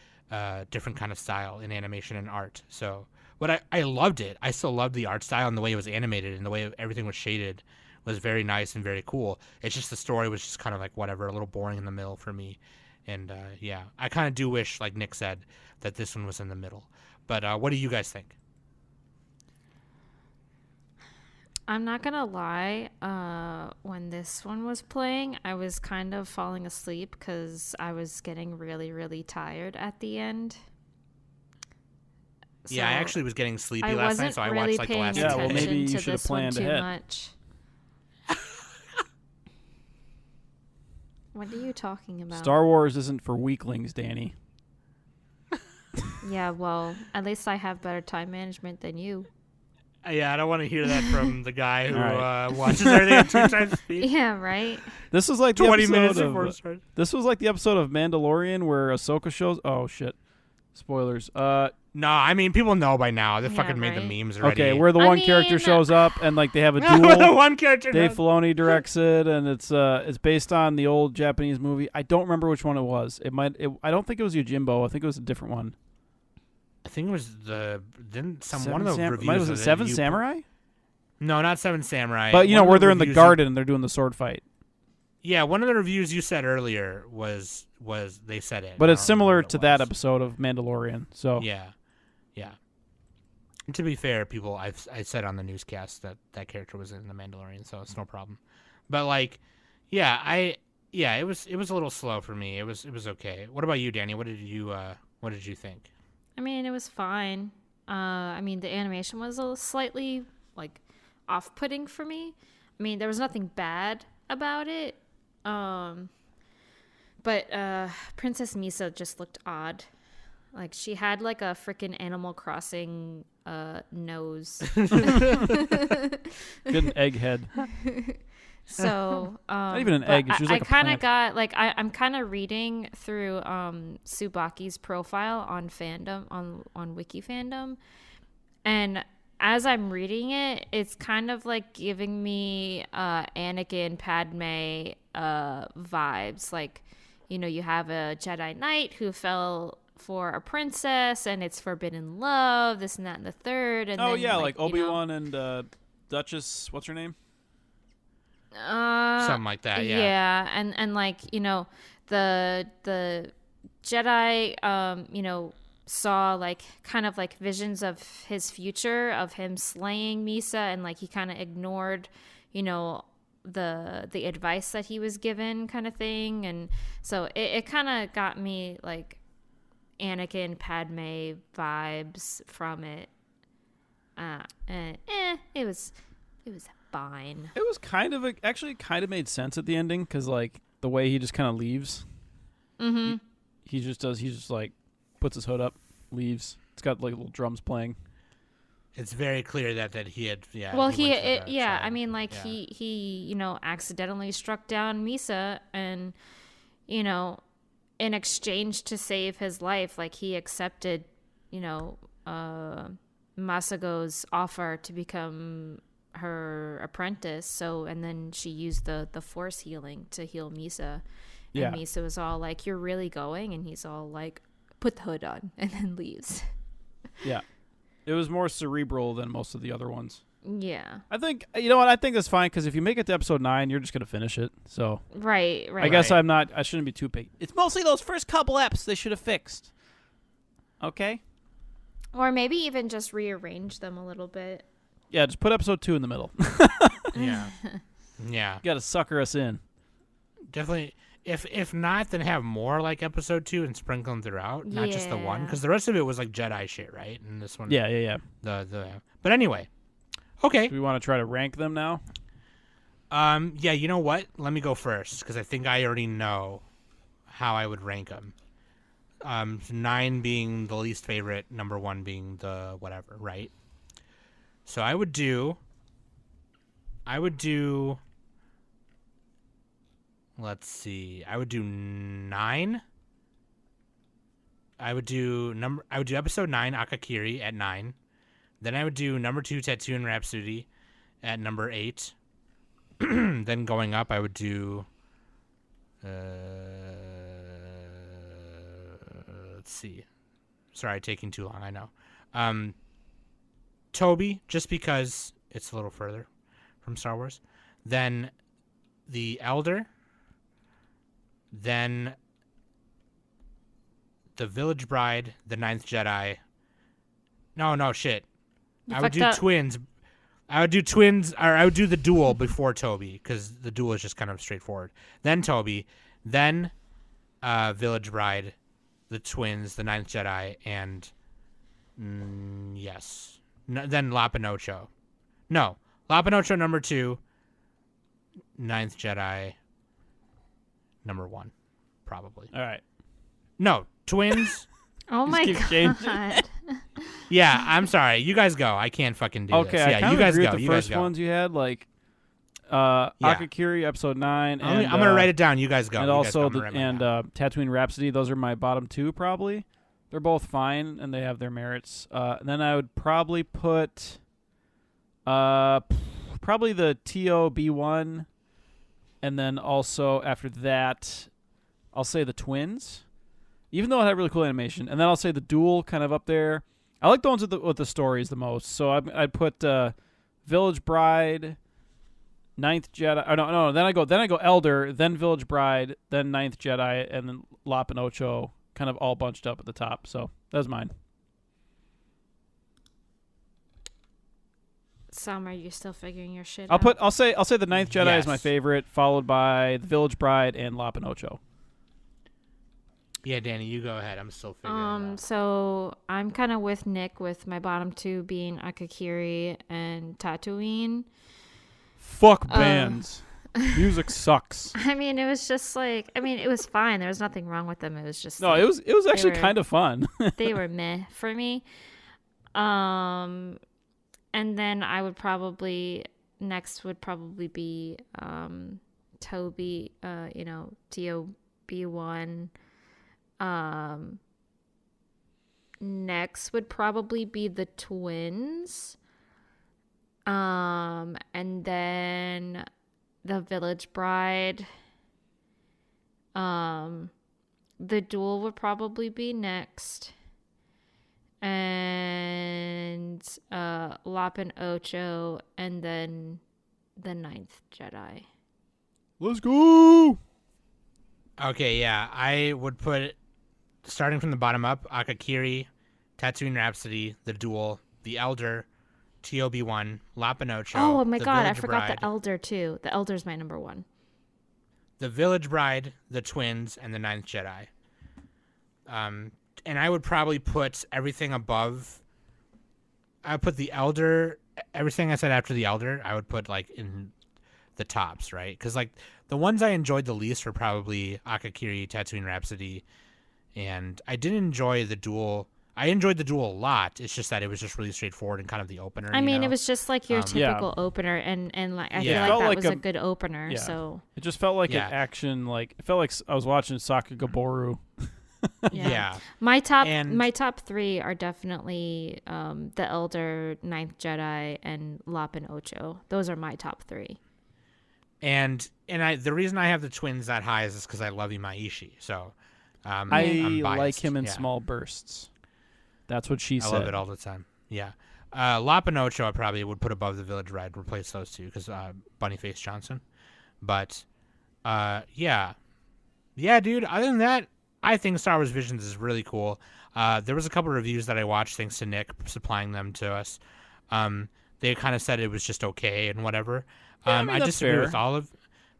[SPEAKER 1] different kind of style in animation and art. So, but I loved it. I still loved the art style and the way it was animated and the way everything was shaded was very nice and very cool. It's just the story was just kind of like whatever, a little boring in the middle for me. And yeah, I kind of do wish, like Nick said, that this one was in the middle. But what do you guys think?
[SPEAKER 3] I'm not gonna lie. When this one was playing, I was kind of falling asleep because I was getting really, really tired at the end.
[SPEAKER 1] Yeah, I
[SPEAKER 3] So
[SPEAKER 1] actually was getting sleepy
[SPEAKER 3] I
[SPEAKER 1] last night,
[SPEAKER 3] wasn't
[SPEAKER 1] so I
[SPEAKER 3] really
[SPEAKER 1] watched like the
[SPEAKER 3] paying
[SPEAKER 1] last.
[SPEAKER 2] Yeah, well,
[SPEAKER 3] attention
[SPEAKER 2] maybe you
[SPEAKER 3] to
[SPEAKER 2] should have
[SPEAKER 3] this one
[SPEAKER 2] planned
[SPEAKER 3] too
[SPEAKER 2] ahead.
[SPEAKER 3] much. What are you talking about?
[SPEAKER 2] Star Wars isn't for weaklings, Danny.
[SPEAKER 3] Yeah, well, at least I have better time management than you.
[SPEAKER 1] Yeah, I don't want to hear that from the guy who
[SPEAKER 2] All right.
[SPEAKER 1] watches everything at 2 times speed.
[SPEAKER 3] Yeah, right?
[SPEAKER 2] This was like the
[SPEAKER 1] 20
[SPEAKER 2] episode
[SPEAKER 1] minutes
[SPEAKER 2] of,
[SPEAKER 1] before it starts.
[SPEAKER 2] This was like the episode of Mandalorian where Ahsoka shows. Oh shit! Spoilers.
[SPEAKER 1] No, I mean people know by now. They
[SPEAKER 3] Yeah,
[SPEAKER 1] fucking made the
[SPEAKER 3] right.
[SPEAKER 1] memes already.
[SPEAKER 2] Okay, where the
[SPEAKER 3] I
[SPEAKER 2] one character
[SPEAKER 3] mean-
[SPEAKER 2] shows up and like they have a
[SPEAKER 1] the
[SPEAKER 2] duel.
[SPEAKER 1] one character.
[SPEAKER 2] Dave
[SPEAKER 1] knows.
[SPEAKER 2] Filoni directs it, and it's based on the old Japanese movie. I don't remember which one it was. I don't think it was Yojimbo. I think it was a different one.
[SPEAKER 1] I think it was one of
[SPEAKER 2] Seven
[SPEAKER 1] the
[SPEAKER 2] Sam-
[SPEAKER 1] reviews.
[SPEAKER 2] Was
[SPEAKER 1] of
[SPEAKER 2] it Seven
[SPEAKER 1] you-
[SPEAKER 2] Samurai?
[SPEAKER 1] No, not Seven Samurai.
[SPEAKER 2] But
[SPEAKER 1] One of
[SPEAKER 2] where they're in the
[SPEAKER 1] reviews
[SPEAKER 2] garden and they're doing the sword fight.
[SPEAKER 1] Yeah, one of the reviews you said earlier was they said it.
[SPEAKER 2] But
[SPEAKER 1] I
[SPEAKER 2] it's
[SPEAKER 1] don't remember
[SPEAKER 2] similar
[SPEAKER 1] what it
[SPEAKER 2] to that
[SPEAKER 1] was.
[SPEAKER 2] episode of Mandalorian. So
[SPEAKER 1] Yeah. And to be fair, people, I said on the newscast that character was in the Mandalorian, so it's no problem. But like, it was a little slow for me. It was okay. What about you, Danny? What did you think?
[SPEAKER 3] I mean, it was fine. I mean, the animation was a little slightly, like, off-putting for me. I mean, there was nothing bad about it. But Princess Misa just looked odd. Like, she had, like, a freaking Animal Crossing nose.
[SPEAKER 2] get an egghead.
[SPEAKER 3] So,
[SPEAKER 2] Not even an
[SPEAKER 3] but
[SPEAKER 2] egg. She was like
[SPEAKER 3] I
[SPEAKER 2] a
[SPEAKER 3] kind of
[SPEAKER 2] plant.
[SPEAKER 3] got, like, I'm kind of reading through Tsubaki's profile on fandom, on Wiki Fandom. And as I'm reading it, it's kind of like giving me Anakin Padme vibes. Like, you have a Jedi Knight who fell for a princess and it's forbidden love, this and that and the third. And
[SPEAKER 2] Oh
[SPEAKER 3] then,
[SPEAKER 2] yeah, like
[SPEAKER 3] you know,
[SPEAKER 2] Obi-Wan and Duchess. What's her name?
[SPEAKER 1] Something like that. Yeah.
[SPEAKER 3] and like the Jedi saw like kind of like visions of his future of him slaying Misa, and like he kind of ignored the advice that he was given, kind of thing. And so it kind of got me like Anakin Padme vibes from it. It was fine.
[SPEAKER 2] It was actually kind of made sense at the ending because like the way he just kind of leaves.
[SPEAKER 3] Mm-hmm.
[SPEAKER 2] He just like puts his hood up, leaves. It's got like little drums playing.
[SPEAKER 1] It's very clear that he had. Yeah.
[SPEAKER 3] Well,
[SPEAKER 1] went to the
[SPEAKER 3] yeah.
[SPEAKER 1] side.
[SPEAKER 3] I mean, like
[SPEAKER 1] Yeah.
[SPEAKER 3] he accidentally struck down Misa, and in exchange to save his life, like he accepted, Masago's offer to become her apprentice. So, and then she used the force healing to heal Misa. And
[SPEAKER 2] Yeah.
[SPEAKER 3] Misa was all like, "You're really going?" And he's all like, "Put the hood on," and then leaves.
[SPEAKER 2] Yeah. It was more cerebral than most of the other ones.
[SPEAKER 3] Yeah.
[SPEAKER 2] I think I think that's fine because if you make it to episode 9, you're just gonna finish it. So
[SPEAKER 3] Right.
[SPEAKER 2] I guess
[SPEAKER 1] Right.
[SPEAKER 2] I shouldn't be too picky. It's mostly those first couple eps they should have fixed. Okay.
[SPEAKER 3] Or maybe even just rearrange them a little bit.
[SPEAKER 2] Yeah, just put episode 2 in the middle.
[SPEAKER 1] Yeah. Yeah.
[SPEAKER 2] You got to sucker us in.
[SPEAKER 1] Definitely. If not, then have more like episode 2 and sprinkle them throughout, not just the one,
[SPEAKER 3] Yeah.
[SPEAKER 1] because the rest of it was like Jedi shit, right? And this one,
[SPEAKER 2] Yeah.
[SPEAKER 1] The but anyway, Okay.
[SPEAKER 2] Do we want to try to rank them now?
[SPEAKER 1] Yeah, you know what? Let me go first because I think I already know how I would rank them. 9 being the least favorite, number 1 being the whatever, right? So I would do. Let's see. I would do 9. I would do episode 9, Akakiri, at 9. Then I would do number 2, Tatooine Rhapsody, at number 8. Then going up, I would do. Let's see. Sorry, taking too long. I know. Toby, just because it's a little further from Star Wars. Then the Elder. Then the Village Bride, the Ninth Jedi. No, shit. I would do Twins. I would do Twins, or I would do the Duel before Toby, because the Duel is just kind of straightforward. Then Toby, then Village Bride, the Twins, the Ninth Jedi, and yes, then Lop and Ocho. No, Lop and Ocho number 2, Ninth Jedi number 1, probably.
[SPEAKER 2] All right.
[SPEAKER 1] No, Twins.
[SPEAKER 3] Oh my
[SPEAKER 2] keep changing.
[SPEAKER 3] god.
[SPEAKER 1] Yeah, I'm sorry. You guys go. I can't fucking do this.
[SPEAKER 2] I
[SPEAKER 1] Yeah,
[SPEAKER 2] kind
[SPEAKER 1] you
[SPEAKER 2] of
[SPEAKER 1] guys
[SPEAKER 2] agree
[SPEAKER 1] go.
[SPEAKER 2] with the
[SPEAKER 1] You guys
[SPEAKER 2] first
[SPEAKER 1] go.
[SPEAKER 2] ones you had, like Akakiri episode 9,
[SPEAKER 1] I'm
[SPEAKER 2] and
[SPEAKER 1] gonna write it down. You guys go.
[SPEAKER 2] and
[SPEAKER 1] You guys
[SPEAKER 2] also
[SPEAKER 1] go. I'm gonna write mine down.
[SPEAKER 2] Tatooine Rhapsody. Those are my bottom 2 probably. They're both fine and they have their merits. And then I would probably put probably the TOB1, and then also after that, I'll say the Twins, even though it had really cool animation. And then I'll say the Duel kind of up there. I like the ones with the stories the most. So I'd put Village Bride, Ninth Jedi. Oh, no. Then I go Elder, then Village Bride, then Ninth Jedi, and then Lop and Ocho, kind of all bunched up at the top. So that's mine.
[SPEAKER 3] Sam, are you still figuring your shit out?
[SPEAKER 2] I'll say the Ninth Jedi is my
[SPEAKER 1] Yes.
[SPEAKER 2] favorite, followed by the Village Bride and Lop and Ocho.
[SPEAKER 1] Yeah, Danny, you go ahead. I'm still figuring it out.
[SPEAKER 3] So I'm kind of with Nick with my bottom 2 being Akakiri and Tatooine.
[SPEAKER 2] Fuck bands. Music sucks.
[SPEAKER 3] I mean, it was just like, it was fine. There was nothing wrong with them. It was just
[SPEAKER 2] No,
[SPEAKER 3] like,
[SPEAKER 2] it was actually
[SPEAKER 3] were-
[SPEAKER 2] kind of fun.
[SPEAKER 3] they were meh for me. And then I would probably next would probably be Toby, TOB1. Next would probably be the Twins. And then the Village Bride. The Duel would probably be next. And Lop and Ocho, and then the Ninth Jedi.
[SPEAKER 2] Let's go.
[SPEAKER 1] Okay, yeah, I would put, starting from the bottom up, Akakiri, Tatooine Rhapsody, The Duel, The Elder, TOB1, Lop and Ocho.
[SPEAKER 3] Oh my
[SPEAKER 1] The
[SPEAKER 3] god, I
[SPEAKER 1] Village
[SPEAKER 3] forgot
[SPEAKER 1] Bride,
[SPEAKER 3] the Elder too. The Elder's my number 1.
[SPEAKER 1] The Village Bride, The Twins, and The Ninth Jedi. And I would probably put everything above. I would put the Elder, everything I said after the Elder, I would put like in the tops, right? Because like the ones I enjoyed the least were probably Akakiri, Tatooine Rhapsody, and I didn't enjoy the Duel. I enjoyed the Duel a lot. It's just that it was just really straightforward and kind of the opener.
[SPEAKER 3] I mean,
[SPEAKER 1] you know?
[SPEAKER 3] it was just like your
[SPEAKER 2] Yeah.
[SPEAKER 3] typical opener, and like I
[SPEAKER 1] Yeah.
[SPEAKER 3] feel like
[SPEAKER 2] Felt
[SPEAKER 3] that
[SPEAKER 2] like
[SPEAKER 3] was
[SPEAKER 2] a-
[SPEAKER 3] a good opener.
[SPEAKER 2] Yeah.
[SPEAKER 3] So
[SPEAKER 2] It just felt like
[SPEAKER 1] Yeah.
[SPEAKER 2] an action. Like it felt like I was watching Sakagoboru.
[SPEAKER 3] yeah. My top
[SPEAKER 1] And-
[SPEAKER 3] 3 are definitely the Elder, Ninth Jedi, and Lop and Ocho. Those are my top 3.
[SPEAKER 1] And the reason I have the Twins that high is because I love Imaishi. So I'm
[SPEAKER 2] I
[SPEAKER 1] biased.
[SPEAKER 2] like him in
[SPEAKER 1] Yeah.
[SPEAKER 2] small bursts. That's what she
[SPEAKER 1] I
[SPEAKER 2] said.
[SPEAKER 1] love it all the time. Yeah. Lop and Ocho I probably would put above the Village Bride, replace those two because Bunnyface Johnson. But yeah, dude. Other than that, I think Star Wars Visions is really cool. There was a couple reviews that I watched, thanks to Nick supplying them to us. They kind of said it was just okay and whatever.
[SPEAKER 2] Yeah, I mean,
[SPEAKER 1] I
[SPEAKER 2] that's
[SPEAKER 1] disagree
[SPEAKER 2] fair.
[SPEAKER 1] with all of,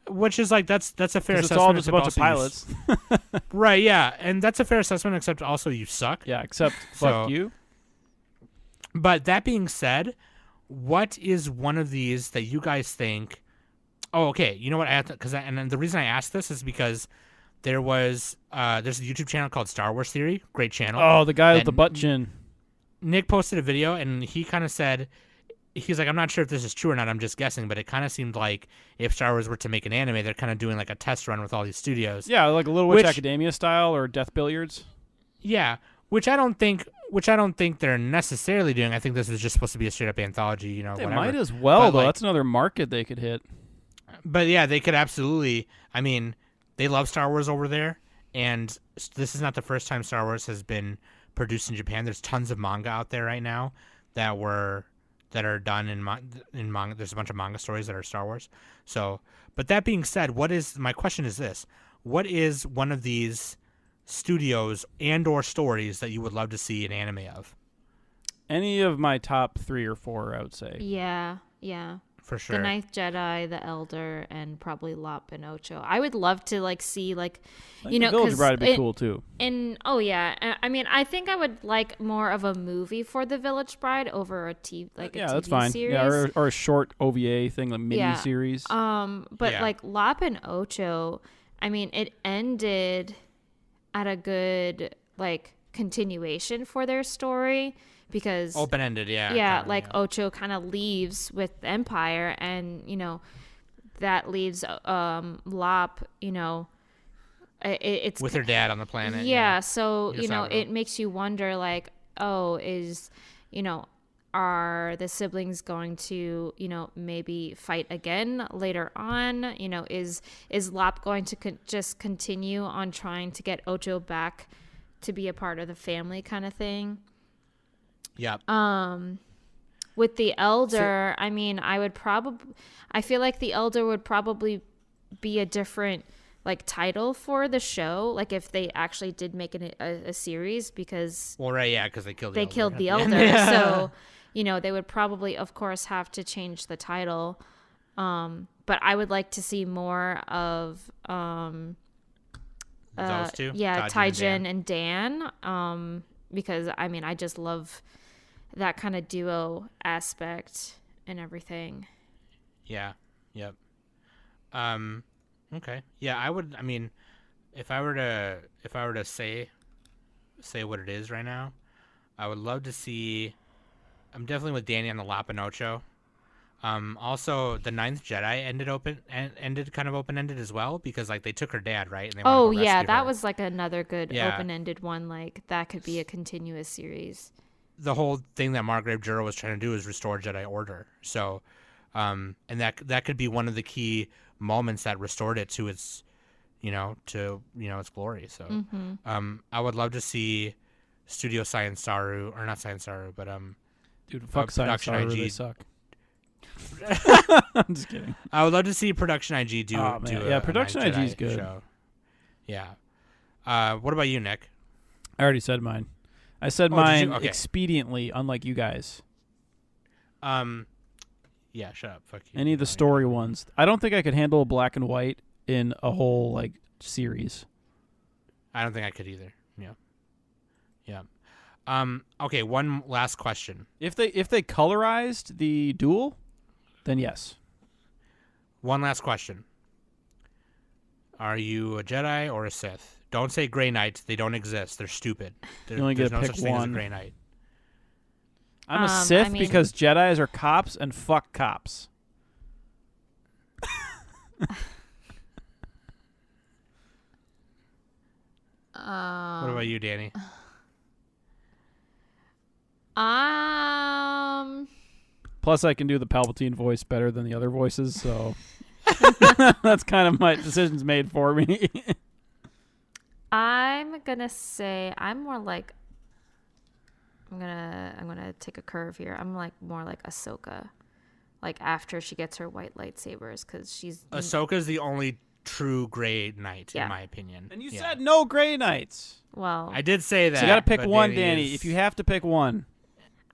[SPEAKER 1] which is like that's a fair
[SPEAKER 2] 'Cause
[SPEAKER 1] assessment.
[SPEAKER 2] it's all just a
[SPEAKER 1] except
[SPEAKER 2] bunch of
[SPEAKER 1] also you
[SPEAKER 2] pilots.
[SPEAKER 1] right? Yeah, and that's a fair assessment. Except also you suck.
[SPEAKER 2] Yeah, except
[SPEAKER 1] So-
[SPEAKER 2] fuck you.
[SPEAKER 1] But that being said, what is one of these that you guys think? Oh, okay. You know what? And then the reason I asked this is because there's a YouTube channel called Star Wars Theory, great channel.
[SPEAKER 2] Oh, the guy with
[SPEAKER 1] that
[SPEAKER 2] the butt chin.
[SPEAKER 1] Nick posted a video and he kind of said, he's like, I'm not sure if this is true or not. I'm just guessing, but it kind of seemed like if Star Wars were to make an anime, they're kind of doing like a test run with all these studios.
[SPEAKER 2] Yeah, like a Little Witch Academia style or Death Billiards.
[SPEAKER 1] Yeah, which I don't think they're necessarily doing. I think this is just supposed to be a straight up anthology. You know,
[SPEAKER 2] They
[SPEAKER 1] whatever.
[SPEAKER 2] might as well,
[SPEAKER 1] But,
[SPEAKER 2] though.
[SPEAKER 1] like,
[SPEAKER 2] That's another market they could hit.
[SPEAKER 1] But yeah, they could absolutely. I mean, they love Star Wars over there, and this is not the first time Star Wars has been produced in Japan. There's tons of manga out there right now that are done in manga. There's a bunch of manga stories that are Star Wars. So, but that being said, my question is this: what is one of these studios and/or stories that you would love to see an anime of?
[SPEAKER 2] Any of my top 3 or 4, I would say.
[SPEAKER 3] Yeah.
[SPEAKER 1] For sure.
[SPEAKER 3] The Ninth Jedi, The Elder, and probably Lop and Ocho. I would love to see
[SPEAKER 2] The Village Bride would be cool too.
[SPEAKER 3] I mean, I think I would like more of a movie for The Village Bride over a TV
[SPEAKER 2] that's fine.
[SPEAKER 3] series.
[SPEAKER 2] Yeah, or a short OVA thing, like mini series.
[SPEAKER 3] But like Lop and Ocho, I mean, it ended at a good continuation for their story. Because
[SPEAKER 1] open-ended,
[SPEAKER 3] Ocho kind of leaves with the Empire, and that leaves Lop, it's
[SPEAKER 1] with her dad on the planet.
[SPEAKER 3] So it makes you wonder, are the siblings going to maybe fight again later on? Is Lop going to just continue on trying to get Ocho back to be a part of the family, kind of thing?
[SPEAKER 1] Yep.
[SPEAKER 3] With the Elder, I mean, I feel like the Elder would probably be a different title for the show, like if they actually did make a series, because
[SPEAKER 1] because they killed
[SPEAKER 3] the Elder. So they would probably, of course, have to change the title. But I would like to see more of
[SPEAKER 1] those two.
[SPEAKER 3] Taijin and Dan. Because I mean, I just love that kind of duo aspect and everything.
[SPEAKER 1] Yeah. Yep. Okay. Yeah, I would. I mean, if I were to say what it is right now, I would love to see. I'm definitely with Danny on the Lop and Ocho. Also, the Ninth Jedi ended kind of open-ended as well, because they took her dad, right? And they
[SPEAKER 3] that was another good open-ended one. That could be a continuous series.
[SPEAKER 1] The whole thing that Margrave Juro was trying to do is restore Jedi Order. So, and that could be one of the key moments that restored it to its, its glory. So, I would love to see Studio Science Saru, or not Science Saru, but
[SPEAKER 2] dude, fuck Science Saru, they suck. I'm just kidding.
[SPEAKER 1] I would love to see Production IG do.
[SPEAKER 2] Production IG is good.
[SPEAKER 1] Show. Yeah. What about you, Nick?
[SPEAKER 2] I already said mine. I said mine expediently, unlike you guys.
[SPEAKER 1] Yeah, shut up. Fuck you.
[SPEAKER 2] Any of the story ones. I don't think I could handle black and white in a whole series.
[SPEAKER 1] I don't think I could either. Yeah. Okay, one last question.
[SPEAKER 2] If they colorized the Duel, then yes.
[SPEAKER 1] One last question. Are you a Jedi or a Sith? Don't say Grey Knights. They don't exist. They're stupid.
[SPEAKER 2] You only get to pick
[SPEAKER 1] such thing as a
[SPEAKER 2] one.
[SPEAKER 1] Grey Knight.
[SPEAKER 2] I'm a Sith because Jedis are cops and fuck cops.
[SPEAKER 1] What about you, Danny?
[SPEAKER 2] Plus, I can do the Palpatine voice better than the other voices, so that's kind of my decisions made for me.
[SPEAKER 3] I'm gonna say I'm more like I'm gonna take a curve here. I'm more like Ahsoka, after she gets her white lightsabers, because
[SPEAKER 1] Ahsoka's the only true Grey Knight in my opinion.
[SPEAKER 2] And you said no Grey Knights.
[SPEAKER 3] Well,
[SPEAKER 1] I did say that.
[SPEAKER 2] So you got to pick one, Danny. If you have to pick one.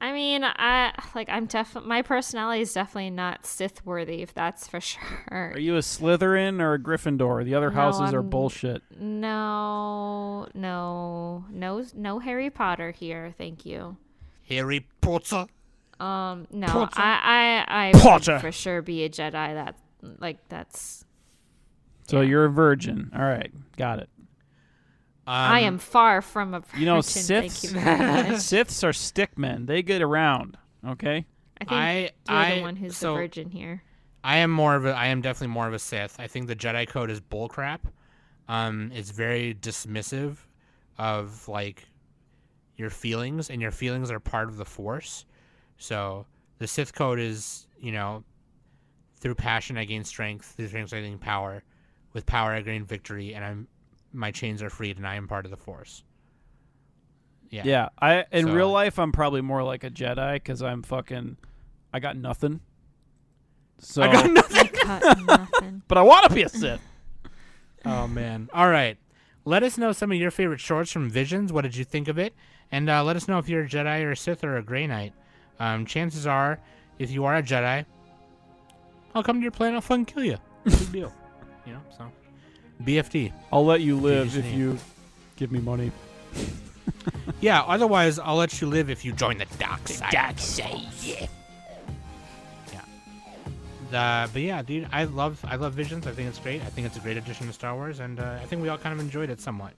[SPEAKER 3] I mean, my personality is definitely not Sith worthy, if that's for sure.
[SPEAKER 2] Are you a Slytherin or a Gryffindor? The other houses are bullshit.
[SPEAKER 3] No Harry Potter here, thank you.
[SPEAKER 1] Harry Potter.
[SPEAKER 3] No,
[SPEAKER 2] Potter.
[SPEAKER 3] I
[SPEAKER 2] Potter.
[SPEAKER 3] would for sure be a Jedi. That's.
[SPEAKER 2] So you're a virgin. All right, got it.
[SPEAKER 3] I am far from a virgin.
[SPEAKER 2] You know,
[SPEAKER 3] Thank
[SPEAKER 2] Siths.
[SPEAKER 3] you very much.
[SPEAKER 2] Siths are stickmen. They get around. Okay.
[SPEAKER 3] I think you're the one who's
[SPEAKER 1] so
[SPEAKER 3] the virgin here.
[SPEAKER 1] I am definitely more of a Sith. I think the Jedi Code is bullcrap. It's very dismissive of like your feelings, and your feelings are part of the Force. So the Sith Code is, through passion I gain strength, through strength I gain power, with power I gain victory, and my chains are freed, and I am part of the Force. Yeah.
[SPEAKER 2] Yeah. In
[SPEAKER 1] So-
[SPEAKER 2] real life, I'm probably more like a Jedi because I got nothing. So,
[SPEAKER 1] I got nothing.
[SPEAKER 3] I got nothing.
[SPEAKER 2] but I want to be a Sith.
[SPEAKER 1] Oh man! All right, let us know some of your favorite shorts from Visions. What did you think of it? And let us know if you're a Jedi or a Sith or a Grey Knight. Chances are, if you are a Jedi, I'll come to your planet. I'll fucking kill you. Big deal. So BFD.
[SPEAKER 2] I'll let you live
[SPEAKER 1] just
[SPEAKER 2] if
[SPEAKER 1] name.
[SPEAKER 2] you give me money.
[SPEAKER 1] Yeah. Otherwise, I'll let you live if you join the dark side.
[SPEAKER 4] Dark side, yeah.
[SPEAKER 1] But yeah, dude, I love Visions. I think it's great. I think it's a great addition to Star Wars, and I think we all kind of enjoyed it somewhat,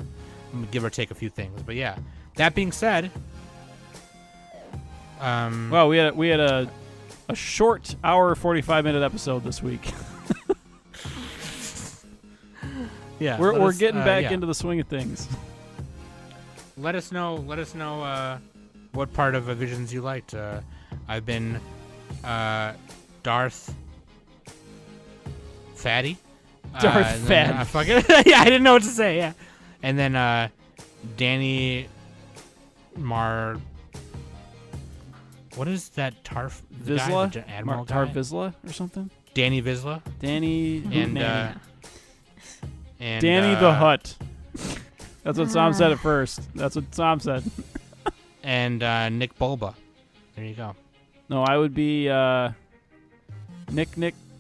[SPEAKER 1] give or take a few things. But yeah, that being said,
[SPEAKER 2] Well, we had a short hour 45-minute episode this week.
[SPEAKER 1] yeah,
[SPEAKER 2] We're getting back into the swing of things.
[SPEAKER 1] Let us know what part of Visions you liked. I've been Darth Fatty.
[SPEAKER 2] Darth Fatty.
[SPEAKER 1] Yeah, I didn't know what to say. Yeah, and then Danny What is that Tarf? The guy,
[SPEAKER 2] Vizsla?
[SPEAKER 1] the Admiral
[SPEAKER 2] Tar
[SPEAKER 1] guy?
[SPEAKER 2] Vizsla or something?
[SPEAKER 1] Danny Vizsla
[SPEAKER 2] Danny
[SPEAKER 1] and
[SPEAKER 2] Danny the Hutt. That's what Sam said at first. That's what Sam said.
[SPEAKER 1] and Nick Bulba. There you go.
[SPEAKER 2] No, I would be Nick